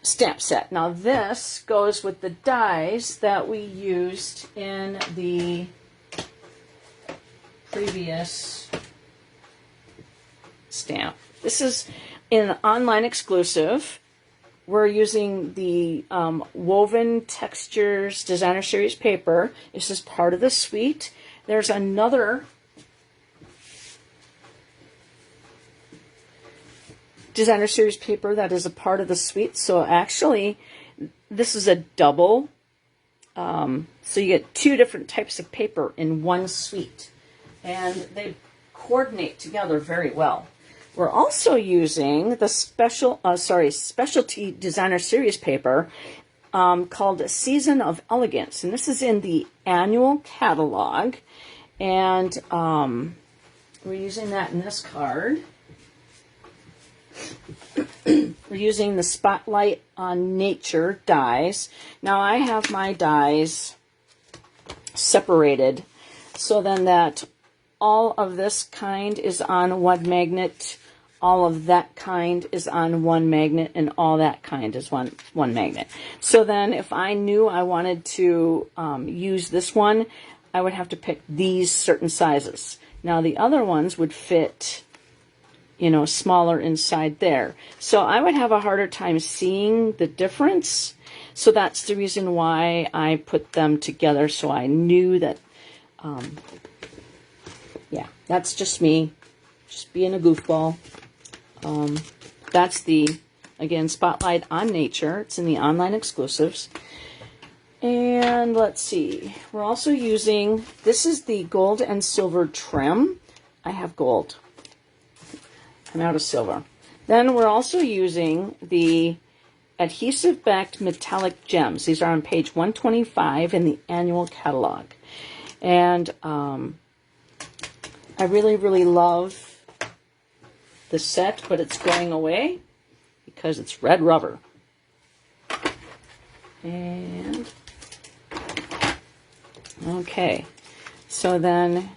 Speaker 1: stamp set. Now, this goes with the dies that we used in the previous stamp. This is an online exclusive. We're using the Woven Textures Designer Series paper. This is part of the suite. There's another Designer Series paper that is a part of the suite. So actually, this is a double. So you get 2 different types of paper in one suite. And they coordinate together very well. We're also using the specialty Designer Series paper called Season of Elegance. And this is in the annual catalog. And we're using that in this card. We're using the Spotlight on Nature dies. Now I have my dies separated so then that all of this kind is on one magnet, all of that kind is on one magnet, and all that kind is one magnet. So then if I knew I wanted to use this one, I would have to pick these certain sizes. Now the other ones would fit, you know, smaller inside there. So I would have a harder time seeing the difference. So that's the reason why I put them together, so I knew that, yeah, that's just me, just being a goofball. That's the, again, Spotlight on Nature. It's in the online exclusives. And let's see, we're also using, this is the gold and silver trim. I have gold. I'm out of silver. Then we're also using the adhesive-backed metallic gems. These are on page 125 in the annual catalog. And I really, really love the set, but it's going away because it's red rubber. And, okay, so then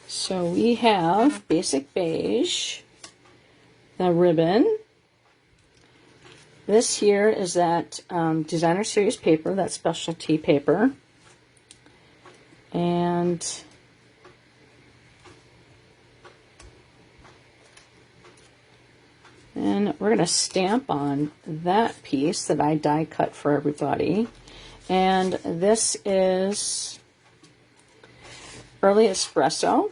Speaker 1: so we have Basic Beige, the ribbon. This here is that Designer Series paper, that specialty paper. And we're going to stamp on that piece that I die cut for everybody. And this is Early Espresso.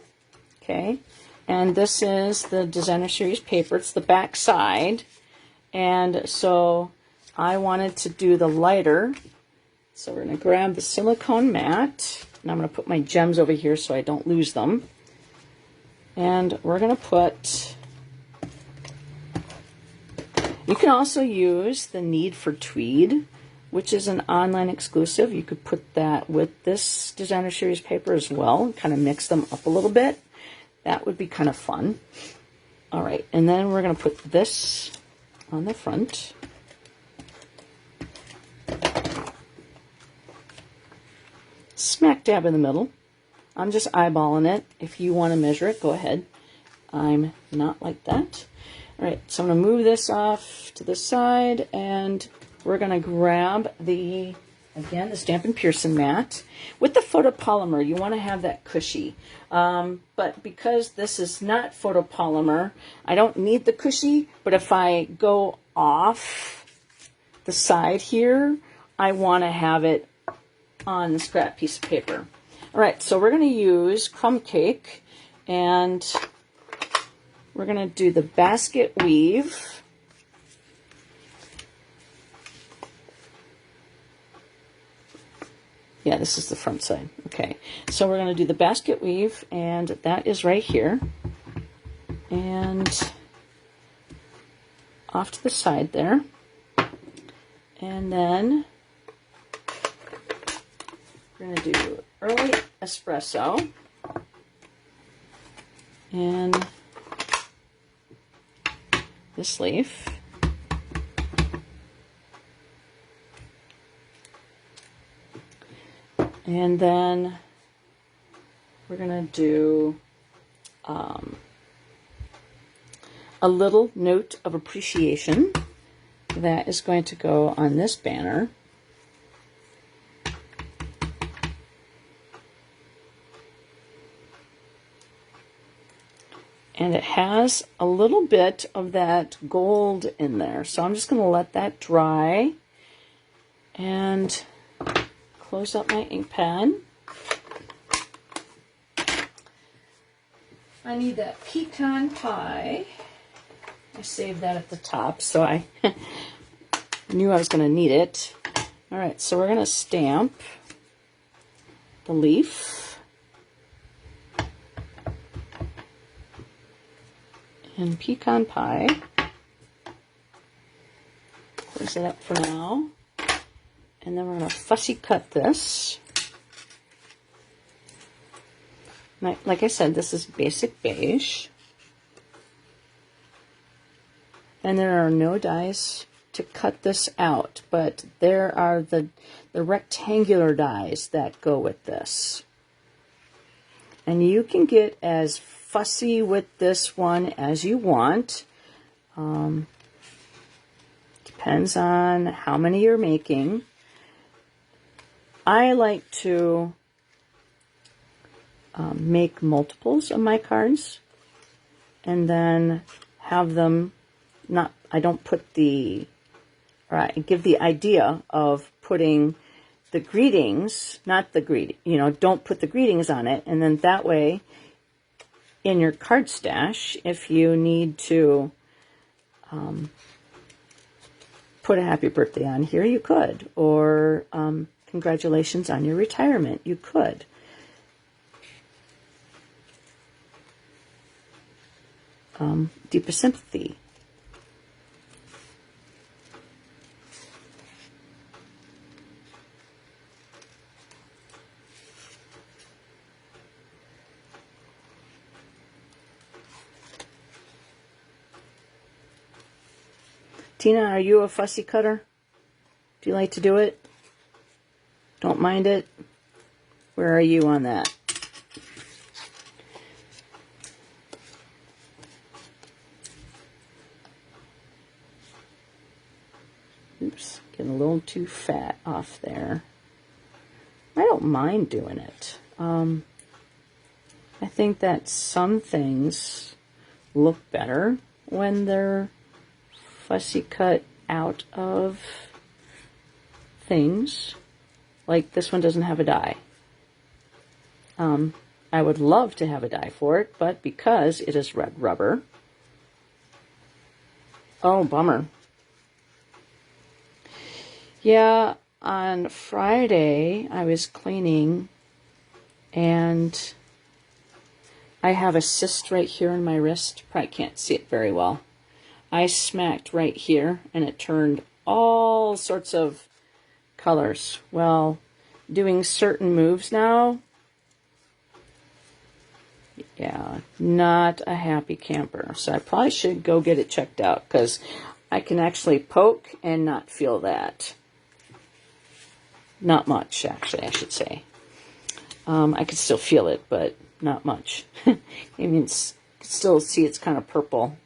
Speaker 1: Okay, and this is the Designer Series paper. It's the back side, and so I wanted to do the lighter. So we're going to grab the silicone mat, and I'm going to put my gems over here so I don't lose them. And we're going to put, you can also use the Need for Tweed, which is an online exclusive. You could put that with this Designer Series paper as well, and kind of mix them up a little bit. That would be kind of fun. All right, and then we're going to put this on the front. Smack dab in the middle. I'm just eyeballing it. If you want to measure it, go ahead. I'm not like that. All right, so I'm going to move this off to the side, and we're going to grab the, again, the Stampin' Pearson mat. With the photopolymer, you want to have that cushy. But because this is not photopolymer, I don't need the cushy, but if I go off the side here, I want to have it on the scrap piece of paper. All right, so we're going to use Crumb Cake, and we're going to do the basket weave. Yeah, this is the front side. Okay, so we're going to do the basket weave, and that is right here. And off to the side there. And then we're going to do early espresso. And this leaf. And then we're going to do a little note of appreciation. That is going to go on this banner. And it has a little bit of that gold in there. So I'm just going to let that dry and close up my ink pen. I need that pecan pie. I saved that at the top, so I knew I was going to need it. All right, so we're going to stamp the leaf and pecan pie. Close it up for now. And then we're going to fussy cut this. Like I said, this is basic beige. And there are no dies to cut this out, but there are the rectangular dies that go with this. And you can get as fussy with this one as you want. Depends on how many you're making. I like to make multiples of my cards and then have them I don't put the, or I give the idea of putting the greetings, not the greeting, don't put the greetings on it, and then that way in your card stash, if you need to put a happy birthday on here, you could, or congratulations on your retirement, you could. Deepest sympathy. Tina, are you a fussy cutter? Do you like to do it? Don't mind it? Where are you on that? Oops, getting a little too fat off there. I don't mind doing it. I think that some things look better when they're fussy cut out of things. Like this one doesn't have a die. I would love to have a die for it, but because it is red rubber. Oh, bummer. Yeah, on Friday I was cleaning and I have a cyst right here in my wrist. Probably can't see it very well. I smacked right here and it turned all sorts of colors. Well, doing certain moves now, yeah, not a happy camper. So I probably should go get it checked out because I can actually poke and not feel that. Not much, actually, I should say. I can still feel it, but not much. I mean, still see it's kind of purple.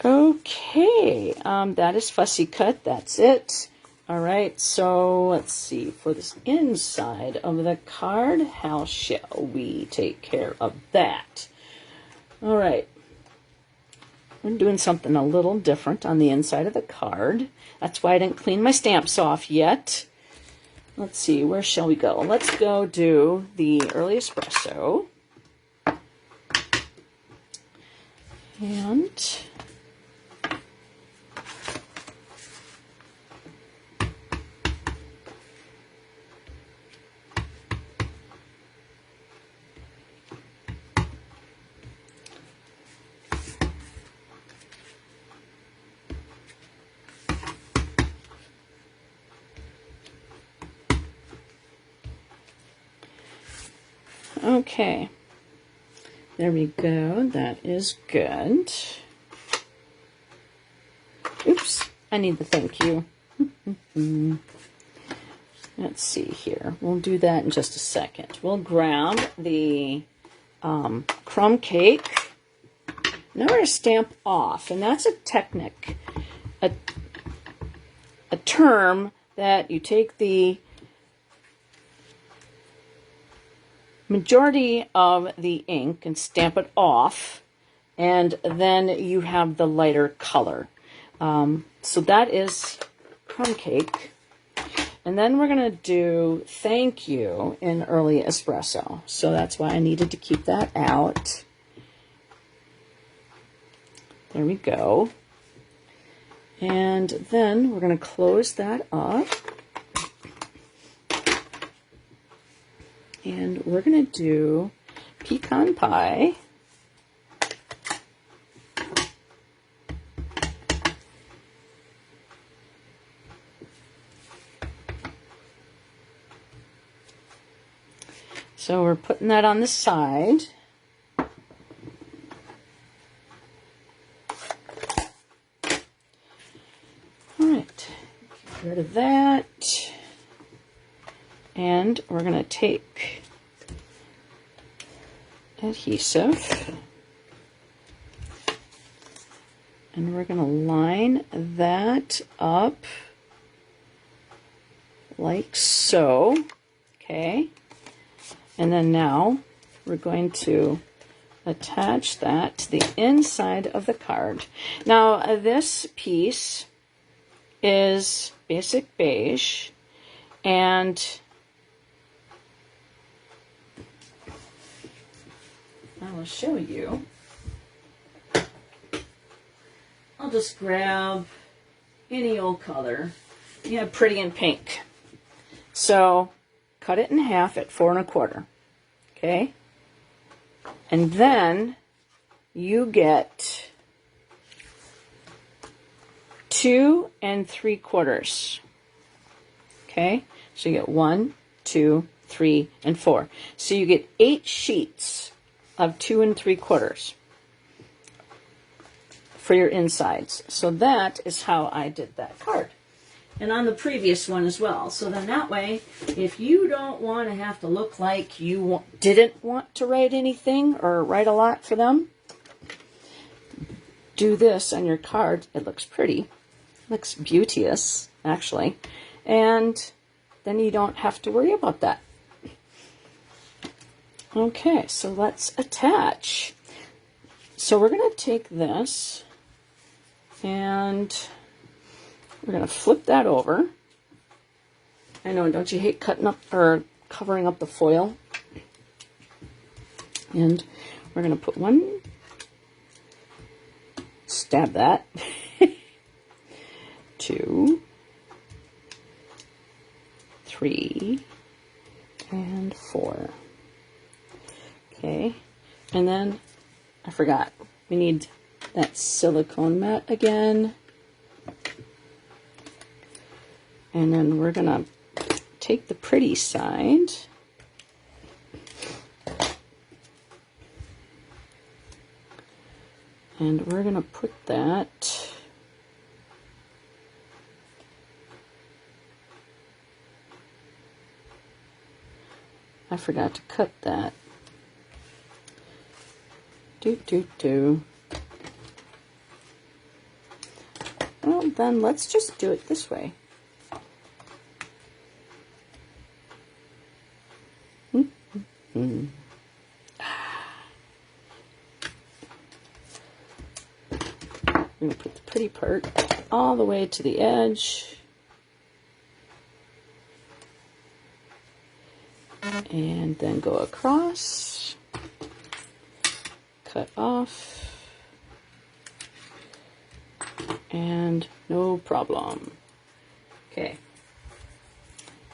Speaker 1: Okay, that is fussy cut. That's it. All right, so let's see. For this inside of the card, how shall we take care of that? All right. We're doing something a little different on the inside of the card. That's why I didn't clean my stamps off yet. Let's see, where shall we go? Let's go do the early espresso. And Okay. There we go. That is good. Oops. I need the thank you. Let's see here. We'll do that in just a second. We'll grab the crumb cake. Now we're going to stamp off, and that's a technique, a term that you take the majority of the ink and stamp it off, and then you have the lighter color. So that is crumb cake. And then we're going to do thank you in early espresso. So that's why I needed to keep that out. There we go. And then we're going to close that up. And we're going to do pecan pie. So we're putting that on the side. All right, get rid of that. And we're going to take adhesive and we're going to line that up like so. Okay. And then now we're going to attach that to the inside of the card. Now this piece is basic beige, and I will show you. I'll just grab any old color. You have pretty in pink. So cut it in half at 4 1/4. Okay? And then you get 2 3/4. Okay? So you get 1, 2, 3, and 4. So you get 8 sheets of 2 3/4 for your insides. So that is how I did that card. And on the previous one as well. So then that way, if you don't want to have to look like you didn't want to write anything or write a lot for them, do this on your card. It looks pretty. Looks beauteous, actually. And then you don't have to worry about that. Okay, so let's attach. So we're going to take this and we're going to flip that over. I know, don't you hate cutting up or covering up the foil? And we're going to put one, stab that, 2, 3, and 4. Okay, and then I forgot, we need that silicone mat again. And then we're going to take the pretty side and we're going to put that I forgot to cut that. Well, then let's just do it this way. I'm going to put the pretty part all the way to the edge. And then go across, cut off, and no problem. Okay.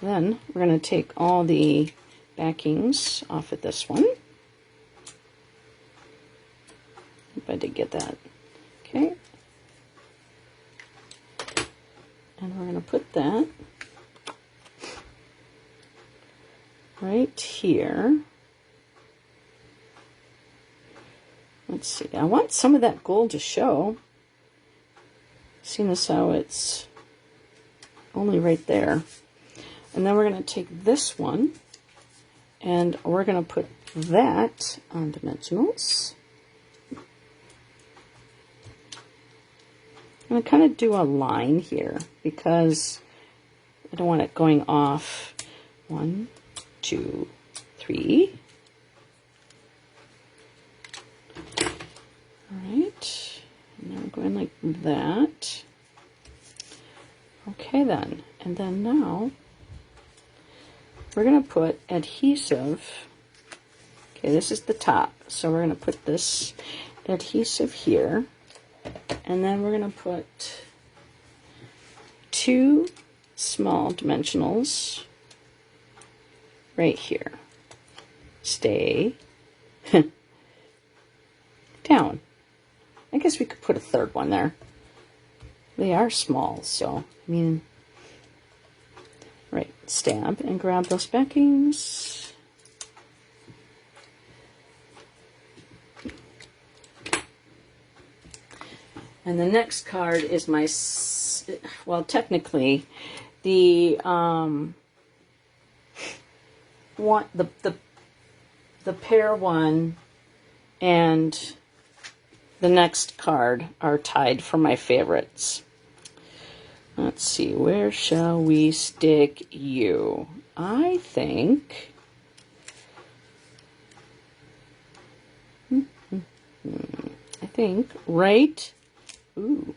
Speaker 1: Then we're going to take all the backings off of this one. Hope I did get that. Okay. And we're going to put that right here. Let's see. I want some of that gold to show. Seeing as how it's only right there. And then we're going to take this one and we're going to put that on dimensionals. I'm going to kind of do a line here because I don't want it going off. 1, 2, 3. Alright, and then we're going like that. Okay then, and then now we're going to put adhesive. Okay, this is the top, so we're going to put this adhesive here, and then we're going to put 2 small dimensionals right here. Stay down. I guess we could put a third one there. They are small, so I mean, right, stab and grab those backings. And the next card is my, well, technically, the one, the pair one and the next card are tied for my favorites. Let's see, where shall we stick you? I think right, ooh,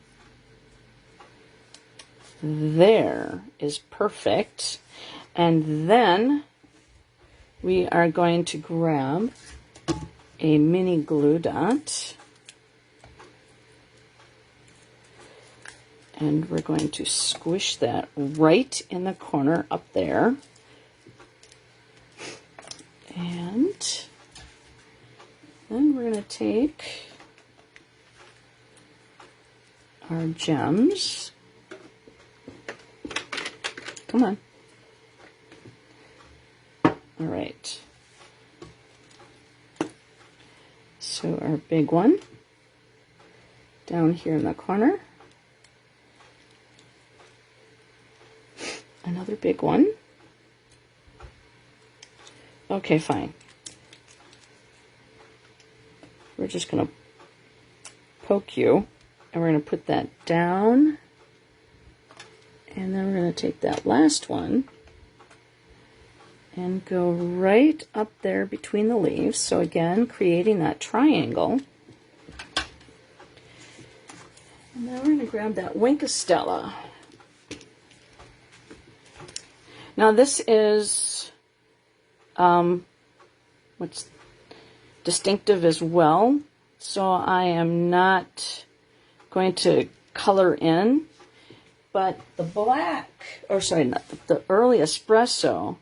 Speaker 1: there is perfect. And then we are going to grab a mini glue dot. And we're going to squish that right in the corner up there. And then we're going to take our gems. Come on. All right. So our big one down here in the corner. Another big one. Okay, fine. We're just going to poke you, and we're going to put that down. And then we're going to take that last one and go right up there between the leaves. So again, creating that triangle. And then we're going to grab that Winkostella. Now this is what's distinctive as well, so I am not going to color in, but the black, or sorry, not the early espresso,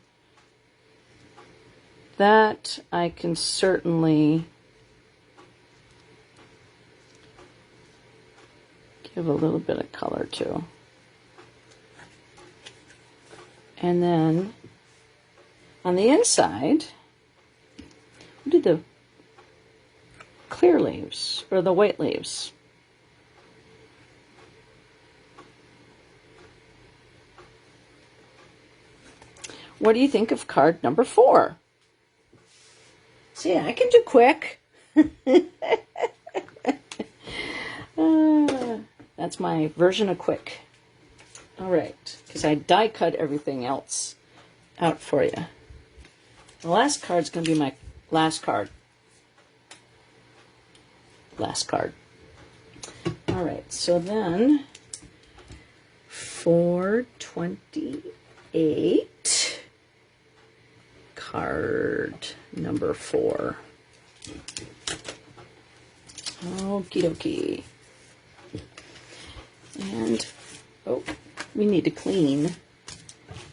Speaker 1: that I can certainly give a little bit of color to. And then on the inside, we'll do the clear leaves, or the white leaves. What do you think of card number 4? See, I can do quick. That's my version of quick. All right, because I die cut everything else out for you. The last card's going to be my last card. Last card. All right, so then 428, card number 4. Okie dokie. And, oh, we need to clean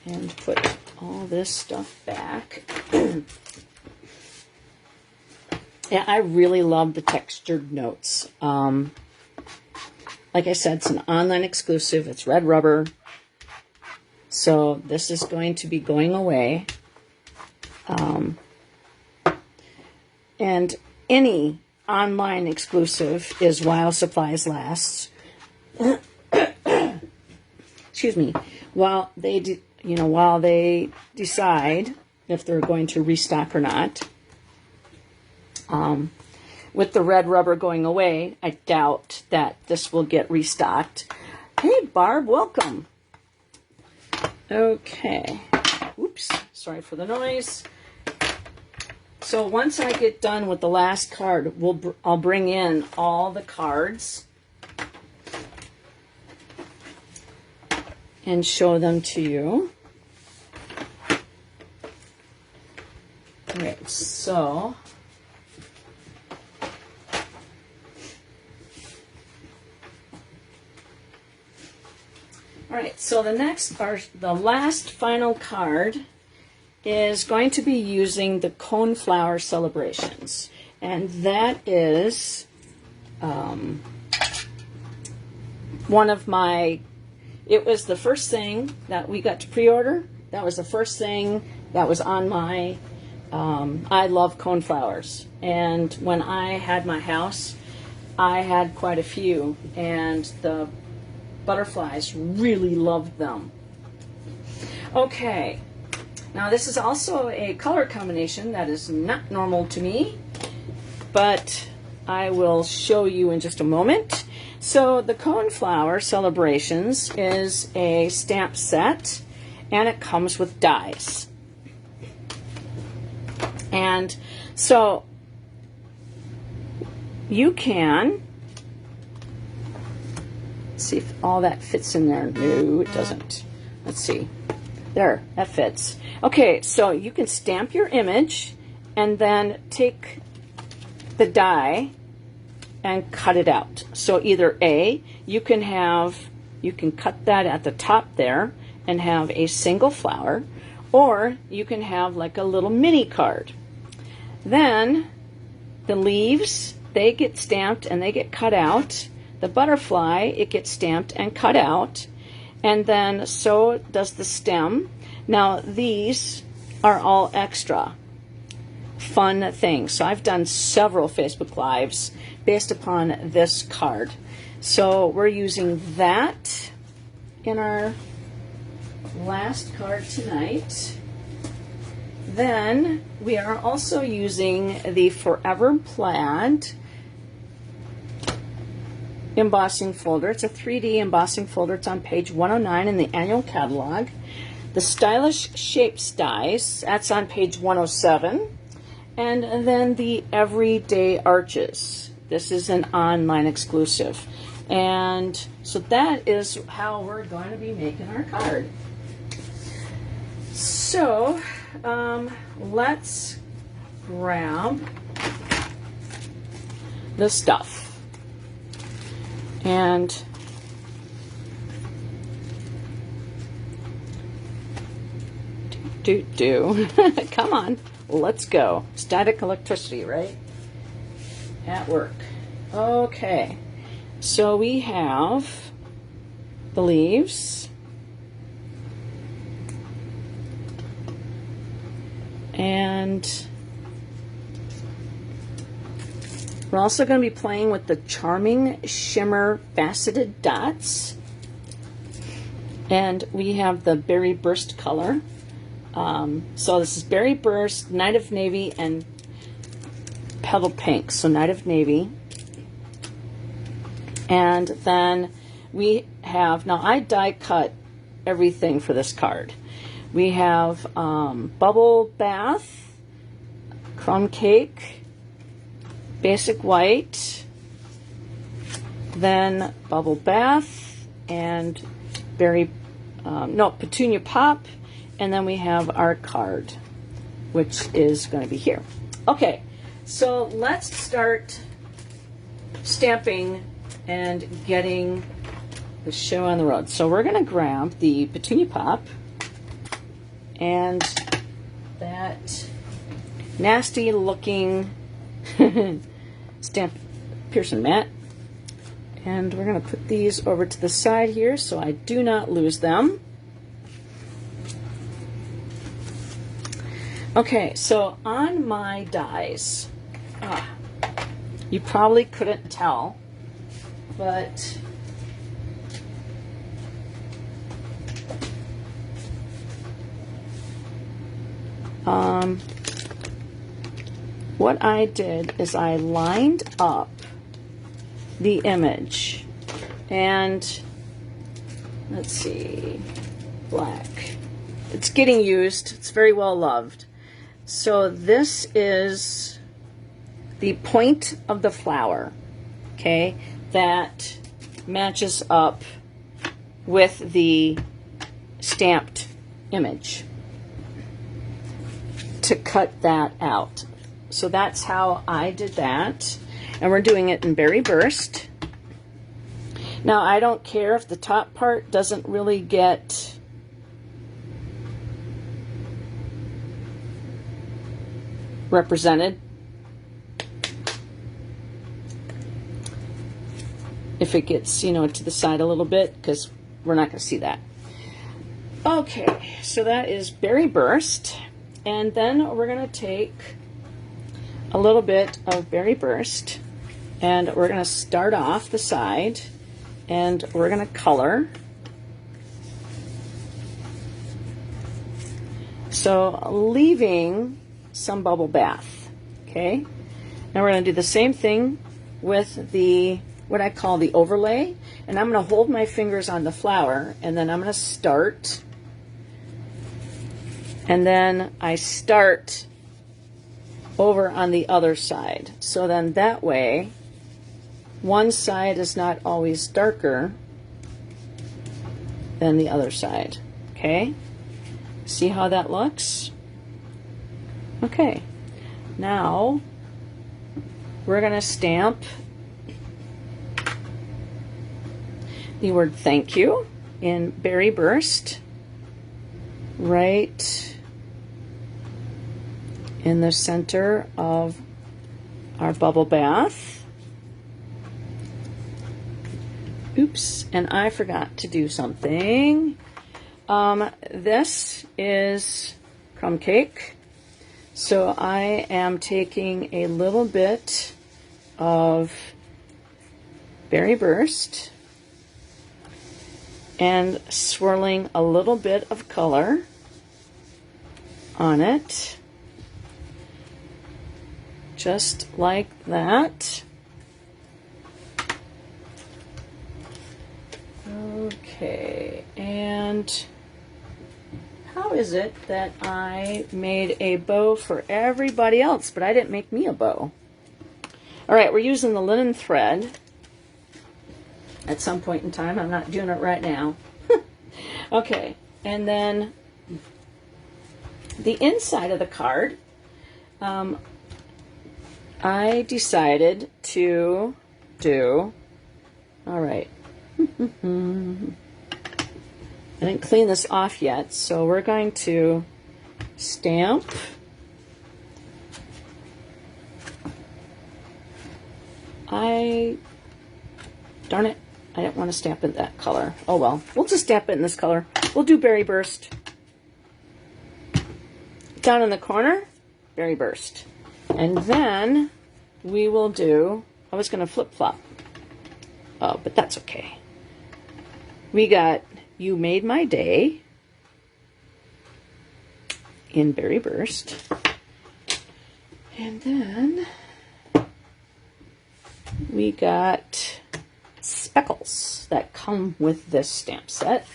Speaker 1: and put all this stuff back. Yeah, I really love the textured notes. Like I said, it's an online exclusive. It's red rubber. So this is going to be going away. And any online exclusive is while supplies last. Excuse me. While they decide if they're going to restock or not. With the red rubber going away, I doubt that this will get restocked. Hey, Barb, welcome. Okay. Oops, sorry for the noise. So once I get done with the last card, I'll bring in all the cards and show them to you. All right, so the last final card is going to be using the Coneflower Celebrations. And that is one of my, it was the first thing that we got to pre-order. That was the first thing that was on my, I love coneflowers. And when I had my house, I had quite a few. And the butterflies really loved them. Okay, now this is also a color combination that is not normal to me, but I will show you in just a moment. So the Coneflower Celebrations is a stamp set, and it comes with dies. And so you can see if all that fits in there. No, it doesn't. Let's see. There, that fits. Okay, so you can stamp your image and then take the die and cut it out. So either A, you can cut that at the top there and have a single flower, or you can have like a little mini card. Then the leaves, they get stamped and they get cut out. The butterfly, it gets stamped and cut out, and then so does the stem. Now these are all extra fun things. So I've done several Facebook Lives based upon this card. So we're using that in our last card tonight. Then we are also using the Forever Plaid embossing folder. It's a 3D embossing folder. It's on page 109 in the annual catalog. The Stylish Shapes dies, that's on page 107. And then the Everyday Arches. This is an online exclusive. And so that is how we're going to be making our card. So let's grab the stuff. And come on, let's go. Static electricity, right? At work. Okay, so we have the leaves, and we're also going to be playing with the Charming Shimmer Faceted Dots. And we have the Berry Burst color. So this is Berry Burst, Night of Navy, and Pebble Pink. So Night of Navy. And then we have, now I die cut everything for this card. We have Bubble Bath, Crumb Cake, Basic White, then Bubble Bath, and Petunia Pop, and then we have our card, which is going to be here. Okay, so let's start stamping and getting the show on the road. So we're going to grab the Petunia Pop and that nasty looking Stamp Pearson mat, and we're going to put these over to the side here so I do not lose them. Okay, so on my dies, You probably couldn't tell, but what I did is I lined up the image, and let's see, black. It's getting used. It's very well loved. So this is the point of the flower, okay, that matches up with the stamped image to cut that out. So that's how I did that, and we're doing it in Berry Burst. Now I don't care if the top part doesn't really get represented. If it gets, you know, to the side a little bit, because we're not going to see that. Okay, so that is Berry Burst, and then we're going to take a little bit of Berry Burst, and we're going to start off the side, and we're going to color. So leaving some bubble bath, okay? Now we're going to do the same thing with the, what I call the overlay, and I'm going to hold my fingers on the flower, and then I'm going to start, and then I start over on the other side. So then that way, one side is not always darker than the other side, okay? See how that looks? Okay, now we're going to stamp the word thank you in Berry Burst right in the center of our bubble bath. Oops, and I forgot to do something. This is crumb cake. So I am taking a little bit of Berry Burst and swirling a little bit of color on it, just like that. Okay, and how is it that I made a bow for everybody else, but I didn't make me a bow? All right, we're using the linen thread at some point in time. I'm not doing it right now. Okay, and then the inside of the card, I decided to do, all right, I didn't clean this off yet, so we're going to stamp darn it, I didn't want to stamp in that color. Oh well, we'll just stamp it in this color. We'll do Berry Burst. Down in the corner, Berry Burst. And then we will do, I was going to flip-flop, but that's okay. We got You Made My Day in Berry Burst. And then we got speckles that come with this stamp set.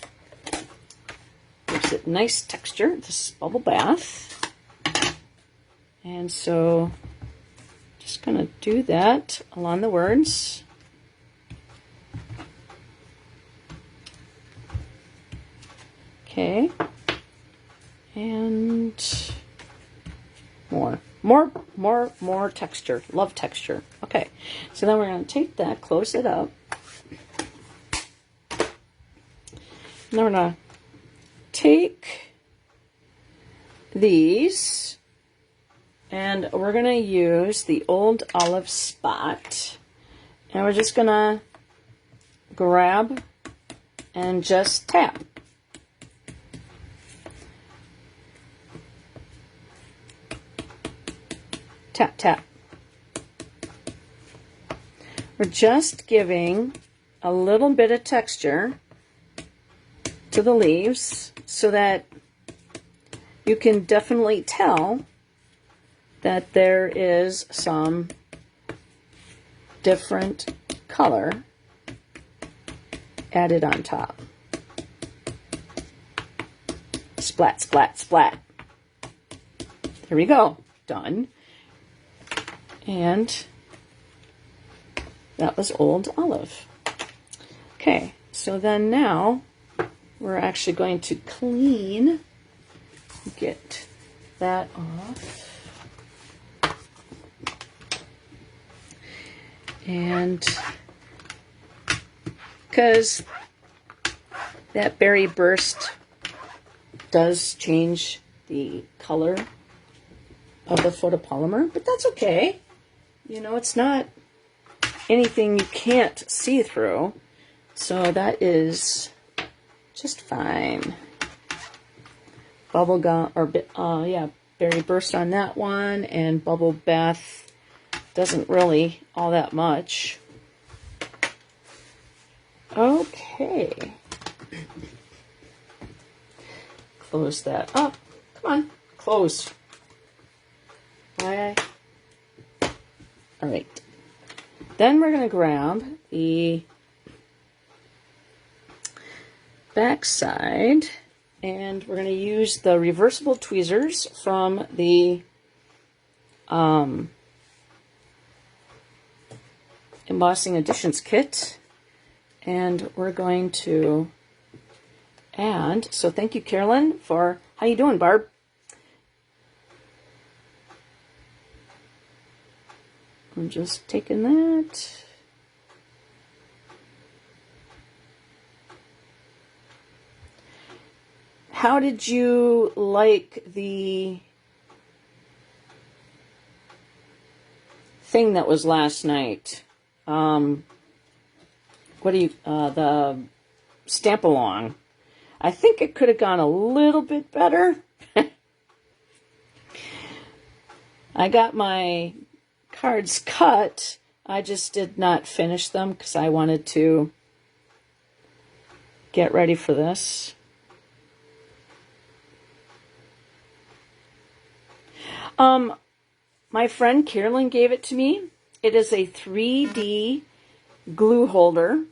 Speaker 1: Gives it nice texture, this bubble bath. And so just going to do that along the words. Okay, and more texture. Love texture. Okay, so then we're going to take that, close it up, and then we're going to take these, and we're going to use the Old Olive Spot, and we're just going to grab and just tap. Tap, tap. We're just giving a little bit of texture to the leaves so that you can definitely tell that there is some different color added on top. Splat, splat, splat. There we go. Done. And that was Old Olive. Okay, so then now we're actually going to clean, get that off. And because that berry burst does change the color of the photopolymer, but that's okay. You know, it's not anything you can't see through, so that is just fine. Bubble gum, or yeah, berry burst on that one, and bubble bath doesn't really all that much. Okay. Close that up. Come on, close. All right. Then we're going to grab the back side, and we're going to use the reversible tweezers from the Embossing Additions kit, and we're going to add, so thank you, Carolyn, for, how you doing, Barb? I'm just taking that. How did you like the thing that was last night? What do you, the stamp-along? I think it could have gone a little bit better. I got my cards cut. I just did not finish them because I wanted to get ready for this. My friend Carolyn gave it to me. It is a 3D glue holder,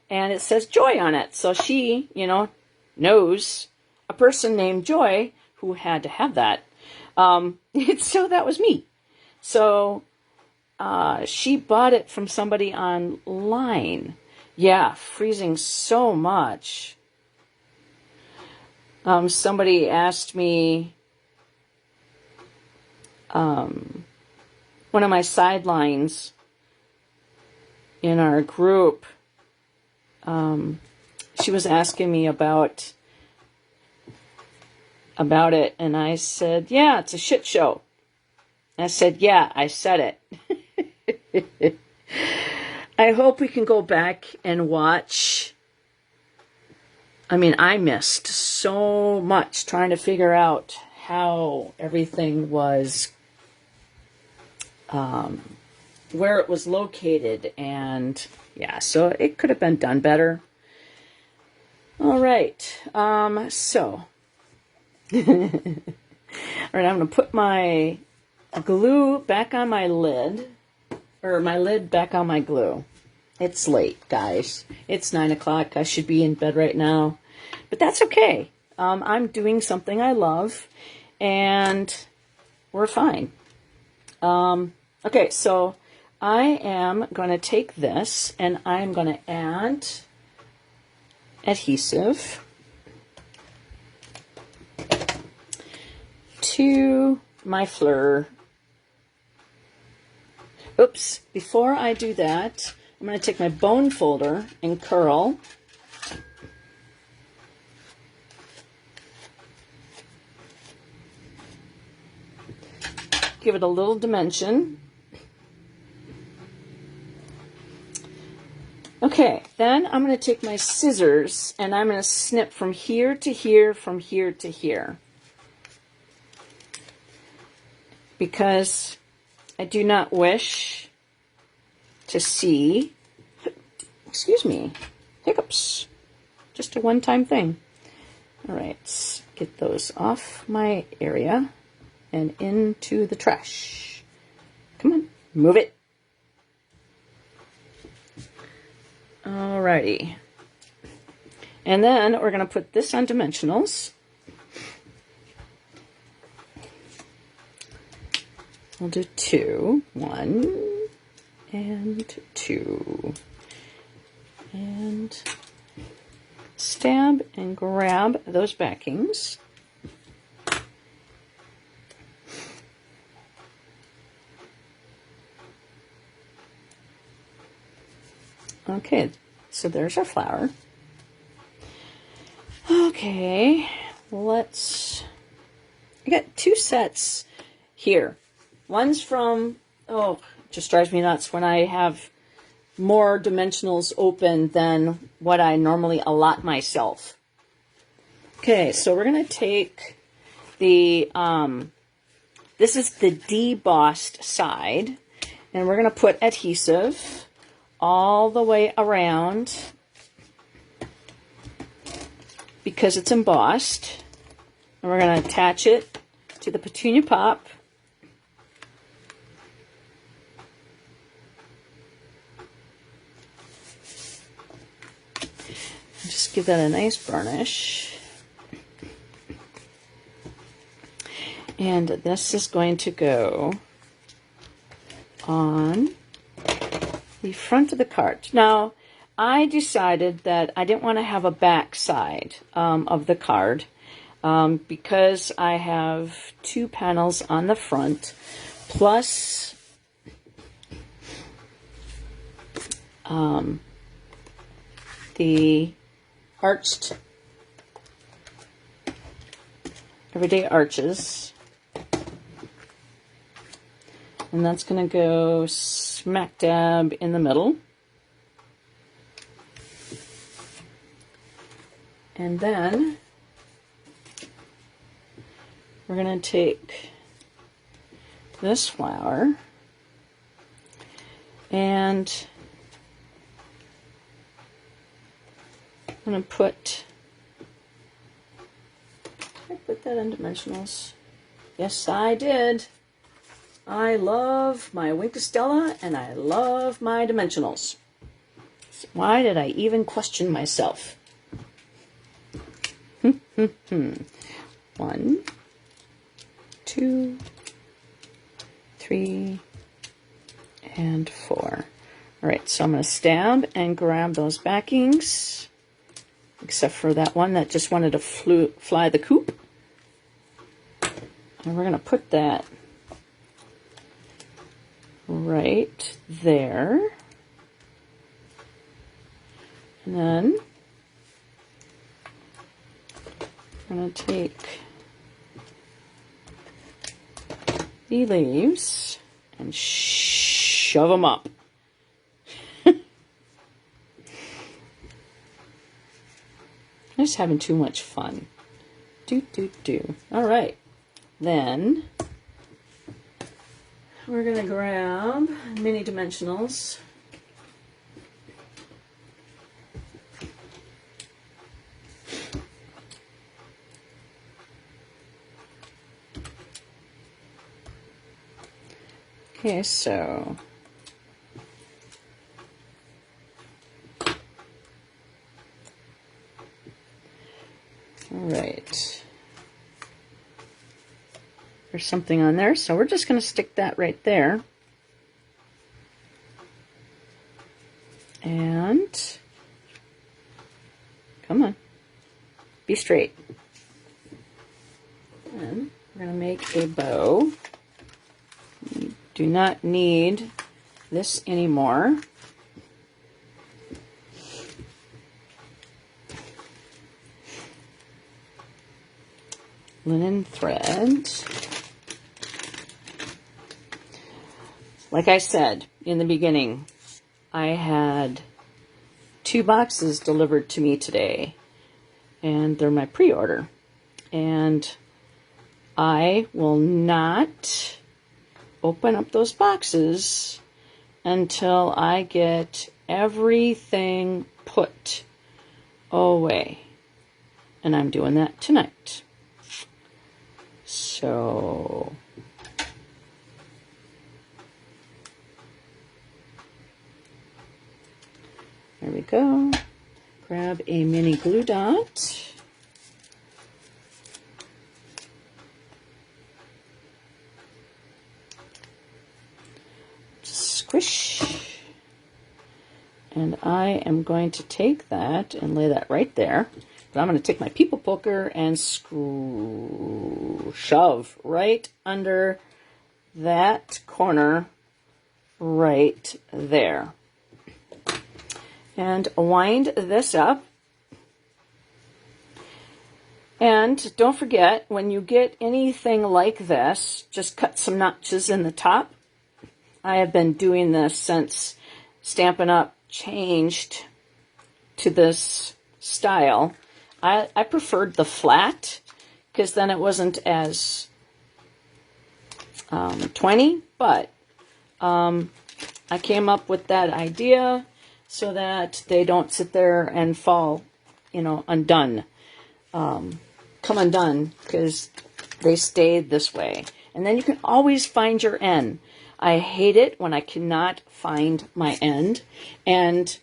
Speaker 1: and it says Joy on it. So she, you know, knows a person named Joy who had to have that. So that was me. So she bought it from somebody online. Yeah, freezing so much. Somebody asked me, one of my sidelines in our group, she was asking me about it, and I said, yeah, it's a shit show. And I said, yeah, I said it. I hope we can go back and watch. I mean, I missed so much trying to figure out how everything was, where it was located, and yeah, so it could have been done better. All right, so, all right, I'm going to put my glue back on my lid, or my lid back on my glue. It's late, guys. It's 9 o'clock. I should be in bed right now, but that's okay. I'm doing something I love, and we're fine. Okay, so I am going to take this, and I'm going to add adhesive to my fleur. Oops, before I do that, I'm going to take my bone folder and curl. Give it a little dimension. Okay, then I'm going to take my scissors and I'm going to snip from here to here, from here to here. Because I do not wish to see excuse me. Hiccups. Just a one-time thing. All right, let's get those off my area and into the trash. Come on, move it. Alrighty. And then we're going to put this on dimensionals. We'll do 2. 1 and 2. And stab and grab those backings. Okay, so there's our flower. Okay, I got 2 sets here. One's from, it just drives me nuts when I have more dimensionals open than what I normally allot myself. Okay, so we're going to take the, this is the debossed side, and we're going to put adhesive all the way around because it's embossed. And we're going to attach it to the petunia pop. Just give that a nice burnish. And this is going to go on the front of the card. Now, I decided that I didn't want to have a back side of the card because I have 2 panels on the front, plus the arched everyday arches. And that's going to go smack dab in the middle. And then we're going to take this flower and I'm going to put that in dimensionals. Yes, I did. I love my Wink of Stella and I love my dimensionals. So why did I even question myself? 1, 2, 3, and 4. All right, so I'm going to stab and grab those backings, except for that one that just wanted to fly the coop. And we're going to put that right there. And then I'm going to take the leaves and shove them up. I'm just having too much fun. All right. Then we're going to grab mini dimensionals. Okay, so all right. There's something on there, so we're just going to stick that right there. And come on, be straight. And we're going to make a bow. You do not need this anymore. Linen thread. Like I said in the beginning, I had 2 boxes delivered to me today, and they're my pre-order. And I will not open up those boxes until I get everything put away. And I'm doing that tonight. So there we go. Grab a mini glue dot. Squish. And I am going to take that and lay that right there. But I'm going to take my people poker and shove right under that corner right there. And wind this up. And don't forget, when you get anything like this, just cut some notches in the top. I have been doing this since Stampin' Up! Changed to this style. I preferred the flat because then it wasn't as twiney, but I came up with that idea so that they don't sit there and fall, undone. Come undone because they stayed this way. And then you can always find your end. I hate it when I cannot find my end, and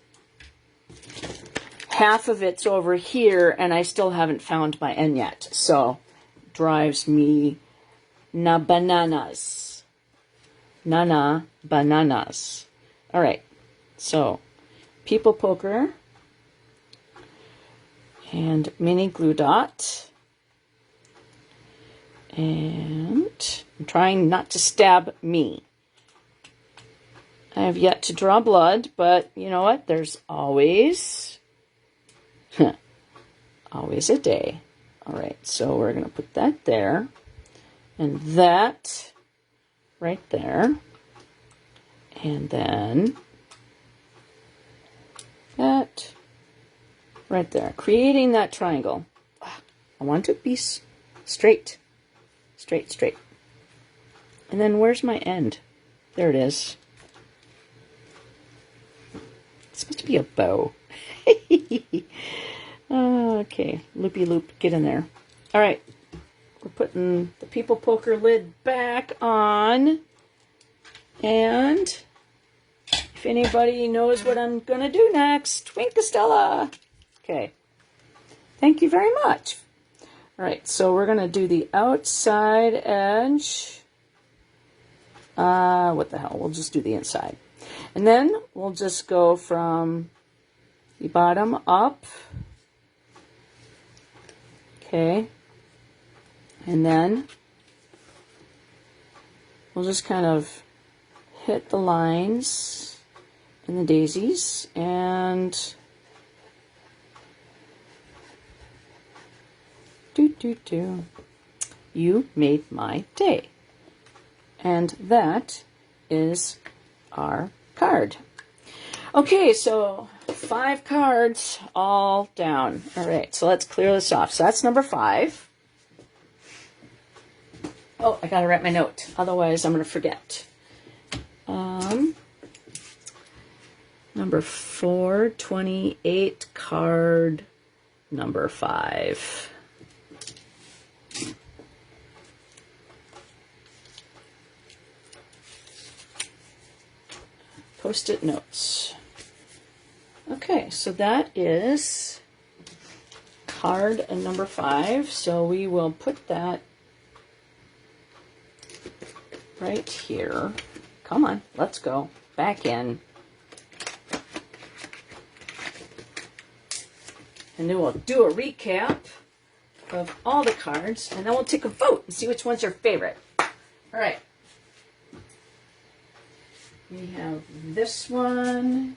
Speaker 1: half of it's over here, and I still haven't found my end yet. So, drives me bananas. Bananas. All right. So, people poker and mini glue dot. And I'm trying not to stab me. I have yet to draw blood, but you know what? There's always, always a day. All right, so we're going to put that there, and that right there, and then that right there, creating that triangle. I want it to be straight, straight, straight. And then where's my end? There it is. It's supposed to be a bow. Okay, loopy loop, get in there. All right, we're putting the people poker lid back on. And if anybody knows what I'm going to do next, Twinkastella. Okay, thank you very much. All right, so we're going to do the outside edge. What the hell, we'll just do the inside. And then we'll just go from the bottom up. Okay. And then we'll just kind of hit the lines and the daisies, and you made my day. And that is our card. Okay, so 5 cards all down. All right, so let's clear this off. So that's number 5. Oh, I gotta write my note. Otherwise, I'm gonna forget. Number 428, card number 5. Post-it notes. Okay, so that is card number 5. So we will put that right here. Come on, let's go. Back in. And then we'll do a recap of all the cards, and then we'll take a vote and see which one's your favorite. All right. We have this one,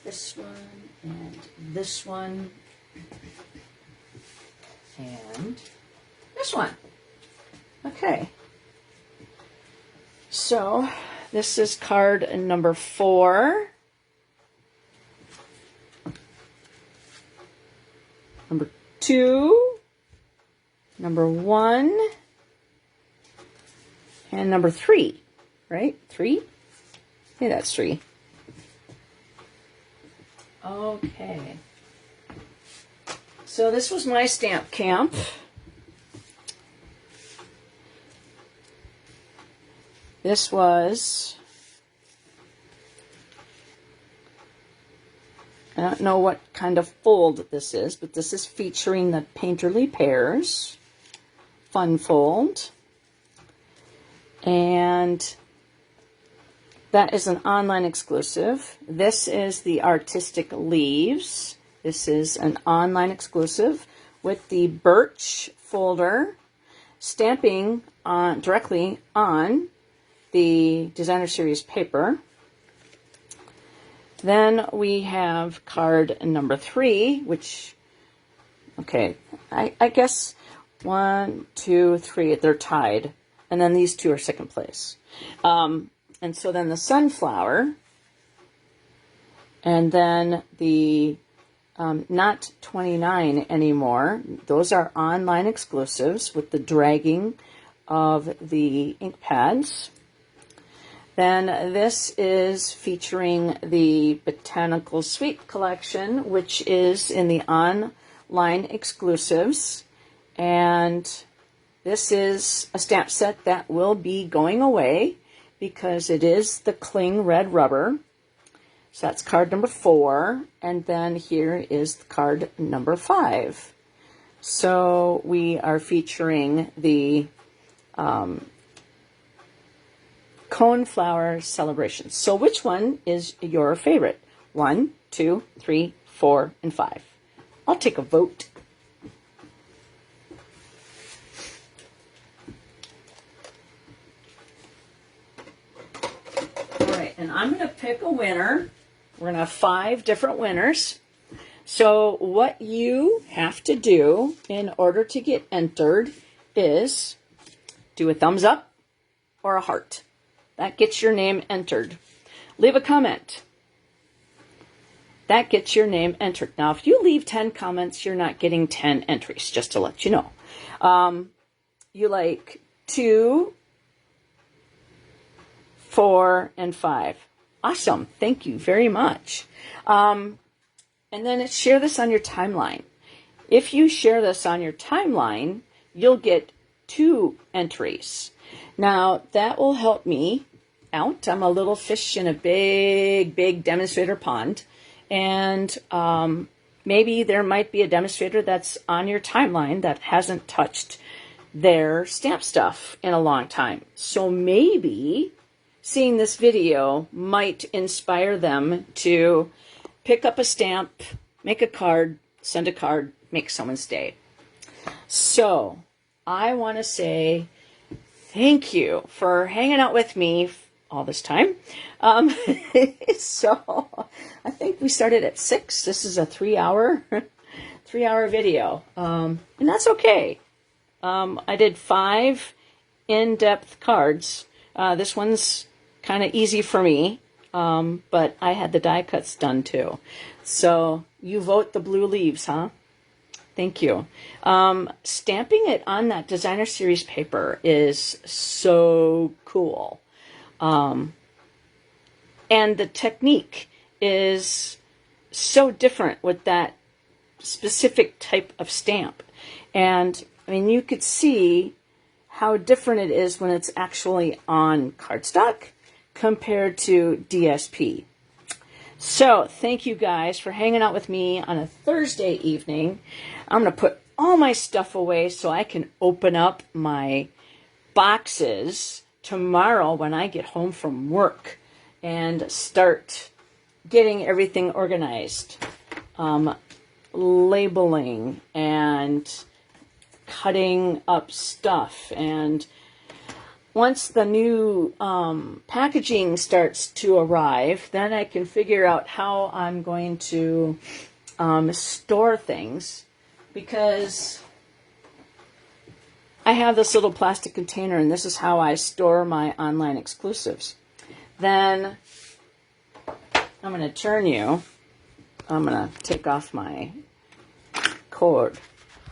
Speaker 1: this one, and this one, and this one. Okay. So this is card number 4. Number 2. Number 1. And number 3, right? 3. Hey, that's 3. Okay. So this was my stamp camp. This was, I don't know what kind of fold this is, but this is featuring the Painterly Pears Fun Fold. And that is an online exclusive. This is the Artistic Leaves. This is an online exclusive with the Birch folder stamping on directly on the Designer Series paper. Then we have card number 3, which, okay, I guess 1, 2, 3, they're tied. And then these 2 are second place. And so then the sunflower, and then the not 29 anymore. Those are online exclusives with the dragging of the ink pads. Then this is featuring the Botanical Suite collection, which is in the online exclusives. And this is a stamp set that will be going away because it is the Cling Red Rubber. So that's card number 4. And then here is card number 5. So we are featuring the Coneflower Celebration. So which one is your favorite? 1, 2, 3, 4, and 5. I'll take a vote. All right, and I'm going to pick a winner. We're going to have 5 different winners. So what you have to do in order to get entered is do a thumbs up or a heart. That gets your name entered. Leave a comment. That gets your name entered. Now, if you leave 10 comments, you're not getting 10 entries, just to let you know. You like 2, 4, and 5. Awesome. Thank you very much. And then share this on your timeline. If you share this on your timeline, you'll get 2 entries. Now, that will help me out. I'm a little fish in a big, big demonstrator pond. And maybe there might be a demonstrator that's on your timeline that hasn't touched their stamp stuff in a long time. So maybe seeing this video might inspire them to pick up a stamp, make a card, send a card, make someone's day. So I want to say thank you for hanging out with me all this time. So I think we started at 6. This is a 3-hour video, and that's okay. I did 5 in-depth cards. This one's kind of easy for me, but I had the die cuts done too. So you vote the blue leaves, huh? Thank you. Stamping it on that Designer Series paper is so cool. And the technique is so different with that specific type of stamp. And I mean, you could see how different it is when it's actually on cardstock compared to DSP. So thank you guys for hanging out with me on a Thursday evening. I'm going to put all my stuff away so I can open up my boxes tomorrow when I get home from work and start getting everything organized. Labeling and cutting up stuff. And once the new packaging starts to arrive, then I can figure out how I'm going to store things, because I have this little plastic container, and this is how I store my online exclusives. Then I'm going to turn you. I'm going to take off my cord.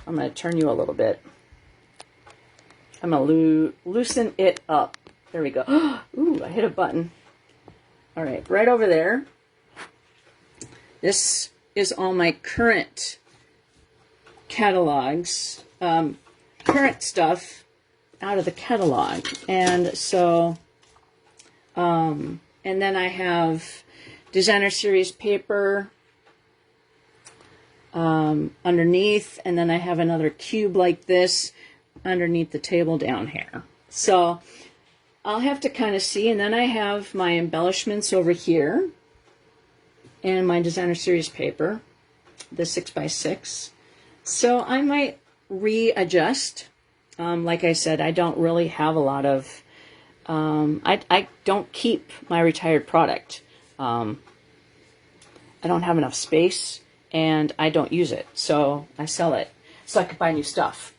Speaker 1: I'm going to turn you a little bit. I'm going to loosen it up. There we go. Ooh, I hit a button. All right, right over there. This is all my current catalogs, current stuff out of the catalog. And so, and then I have designer series paper underneath, and then I have another cube like this underneath the table down here. So I'll have to kind of see. And then I have my embellishments over here and my designer series paper, the 6x6. So I might readjust. Like I said, I don't really have a lot of, I don't keep my retired product. I don't have enough space and I don't use it. So I sell it so I can buy new stuff.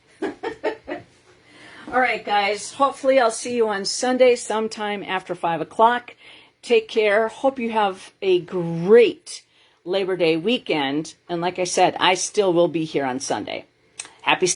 Speaker 1: All right, guys. Hopefully I'll see you on Sunday sometime after 5 o'clock. Take care. Hope you have a great Labor Day weekend. And like I said, I still will be here on Sunday. Happy